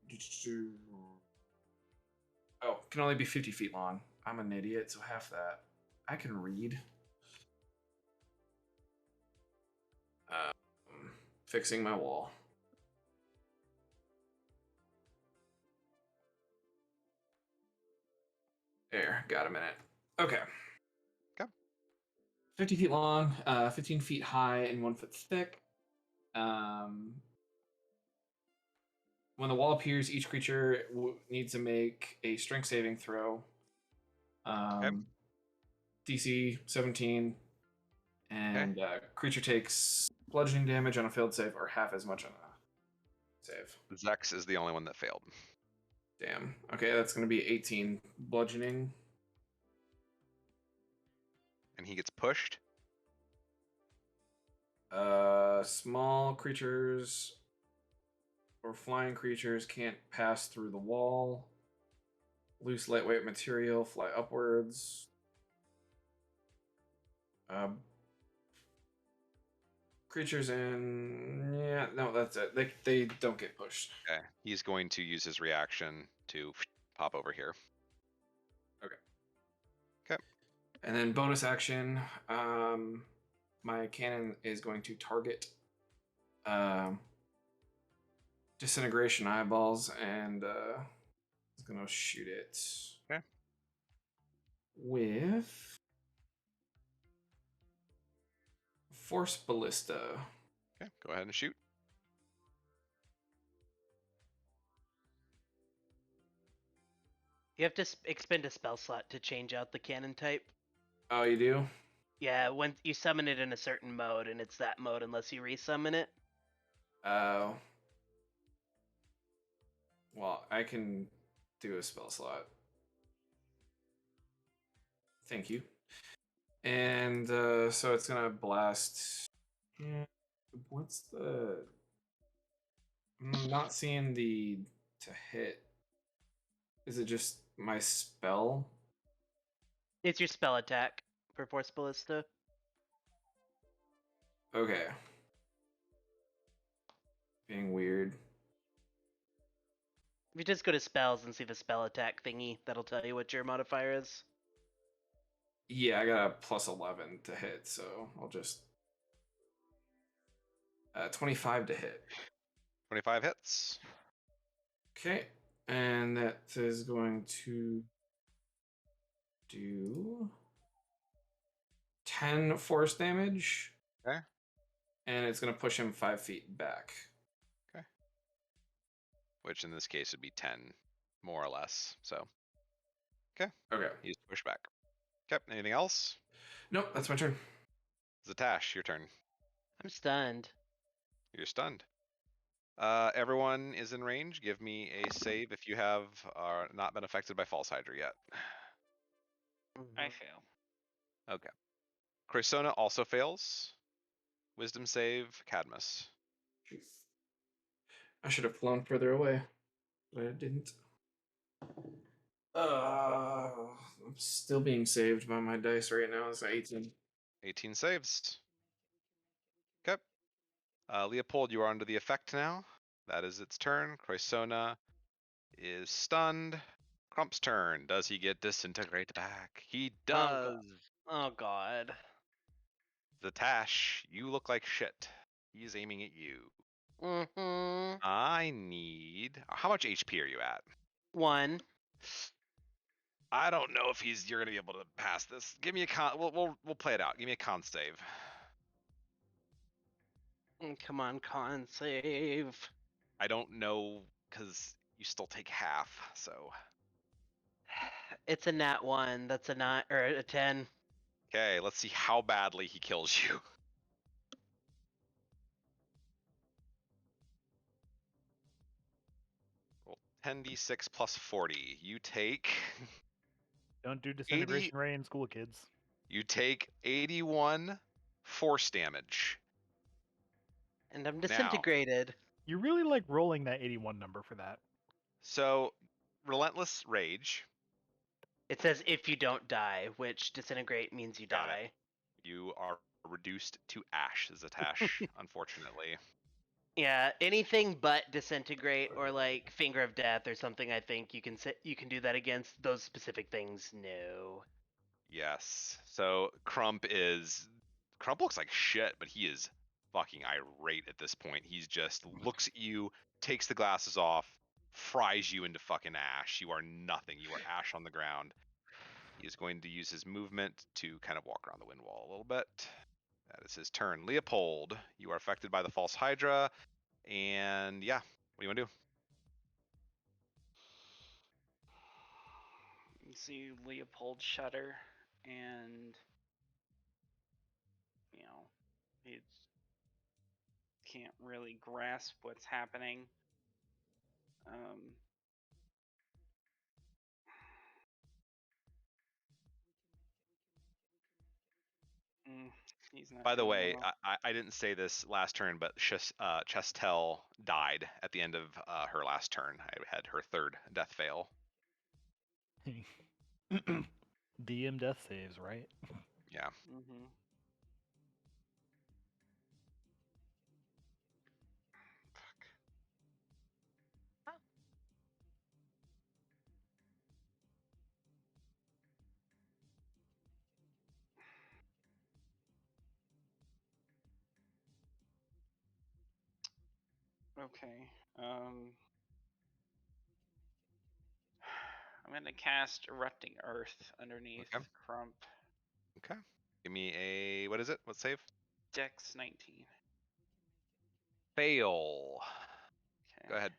can only be 50 feet long. I'm an idiot, so half that. I can read. Fixing my wall. There, got a minute. Okay. 50 feet long, 15 feet high, and 1 foot thick. When the wall appears, each creature needs to make a strength saving throw. DC 17, and creature takes bludgeoning damage on a failed save, or half as much on a save. Zex is the only one that failed. Damn. Okay, that's going to be 18 bludgeoning. And he gets pushed. Small creatures or flying creatures can't pass through the wall. Loose lightweight material, fly upwards. Creatures in... Yeah, no, that's it. They don't get pushed. Okay. He's going to use his reaction to pop over here. Okay. Okay. And then bonus action, my cannon is going to target Disintegration Eyeballs, and is going to shoot it. Okay. With Force Ballista. Okay, go ahead and shoot. You have to expend a spell slot to change out the cannon type. Oh, you do? Yeah, when you summon it in a certain mode, and it's that mode unless you resummon it. Oh. Well, I can do a spell slot. Thank you. And so it's gonna blast. Yeah. What's the? I'm not seeing the to hit. Is it just my spell? It's your spell attack for Force Ballista. Okay. Being weird. If you just go to spells and see the spell attack thingy, that'll tell you what your modifier is. Yeah, I got a plus 11 to hit, so I'll just 25 to hit. 25 hits. Okay, and that is going to do 10 force damage. Okay. And it's going to push him 5 feet back. Which in this case would be 10, more or less. So, okay. Okay. He's pushed back. Okay. Anything else? Nope, that's my turn. Zatash, your turn. I'm stunned. You're stunned. Everyone is in range. Give me a save if you have not been affected by False Hydra yet. I fail. Okay. Chrysona also fails. Wisdom save, Cadmus. I should have flown further away, but I didn't. I'm still being saved by my dice right now. It's 18. 18 saves. Okay. Leopold, you are under the effect now. That is its turn. Chrysona is stunned. Crump's turn. Does he get disintegrate back? He does. Oh god. Zatash, you look like shit. He's aiming at you. Mm-hmm. I need. How much HP are you at? 1. I don't know if you're gonna be able to pass this. Give me a con. We'll play it out. Give me a con save. Come on, con save. I don't know because you still take half. So It's a nat 1. That's a 9 or a 10. okay, let's see how badly he kills you. Roll 10d6 plus 40. You take. Don't do disintegration ray in school, kids. You take 81 force damage. And I'm disintegrated. You really like rolling that 81 number for that. So, Relentless Rage. It says if you don't die, which disintegrate means you Got die. You are reduced to ash, Zatash, unfortunately. Yeah, anything but disintegrate or like finger of death or something. I think you can do that against those specific things. No. Yes. So Crump looks like shit, but he is fucking irate at this point. He's just looks at you, takes the glasses off, fries you into fucking ash. You are nothing. You are ash on the ground. He is going to use his movement to kind of walk around the wind wall a little bit. That is his turn. Leopold, you are affected by the False Hydra. And yeah, what do you want to do? You see Leopold shudder, and he can't really grasp what's happening. He's not By the doing way, well. I didn't say this last turn, but Chestel died at the end of her last turn. I had her third death fail. DM death saves, right? Yeah. Mm-hmm. Okay. I'm gonna cast Erupting Earth underneath Okay. Crump. Okay. Give me a what is it? What save? Dex 19. Fail. Okay. Go ahead.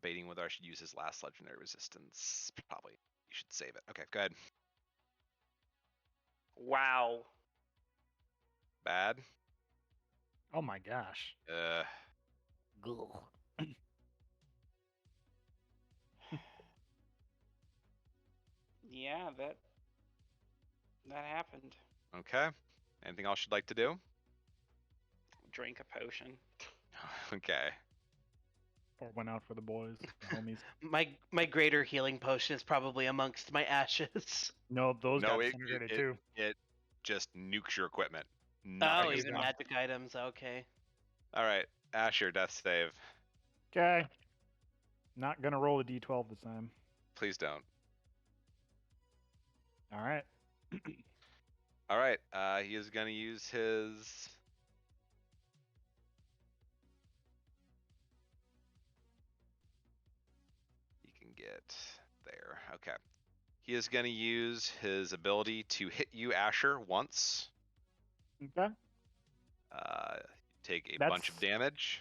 Debating whether I should use his last legendary resistance. Probably you should save it. Okay, go ahead. Wow. Bad. Oh my gosh. Yeah, that happened. Okay. Anything else you'd like to do? Drink a potion. Okay. Or went out for the boys, the homies. My greater healing potion is probably amongst my ashes. No, those No, got it, disintegrated it, too. it just nukes your equipment. Oh, Nothing is even done. magic items. Okay. All right, Asher, death save. Okay. Not gonna roll a d12 this time. Please don't. All right. All right, he is going to use his. He can get there. Okay. He is going to use his ability to hit you, Asher, once. Okay. Take a bunch of damage.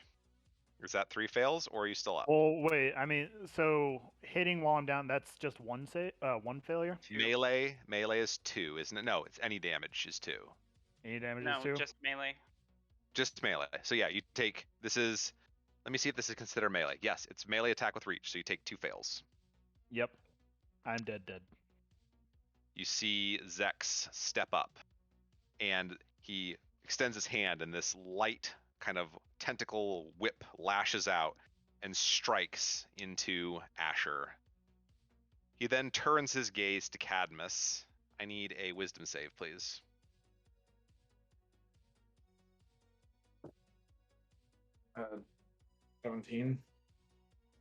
Is that 3 fails, or are you still up? Well, wait. I mean, so hitting while I'm down, that's just one failure. Melee is 2, isn't it? No, it's any damage is 2. Any damage No, is 2. just melee. Just melee. So yeah, you take. This is. Let me see if this is considered melee. Yes, it's melee attack with reach. So you take 2 fails. Yep. I'm dead. You see Zex step up, and he extends his hand, and this light kind of tentacle whip lashes out and strikes into Asher. He then turns his gaze to Cadmus. I need a wisdom save, please. Uh, 17.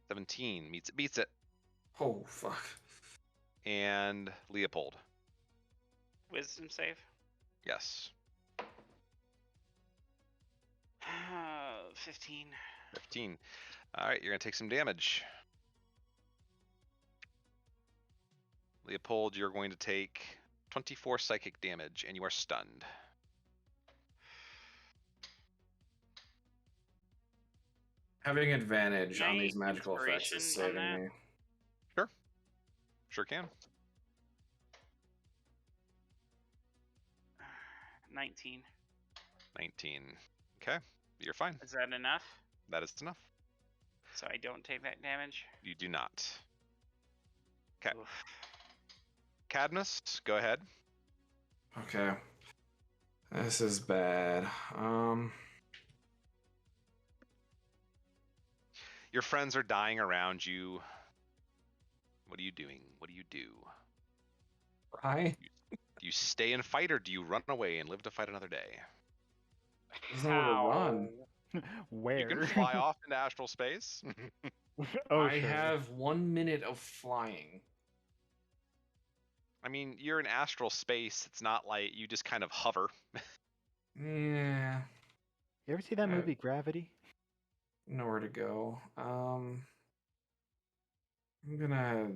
17 beats it. Oh, fuck. And Leopold. Wisdom save. Yes. 15. 15. All right, you're going to take some damage. Leopold, you're going to take 24 psychic damage, and you are stunned. Having advantage Can on I these magical effects is inspiration on saving that? me. Sure can. 19. 19. Okay, you're fine. Is that enough? That is enough. So I don't take that damage? You do not. Okay. Oof. Cadmus, go ahead. Okay. This is bad. Your friends are dying around you. What are you doing? What do you do? I Do you stay and fight, or do you run away and live to fight another day? There's nowhere to run. Where? You can fly off into astral space. Oh, I sure. have 1 minute of flying. I mean, you're in astral space. It's not like you just kind of hover. Yeah, You ever see that Yeah. movie Gravity? nowhere to go. I'm gonna.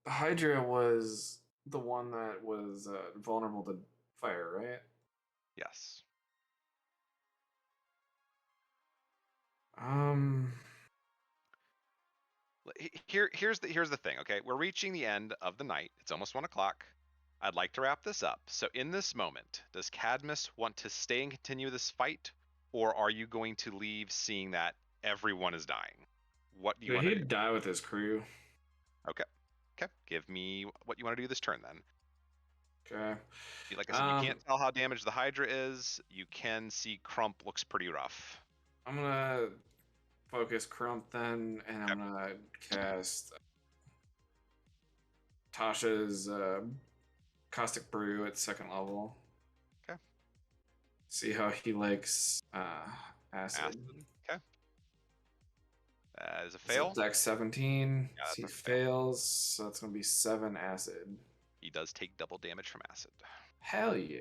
Hydra was the one that was vulnerable to fire, right? Yes. Here's the thing, okay? We're reaching the end of the night. It's almost 1 o'clock. I'd like to wrap this up. So in this moment, does Cadmus want to stay and continue this fight, or are you going to leave seeing that everyone is dying? What do you Yeah, want to do? he'd die with his crew. Okay. Give me what you want to do this turn then. Okay. Like I said, you can't tell how damaged the Hydra is. You can see Crump looks pretty rough. I'm gonna focus Crump then, and I'm gonna cast Tasha's Caustic Brew at 2nd level. Okay. See how he likes acid. Okay. That is a fail. Dex 17. Yeah, that's he a fail. fails, so it's gonna be 7 acid. He does take double damage from acid. Hell yeah.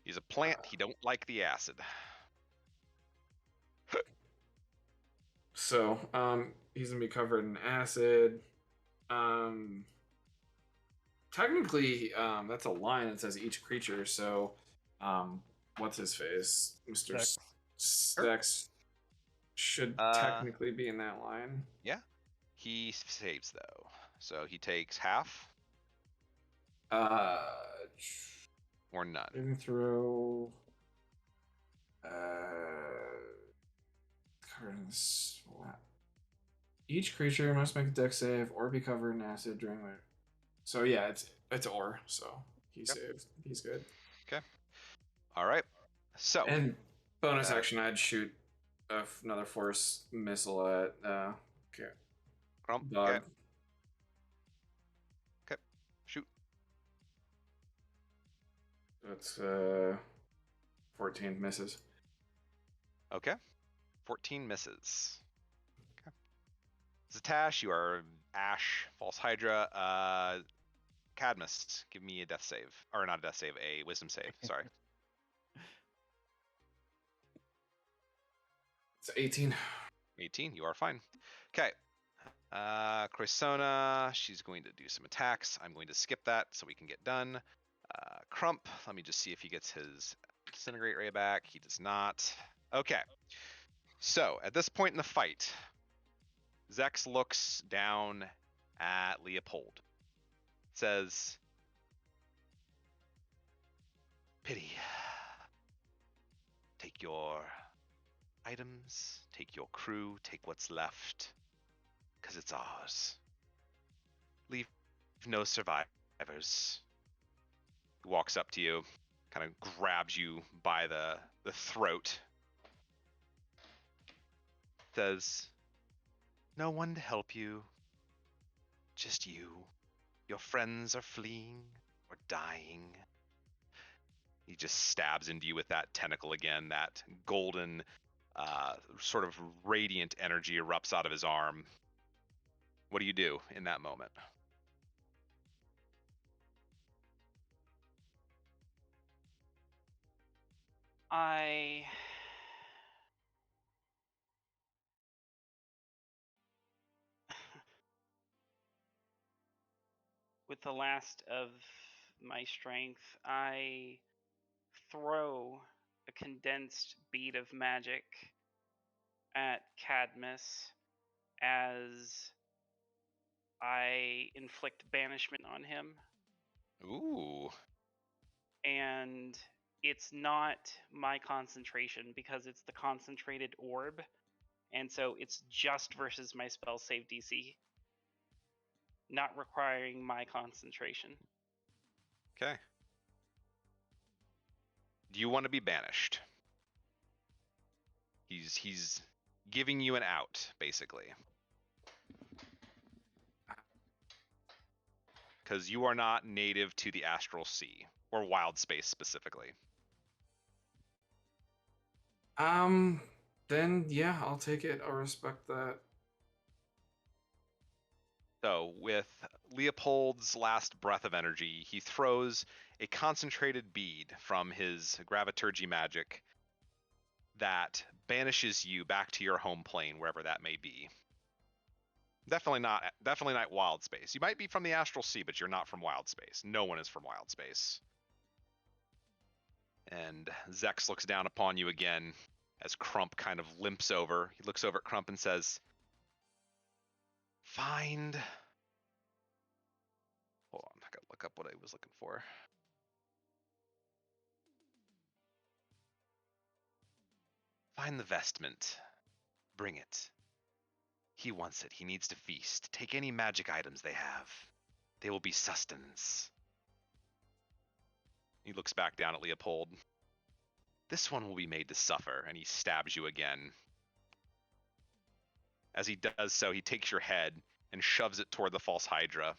He's a plant. He don't like the acid. So, he's gonna be covered in acid. Technically, that's a line that says each creature. So, what's his face, Mr. Dex. Stex, should technically be in that line. Yeah. He saves though, so he takes half Uh, or none. saving throw. Each creature must make a dex save or be covered in acid during their. So yeah, it's or. So he Yep. saved. He's good. Okay. All right. So And bonus Uh, action, I'd shoot another force missile at okay, Crump. dog. Okay. Shoot. That's 14 misses. Okay. 14 misses. Okay. Zatash, you are Ash, False Hydra. Cadmus, give me a death save. Or not a death save, a wisdom save. Sorry. It's 18. 18, you are fine. Okay. Croissona, she's going to do some attacks. I'm going to skip that so we can get done. Crump, let me just see if he gets his disintegrate ray back. He does not. Okay. So, at this point in the fight, Zex looks down at Leopold. Says, pity. Take your items, take your crew, take what's left, because it's ours. Leave no survivors. He walks up to you, kind of grabs you by the throat. Says, no one to help you, just you. Your friends are fleeing or dying. He just stabs into you with that tentacle again. That golden, sort of radiant energy erupts out of his arm. What do you do in that moment? I with the last of my strength, I throw a condensed bead of magic at Cadmus as I inflict banishment on him. Ooh. And it's not my concentration because it's the concentrated orb. And so it's just versus my spell save DC, not requiring my concentration. Okay. Do you want to be banished? He's giving you an out, basically. Because you are not native to the Astral Sea, or Wild Space specifically. Then yeah, I'll take it. I'll respect that. So, with Leopold's last breath of energy, he throws a concentrated bead from his graviturgy magic that banishes you back to your home plane, wherever that may be. Definitely not Wild Space. You might be from the Astral Sea, but you're not from Wild Space. No one is from Wild Space. And Zex looks down upon you again as Crump kind of limps over. He looks over at Crump and says, find... Hold on, I gotta look up what I was looking for. Find the vestment. Bring it. He wants it. He needs to feast. Take any magic items they have. They will be sustenance. He looks back down at Leopold. This one will be made to suffer, and he stabs you again. As he does so, he takes your head and shoves it toward the false Hydra,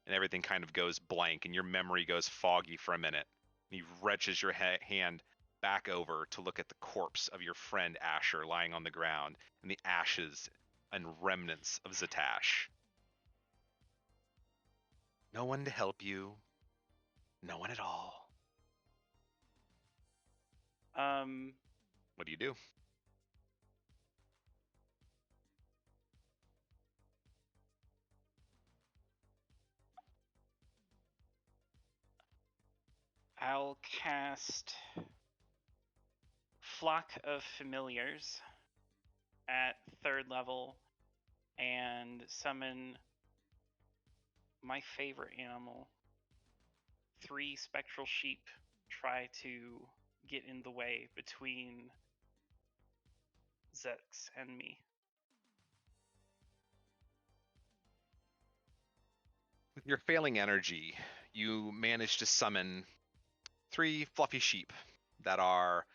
and everything kind of goes blank, and your memory goes foggy for a minute. And he wrenches your hand back over to look at the corpse of your friend Asher lying on the ground, and the ashes and remnants of Zatash. No one to help you. No one at all. What do you do? I'll cast Flock of Familiars at 3rd level and summon my favorite animal. 3 spectral sheep try to get in the way between Zex and me. With your failing energy, you manage to summon 3 fluffy sheep that are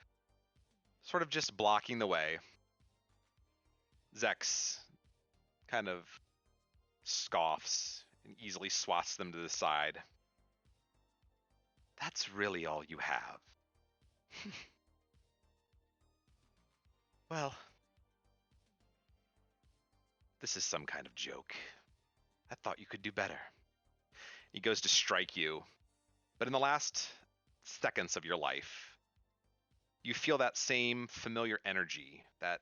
sort of just blocking the way. Zex kind of scoffs and easily swats them to the side. That's really all you have. Well, this is some kind of joke. I thought you could do better. He goes to strike you, but in the last seconds of your life, you feel that same familiar energy, that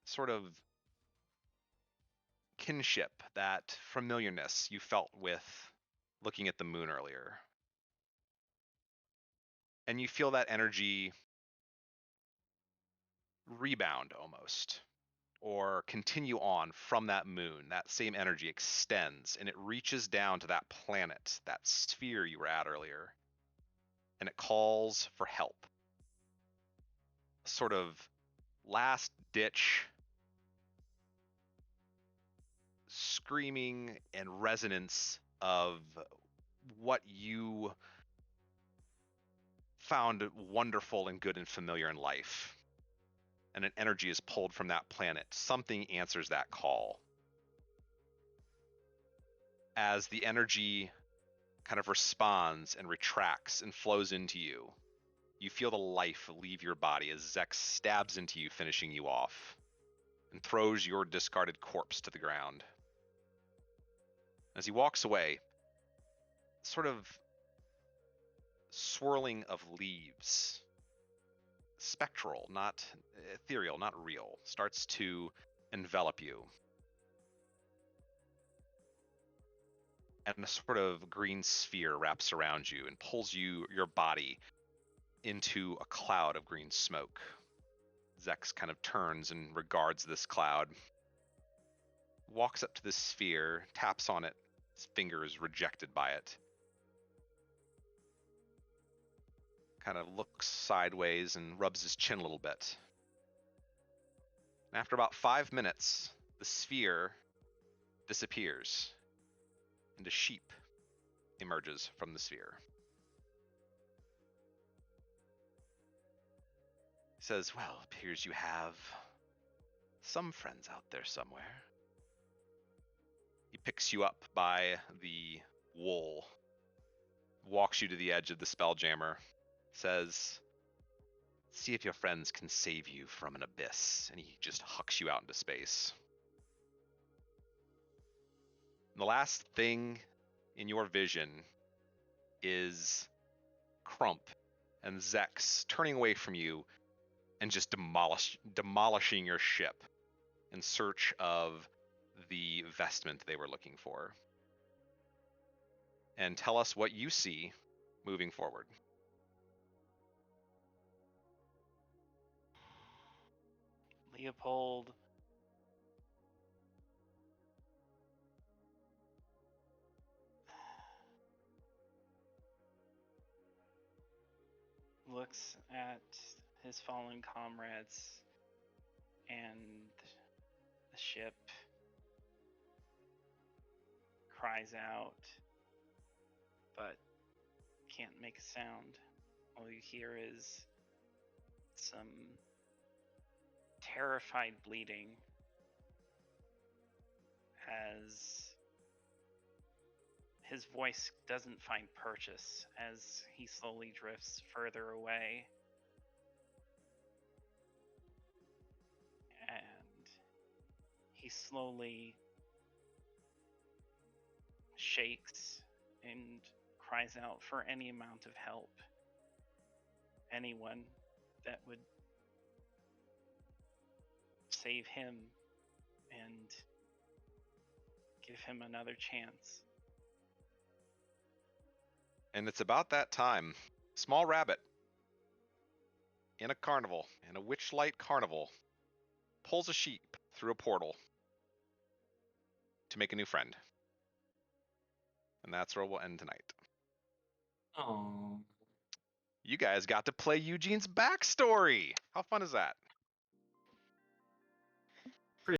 sort of kinship, that familiarness you felt with looking at the moon earlier. And you feel that energy rebound almost, or continue on from that moon. That same energy extends and it reaches down to that planet, that sphere you were at earlier, and it calls for help. Sort of last ditch screaming and resonance of what you found wonderful and good and familiar in life. And an energy is pulled from that planet. Something answers that call. As the energy kind of responds and retracts and flows into you, you feel the life leave your body as Zex stabs into you, finishing you off, and throws your discarded corpse to the ground. As he walks away, sort of swirling of leaves, spectral, not ethereal, not real, starts to envelop you. And a sort of green sphere wraps around you and pulls your body into a cloud of green smoke. Zex kind of turns and regards this cloud, walks up to this sphere, taps on it, his finger is rejected by it. Kind of looks sideways and rubs his chin a little bit. And after about 5 minutes, the sphere disappears and a sheep emerges from the sphere. He says, well, appears you have some friends out there somewhere. He picks you up by the wool, walks you to the edge of the Spelljammer, says, see if your friends can save you from an abyss, and he just hucks you out into space. And the last thing in your vision is Crump and Zex turning away from you and just demolishing your ship in search of the vestment they were looking for. And tell us what you see moving forward. Leopold looks at his fallen comrades and the ship, cries out, but can't make a sound. All you hear is some terrified bleeding as his voice doesn't find purchase as he slowly drifts further away. And he slowly shakes and cries out for any amount of help. Anyone that would save him and give him another chance. And it's about that time. Small rabbit in a carnival, in a Witchlight Carnival, pulls a sheep through a portal. to make a new friend. And that's where we'll end tonight. Oh. You guys got to play Eugene's backstory. How fun is that?